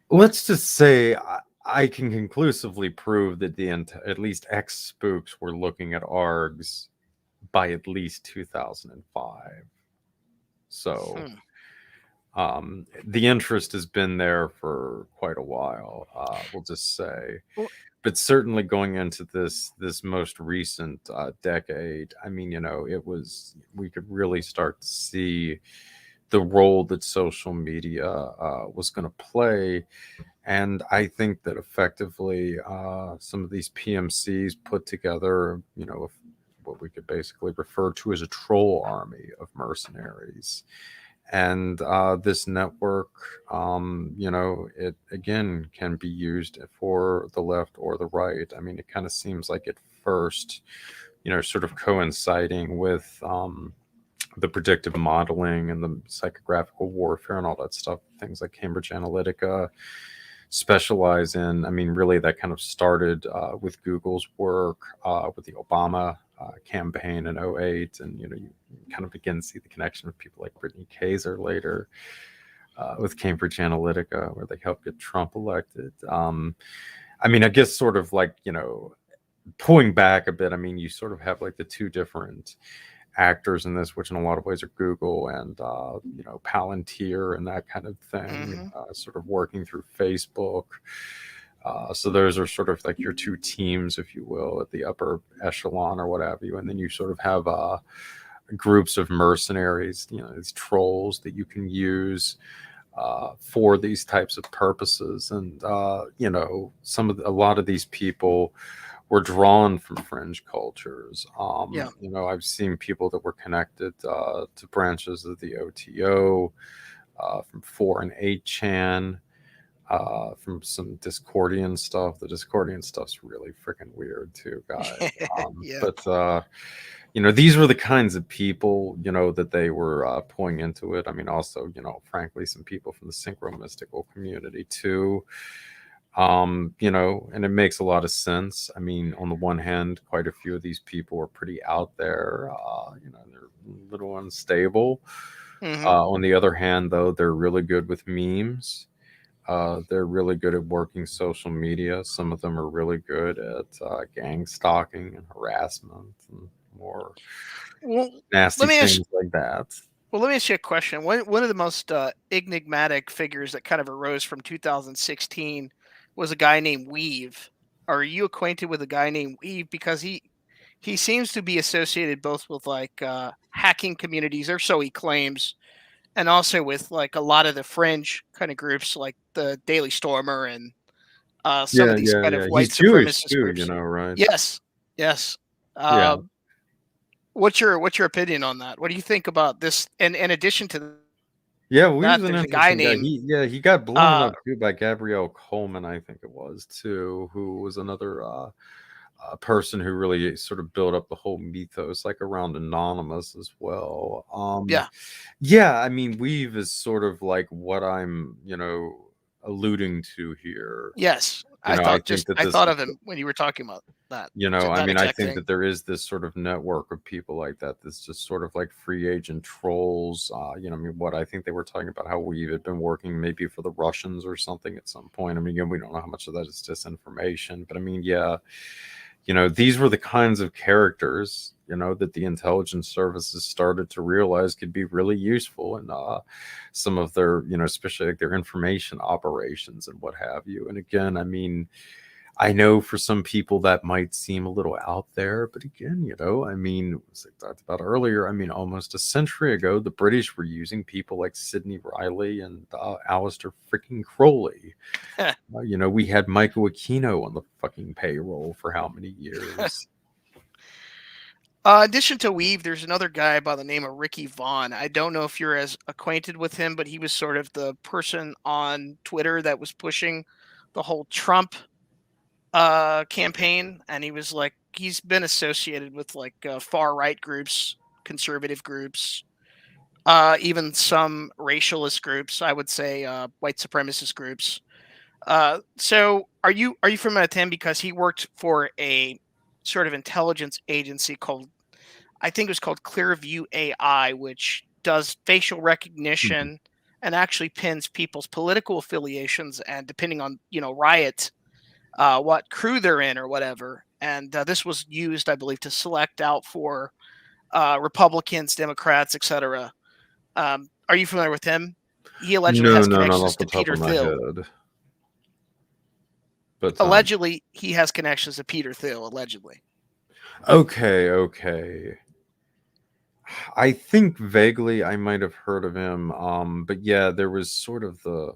let's just say I can conclusively prove that at least ex-spooks were looking at ARGs by at least 2005. So the interest has been there for quite a while, we'll just say. But certainly going into this most recent decade, I mean, we could really start to see the role that social media was going to play. And I think that effectively some of these PMCs put together, what we could basically refer to as a troll army of mercenaries. And this network, it again can be used for the left or the right. I mean, it kind of seems like at first, sort of coinciding with the predictive modeling and the psychographical warfare and all that stuff, things like Cambridge Analytica specialize in. I mean, really, that kind of started with Google's work with the Obama campaign in 2008. And, you kind of begin to see the connection with people like Brittany Kaiser later with Cambridge Analytica, where they helped get Trump elected. I mean, I guess sort of like, pulling back a bit, I mean, you sort of have like the two different actors in this, which in a lot of ways are Google and Palantir and that kind of thing, sort of working through Facebook. So those are sort of like your two teams, if you will, at the upper echelon or what have you, and then you sort of have groups of mercenaries, these trolls that you can use for these types of purposes. And a lot of these people were drawn from fringe cultures. Yeah. I've seen people that were connected to branches of the OTO, from 4 and 8chan, from some Discordian stuff. The Discordian stuff's really freaking weird too, guys. Yeah. But these were the kinds of people, that they were pulling into it. I mean, also, frankly, some people from the synchro mystical community too. And it makes a lot of sense. I mean, on the one hand, quite a few of these people are pretty out there. They're a little unstable. Hmm. On the other hand, though, they're really good with memes. They're really good at working social media. Some of them are really good at gang stalking and harassment and more Well, nasty let me ask. things like that. Well, let me ask you a question. One of the most enigmatic figures that kind of arose from 2016 was a guy named Weave. Are you acquainted with a guy named Weave? Because he seems to be associated both with like hacking communities, or so he claims, and also with like a lot of the fringe kind of groups, like the Daily Stormer and some of Yeah, these yeah, kind of yeah. He's white Jewish supremacist too, groups. right? Yes, yes. Yeah. Uh, what's your opinion on that? What do you think about this? And in addition to Yeah, well, he was that, an there's a guy interesting guy. named He got blown uh, up too by Gabrielle Coleman, I think it was too, who was another person who really sort of built up the whole mythos, like around Anonymous as well. yeah, Yeah, I mean, Weave is sort of like what I'm, alluding to here. yes. I think that I this thought is of him when you were talking about that I that mean, I exact think thing. that there is this sort of network of people like that. That's just sort of like free agent trolls. I mean, what I think they were talking about how we had been working maybe for the Russians or something at some point. I mean, again, we don't know how much of that is disinformation, but I mean, yeah, these were the kinds of characters, that the intelligence services started to realize could be really useful in some of their, especially like their information operations and what have you. And again, I mean, I know for some people that might seem a little out there, but again, I mean, as I talked about earlier, I mean, almost a century ago, the British were using people like Sidney Riley and Alistair freaking Crowley. We had Michael Aquino on the fucking payroll for how many years? Addition to Weave, there's another guy by the name of Ricky Vaughn. I don't know if you're as acquainted with him, but he was sort of the person on Twitter that was pushing the whole Trump campaign, and he's been associated with like far right groups, conservative groups, even some racialist groups. I would say white supremacist groups. So are you familiar with him? Because he worked for a sort of intelligence agency called, I think it was called Clearview AI, which does facial Mhm. recognition and actually pins people's political affiliations and depending on riot, what crew they're in or whatever. And this was used, I believe, to select out for Republicans, Democrats, etc. Are you familiar with him? He allegedly No, has no, not connections off the to top Peter of my Thiel. head. But Allegedly, he has connections to Peter Thiel. Allegedly. okay, okay. I think vaguely I might have heard of him. But yeah, there was sort of the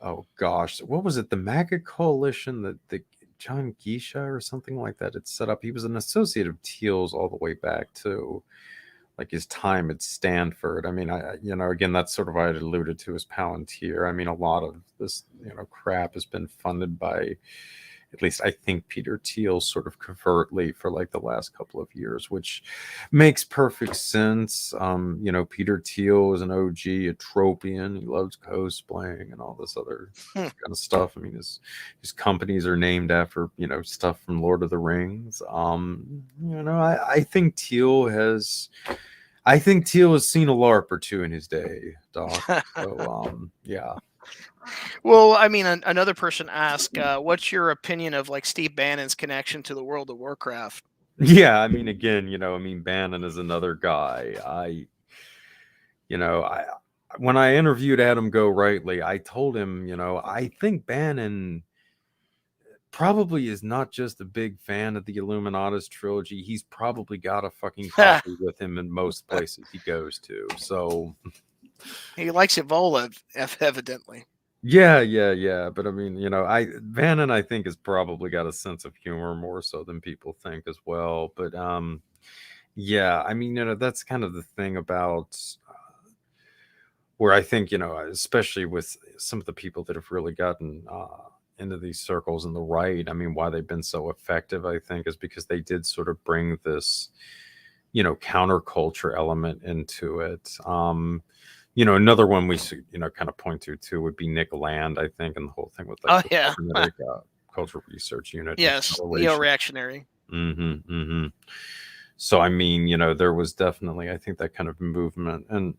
oh gosh, what was it? The MAGA coalition that the John Geisha or something like that had set up. He was an associate of Teal's all the way back to like his time at Stanford. I mean, again, that's sort of what I had alluded to as Palantir. I mean, a lot of this, crap has been funded by, at least I think, Peter Thiel sort of covertly for like the last couple of years, which makes perfect sense. Peter Thiel is an OG, a tropian. He loves cosplaying and all this other Hmm. kind of stuff. I mean, his companies are named after stuff from Lord of the Rings. I think Teal has seen a LARP or two in his day, Doc. So yeah. Well, I mean, another person asked, "What's your opinion of like Steve Bannon's connection to the World of Warcraft?" Yeah, I mean, again, I mean, Bannon is another guy. I when I interviewed Adam Go Rightly, I told him, I think Bannon probably is not just a big fan of the Illuminatus trilogy. He's probably got a fucking copy with him in most places he goes to. So he likes Evola, evidently. yeah. But I mean, Bannon, I think, has probably got a sense of humor more so than people think as well. But yeah, I mean, that's kind of the thing about where I think, especially with some of the people that have really gotten into these circles in the right, I mean, why they've been so effective, I think, is because they did sort of bring this, counterculture element into it. Another one we should, kind of point to too would be Nick Land, I think, and the whole thing with like Oh the yeah, cybernetic cultural research unit. yes, neo-reactionary. So I mean, there was definitely, I think, that kind of movement. And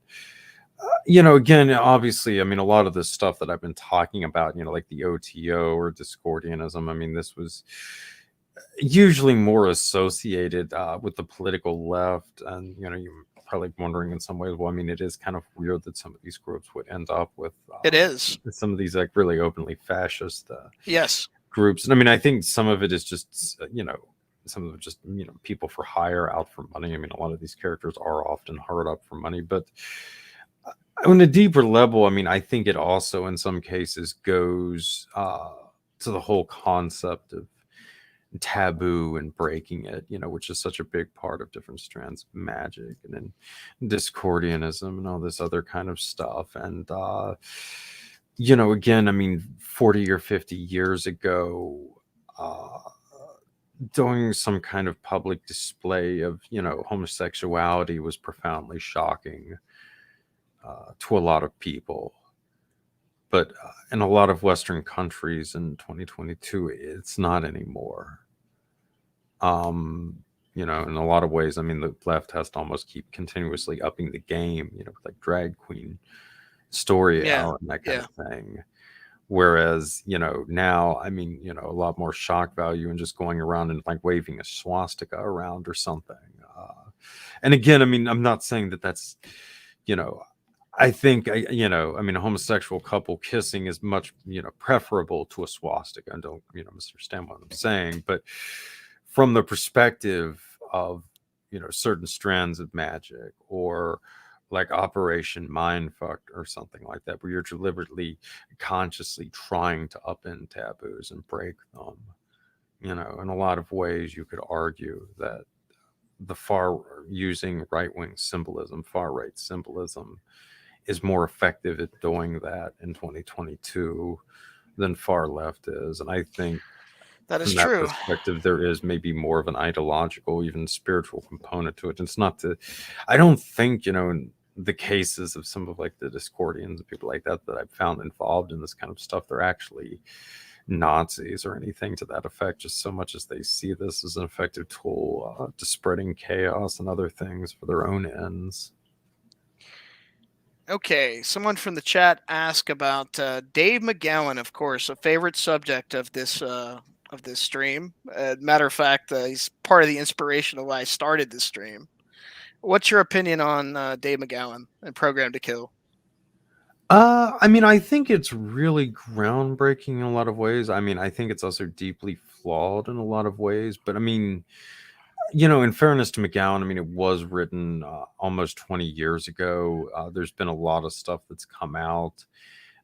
again, obviously, I mean, a lot of this stuff that I've been talking about, like the OTO or Discordianism, I mean, this was usually more associated with the political left. And you're probably wondering in some ways, well, I mean, it is kind of weird that some of these groups would end up with It is. some of these like really openly fascist Yes. groups. And I mean, I think some of it is just some of it just people for hire, out for money. I mean, a lot of these characters are often hard up for money, but on a deeper level, I mean, I think it also in some cases goes to the whole concept of taboo and breaking it, which is such a big part of different strands of magic and then Discordianism and all this other kind of stuff. And again, I mean, 40 or 50 years ago, doing some kind of public display of homosexuality was profoundly shocking to a lot of people. But in a lot of Western countries in 2022, it's not anymore. In a lot of ways, I mean, the left has to almost keep continuously upping the game, with like drag queen story out and that kind of thing. Whereas, now, I mean, a lot more shock value in just going around and like waving a swastika around or something. And again, I mean, I'm not saying that that's, I think, I mean, a homosexual couple kissing is much, preferable to a swastika. And don't, misunderstand what I'm saying. But from the perspective of, certain strands of magic or like Operation Mindfuck or something like that, where you're deliberately, consciously trying to upend taboos and break them, in a lot of ways, you could argue that the using right-wing symbolism, far-right symbolism, is more effective at doing that in 2022 than far left is. And I think that is from that true. perspective, there is maybe more of an ideological, even spiritual component to it. It's not I don't think, in the cases of some of like the Discordians and people like that I've found involved in this kind of stuff, they're actually Nazis or anything to that effect, just so much as they see this as an effective tool to spreading chaos and other things for their own ends. Okay, someone from the chat asked about Dave McGowan, of course, a favorite subject of this stream. Matter of fact, he's part of the inspiration of why I started this stream. What's your opinion on Dave McGowan and Program to Kill? I mean, I think it's really groundbreaking in a lot of ways. I mean, I think it's also deeply flawed in a lot of ways. But I mean, in fairness to McGowan, I mean, it was written almost 20 years ago. There's been a lot of stuff that's come out.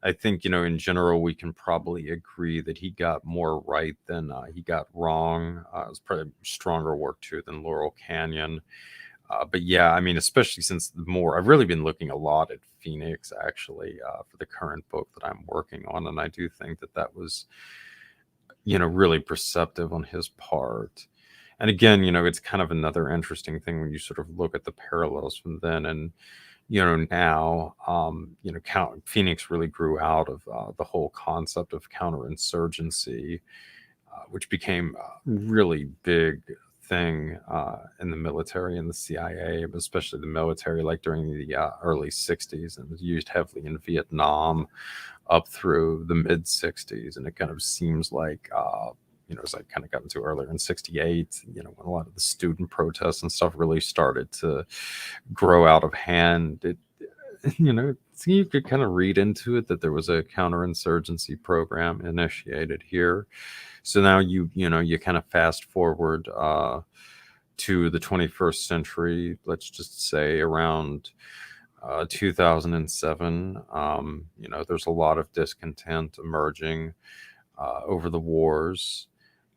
I think, in general, we can probably agree that he got more right than he got wrong. It was probably stronger work, too, than Laurel Canyon. But yeah, I mean, especially since I've really been looking a lot at Phoenix, actually, for the current book that I'm working on. And I do think that was, really perceptive on his part. And again, it's kind of another interesting thing when you sort of look at the parallels from then and, now, Phoenix really grew out of the whole concept of counterinsurgency, which became a really big thing in the military and the CIA, but especially the military, like during the early 60s, and was used heavily in Vietnam up through the mid 60s. And it kind of seems like, as I kind of got into earlier in 68, when a lot of the student protests and stuff really started to grow out of hand, so you could kind of read into it that there was a counterinsurgency program initiated here. So now you kind of fast forward to the 21st century, let's just say around 2007. There's a lot of discontent emerging over the wars.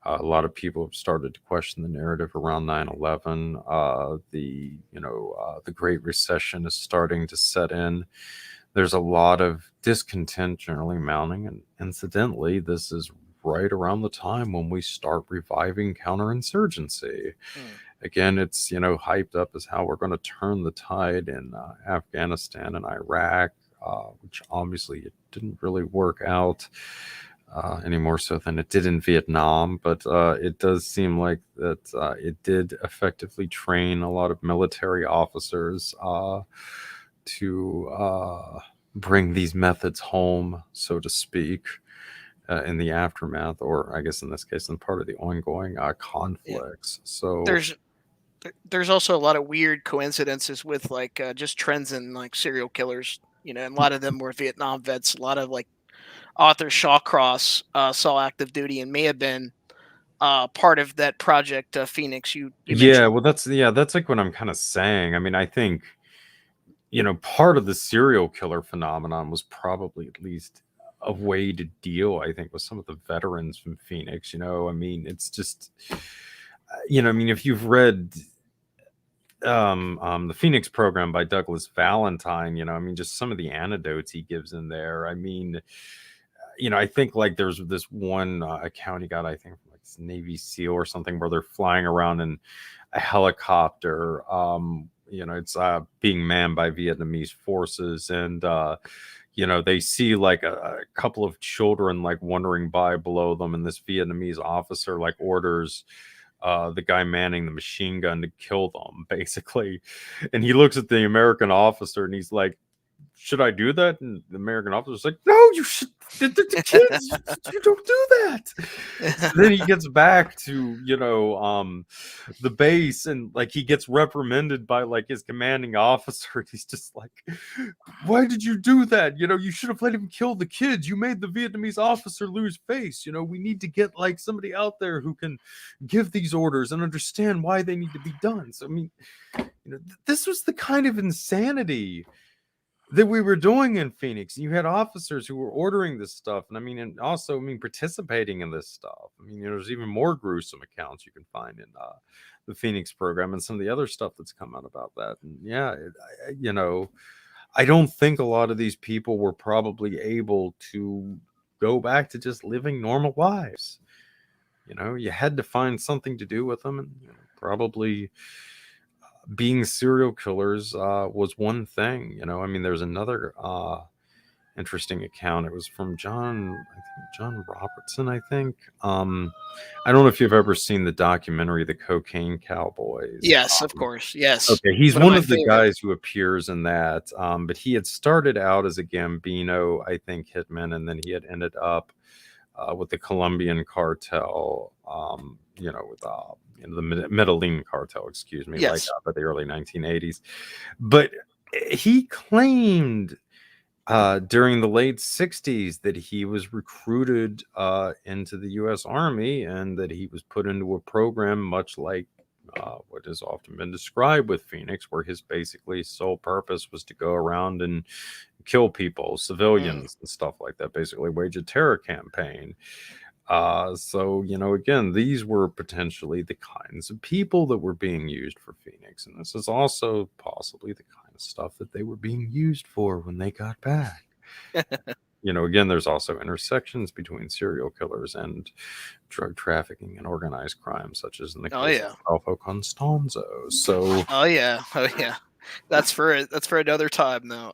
A lot of people have started to question the narrative around 9/11. The Great Recession is starting to set in. There's a lot of discontent generally mounting, and incidentally, this is right around the time when we start reviving counterinsurgency. Mm. Again, it's hyped up as how we're going to turn the tide in Afghanistan and Iraq, which obviously it didn't really work out any more so than it did in Vietnam. But it does seem like that it did effectively train a lot of military officers to bring these methods home, so to speak. In the aftermath, or I guess in this case, in part of the ongoing conflicts. Yeah. So There's also a lot of weird coincidences with like just trends in like serial killers, and a lot of them were Vietnam vets. A lot of like Arthur Shawcross saw active duty and may have been part of that project Phoenix you yeah, mentioned. well, that's like what I'm kind of saying. I mean, I think part of the serial killer phenomenon was probably at least a way to deal, I think, with some of the veterans from Phoenix. I mean, it's just, I mean, if you've read the Phoenix program by Douglas Valentine, I mean, just some of the anecdotes he gives in there. I mean, I think like there's this one account he got, I think, from like Navy SEAL or something, where they're flying around in a helicopter. It's being manned by Vietnamese forces, and they see like a couple of children like wandering by below them, and this Vietnamese officer like orders the guy manning the machine gun to kill them, basically. And he looks at the American officer and he's like, should I do that? And the American officer's like, no, you should. The kids, you don't do that. So then he gets back to the base, and like he gets reprimanded by like his commanding officer, and he's just like, why did you do that? You should have let him kill the kids. You made the Vietnamese officer lose face. We need to get like somebody out there who can give these orders and understand why they need to be done. So I mean, this was the kind of insanity that we were doing in Phoenix. You had officers who were ordering this stuff, and also participating in this stuff. I mean, there's even more gruesome accounts you can find in the Phoenix program and some of the other stuff that's come out about that. And yeah, I don't think a lot of these people were probably able to go back to just living normal lives. You had to find something to do with them, and probably being serial killers was one thing. There's another interesting account. It was from John Robertson, I think. I don't know if you've ever seen the documentary The Cocaine Cowboys. Yes, of course. Yes. Okay, he's One of one my of the favorite. guys who appears in that. But he had started out as a Gambino, I think, hitman, and then he had ended up with the Colombian cartel, with the Medellin cartel, excuse me, Yes. by the early 1980s. But he claimed during the late 60s that he was recruited into the U.S. Army, and that he was put into a program much like what has often been described with Phoenix, where his basically sole purpose was to go around and kill people, civilians, and stuff like that, basically wage a terror campaign. So, again, these were potentially the kinds of people that were being used for Phoenix. And this is also possibly the kind of stuff that they were being used for when they got back. Again, there's also intersections between serial killers and drug trafficking and organized crime, such as in the case of Alfo Constanzo. So, Oh yeah. That's for another time though.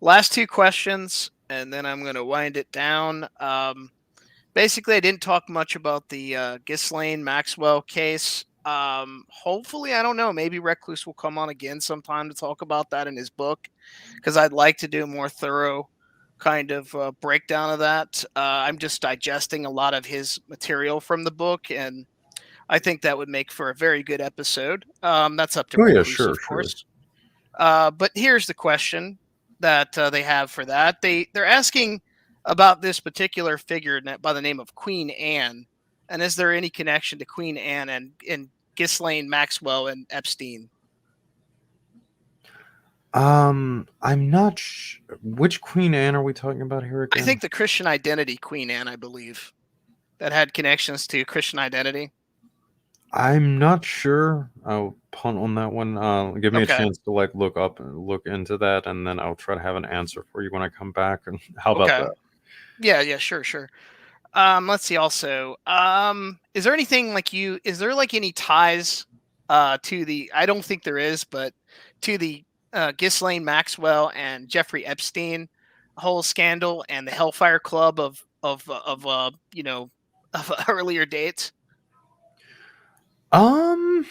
Last two questions, and then I'm going to wind it down. Basically, I didn't talk much about the Ghislaine Maxwell case. Hopefully, I don't know. Maybe Recluse will come on again sometime to talk about that in his book, because I'd like to do a more thorough kind of breakdown of that. I'm just digesting a lot of his material from the book, and I think that would make for a very good episode. That's up to oh yeah, Recluse, sure, of sure. course. But here's the question that they have for that. They're asking about this particular figure by the name of Queen Anne, and is there any connection to Queen Anne and Ghislaine Maxwell and Epstein? I'm not which Queen Anne are we talking about here I again? think the Christian Identity Queen Anne, I believe, that had connections to Christian Identity. I'm not sure. I'll punt on that one. Give me a Okay. chance to like look into that, and then I'll try to have an answer for you when I come back. And how about Okay. that? Yeah, sure. Let's see also. Is there anything is there like any ties to the I don't think there is, but to the Ghislaine Maxwell and Jeffrey Epstein whole scandal and the Hellfire Club of of earlier dates? Um,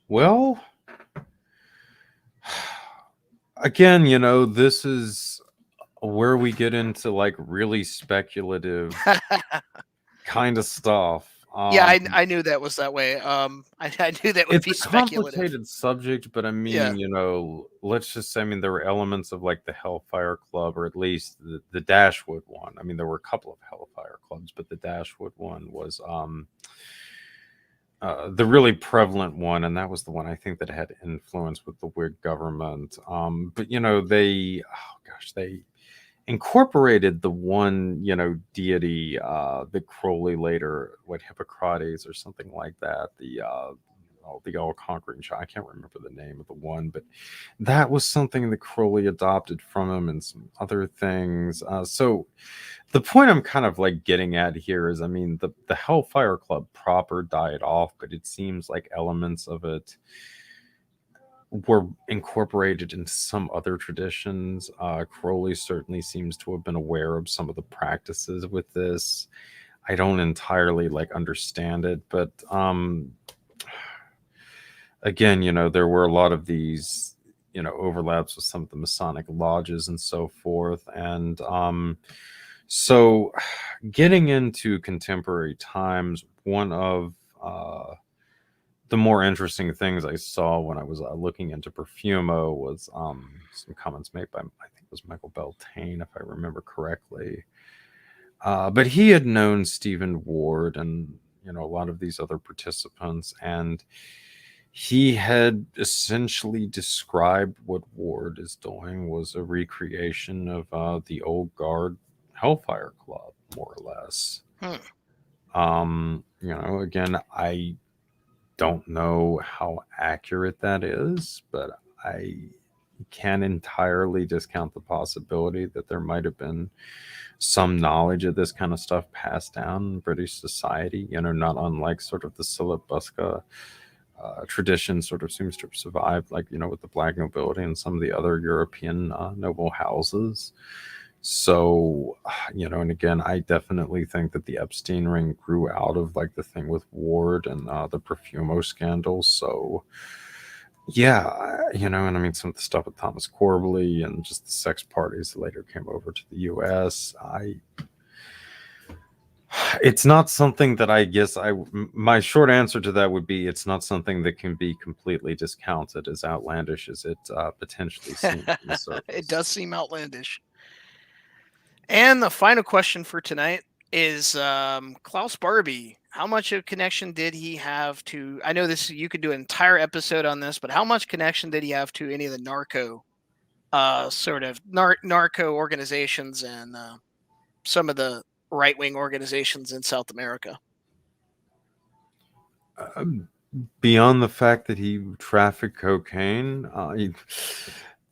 well, again, this is where we get into like really speculative kind of stuff. Yeah, I knew that was that way. I knew that would It's be a speculative. complicated subject, but I Yeah. mean, let's just say, I mean, there were elements of like the Hellfire Club, or at least the Dashwood one. I mean, there were a couple of Hellfire Clubs, but the Dashwood one was the really prevalent one, and that was the one I think that had influence with the Whig government. But they incorporated the one deity that Crowley later, what, Hippocrates or something like that, the all-conquering I can't remember the name of the one, but that was something that Crowley adopted from him, and some other things. So the point I'm kind of like getting at here is, I mean, the Hellfire Club proper died off, but it seems like elements of it were incorporated into some other traditions. Crowley certainly seems to have been aware of some of the practices with this. I don't entirely like understand it, but again, there were a lot of these, overlaps with some of the Masonic lodges and so forth. And so getting into contemporary times, one of the more interesting things I saw when I was looking into Perfumo was some comments made by, I think it was Michael Beltane, if I remember correctly. But he had known Stephen Ward and a lot of these other participants, and he had essentially described what Ward is doing was a recreation of the old guard Hellfire Club, more or less. Hmm. Again, I don't know how accurate that is, but I can't entirely discount the possibility that there might have been some knowledge of this kind of stuff passed down in British society, not unlike sort of the Syllabuska tradition sort of seems to have survived, like, with the black nobility and some of the other European noble houses. So, and again, I definitely think that the Epstein ring grew out of like the thing with Ward and the Perfumo scandal. So, yeah, and I mean, some of the stuff with Thomas Corbally and just the sex parties that later came over to the US. It's not something that I guess my short answer to that would be it's not something that can be completely discounted, as outlandish as it potentially seems on the It surface. does seem outlandish. And the final question for tonight is Klaus Barbie. How much of connection did he have to? I know this. You could do an entire episode on this, but how much connection did he have to any of the narco organizations and some of the right wing organizations in South America? Beyond the fact that he trafficked cocaine, He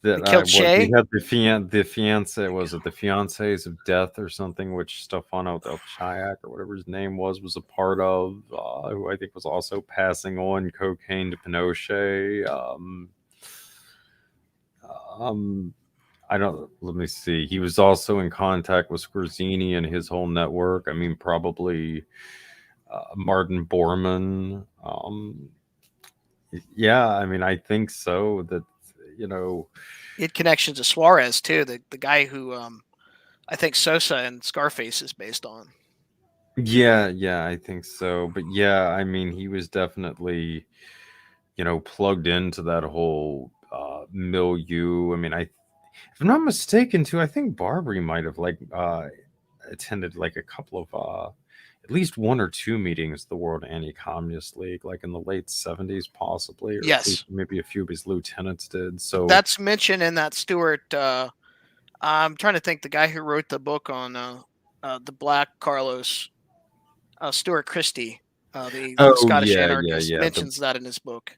killed he Shay. had the fiance, was it the fiancés of death or something, which Stefano del Chayak or whatever his name was a part of, who I think was also passing on cocaine to Pinochet. I don't. Let me see. He was also in contact with Scorzini and his whole network. I mean, probably Martin Bormann. Yeah, I mean, I think so. That you know, He had connections to Suarez too, the guy who I think Sosa and Scarface is based on. yeah, I think so. But yeah, I mean, he was definitely, plugged into that whole milieu. I mean, if I'm not mistaken, too, I think Barbary might have attended like a couple of at least one or two meetings of the World Anti-Communist League, like in the late '70s, possibly, or at least Yes, maybe a few of his lieutenants did. So, that's mentioned in that Stewart. I'm trying to think the guy who wrote the book on the Black Carlos, Stuart Christie, the oh Scottish yeah, yeah, anarchist, yeah, mentions that in his book.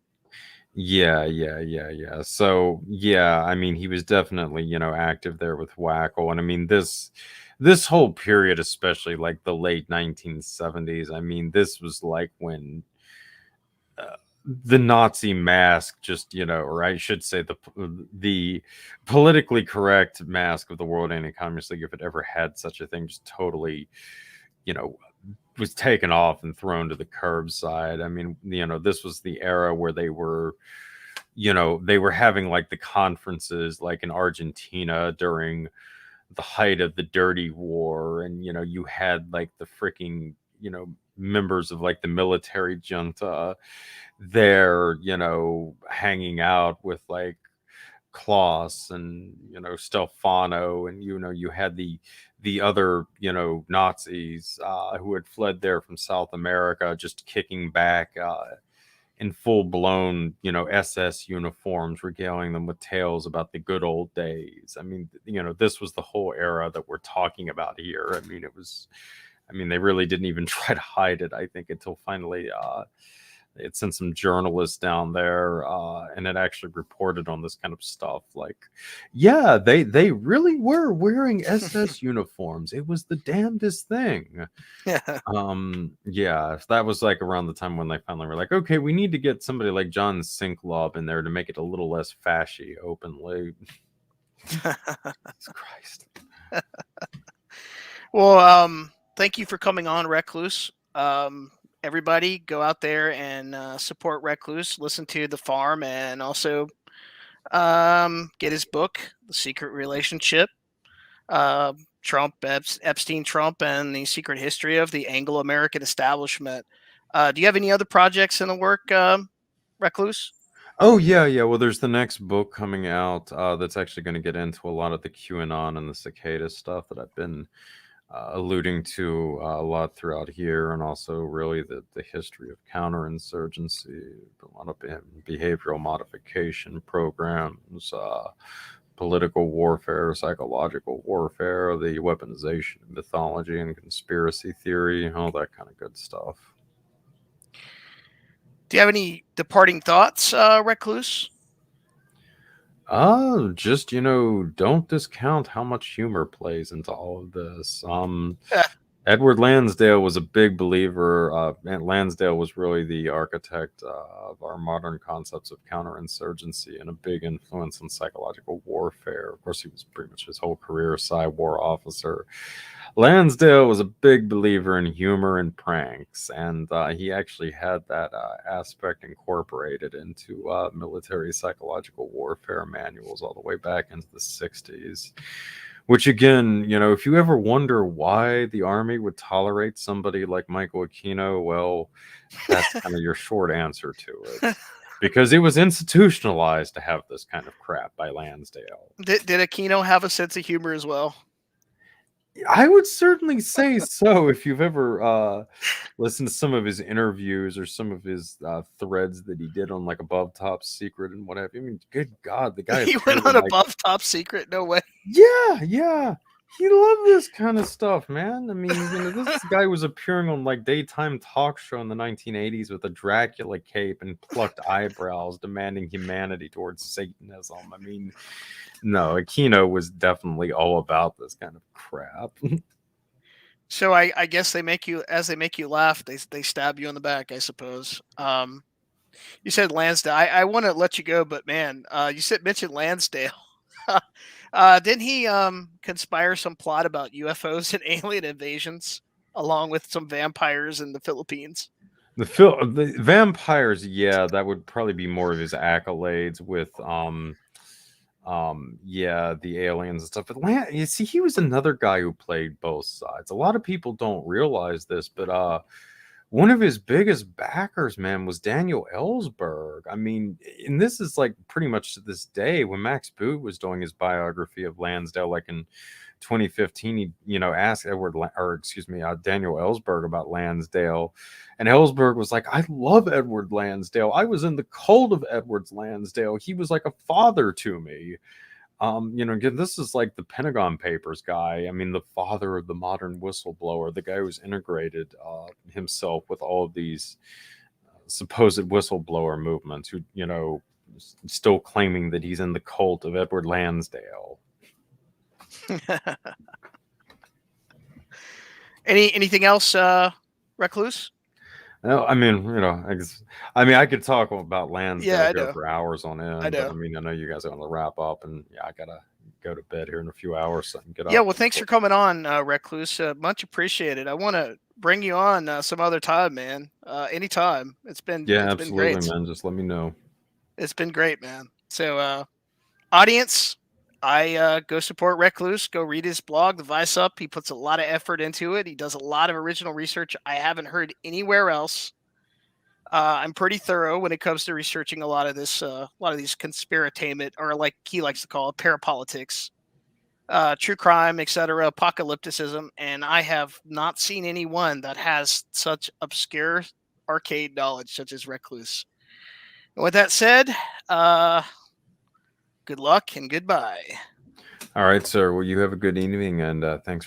yeah, yeah, yeah, yeah. So yeah, I mean, he was definitely active there with Wackel, and I mean this whole period, especially like the late 1970s. I mean, this was like when uh, the Nazi mask just, or I should say the politically correct mask of the World Anti-Communist League, if it ever had such a thing, just totally, you know, was taken off and thrown to the curbside. I mean, this was the era where they were having like the conferences like in Argentina during the height of the dirty war, and you had like the freaking members of like the military junta there, hanging out with like Klaus and Stefano, and you had the other Nazis who had fled there from South America, just kicking back in full blown SS uniforms, regaling them with tales about the good old days. I mean, this was the whole era that we're talking about here. I mean, they really didn't even try to hide it, I think, until finally they had sent some journalists down there and had actually reported on this kind of stuff. Like, yeah, they really were wearing SS uniforms. It was the damnedest thing. Yeah. Yeah, that was like around the time when they finally were like, okay, we need to get somebody like John Sinklob in there to make it a little less fashy openly. Jesus Christ. Well, thank you for coming on, Recluse. Everybody, go out there and support Recluse. Listen to The Farm, and also get his book, The Secret Relationship. Trump, Epstein, Trump, and the secret history of the Anglo-American establishment. Do you have any other projects in the work, Recluse? Oh yeah, yeah. Well, there's the next book coming out that's actually going to get into a lot of the QAnon and the cicada stuff that I've been alluding to a lot throughout here, and also really the history of counterinsurgency, a lot of behavioral modification programs, political warfare, psychological warfare, the weaponization of mythology and conspiracy theory, all that kind of good stuff. Do you have any departing thoughts, Recluse? Just don't discount how much humor plays into all of this. Edward Lansdale was a big believer. And Lansdale was really the architect of our modern concepts of counterinsurgency and a big influence in psychological warfare. Of course, he was pretty much his whole career a Psy-War officer. Lansdale was a big believer in humor and pranks, and he actually had that aspect incorporated into military psychological warfare manuals all the way back into the 60s. Which again, if you ever wonder why the Army would tolerate somebody like Michael Aquino, well, that's kind of your short answer to it. Because it was institutionalized to have this kind of crap by Lansdale. Did Aquino have a sense of humor as well? I would certainly say so. If you've ever listened to some of his interviews or some of his threads that he did on like Above Top Secret and what have you. I mean, good God, the guy He appeared went on in like Above Top Secret? No way. yeah. He loved this kind of stuff, man. I mean, this guy was appearing on like daytime talk show in the 1980s with a Dracula cape and plucked eyebrows, demanding humanity towards Satanism. I mean, no, Aquino was definitely all about this kind of crap. So I guess they make you laugh, they stab you in the back, I suppose. You said Lansdale. I want to let you go, but man, you mentioned Lansdale. Didn't he conspire some plot about UFOs and alien invasions, along with some vampires in the Philippines? The vampires, yeah, that would probably be more of his accolades with yeah, the aliens and stuff. But you see, he was another guy who played both sides. A lot of people don't realize this, but one of his biggest backers, man, was Daniel Ellsberg. I mean, and this is like pretty much to this day when Max Boot was doing his biography of Lansdale, like in 2015, he, asked Daniel Ellsberg about Lansdale. And Ellsberg was like, I love Edward Lansdale. I was in the cult of Edward Lansdale. He was like a father to me. Again, this is like the Pentagon Papers guy. I mean, the father of the modern whistleblower, the guy who's integrated himself with all of these supposed whistleblower movements who, still claiming that he's in the cult of Edward Lansdale. Anything else, Recluse? No, I mean, I could talk about Lansdale I here know. for hours on end, I but know. I mean, I know you guys are going to wrap up, and I gotta go to bed here in a few hours so I can get up. Yeah, well, thanks for coming on, Recluse. Much appreciated. I want to bring you on some other time, man. Anytime. It's been Absolutely, great. man. Just let me know. It's been great, man. So, audience, I go support Recluse. Go read his blog, The Vice Up. He puts a lot of effort into it. He does a lot of original research I haven't heard anywhere else. I'm pretty thorough when it comes to researching a lot of this, a lot of these conspiratainment, or like he likes to call it, parapolitics, true crime, etc., apocalypticism, and I have not seen anyone that has such obscure arcade knowledge such as Recluse. And with that said, good luck and goodbye. All right, sir. Well, you have a good evening, and thanks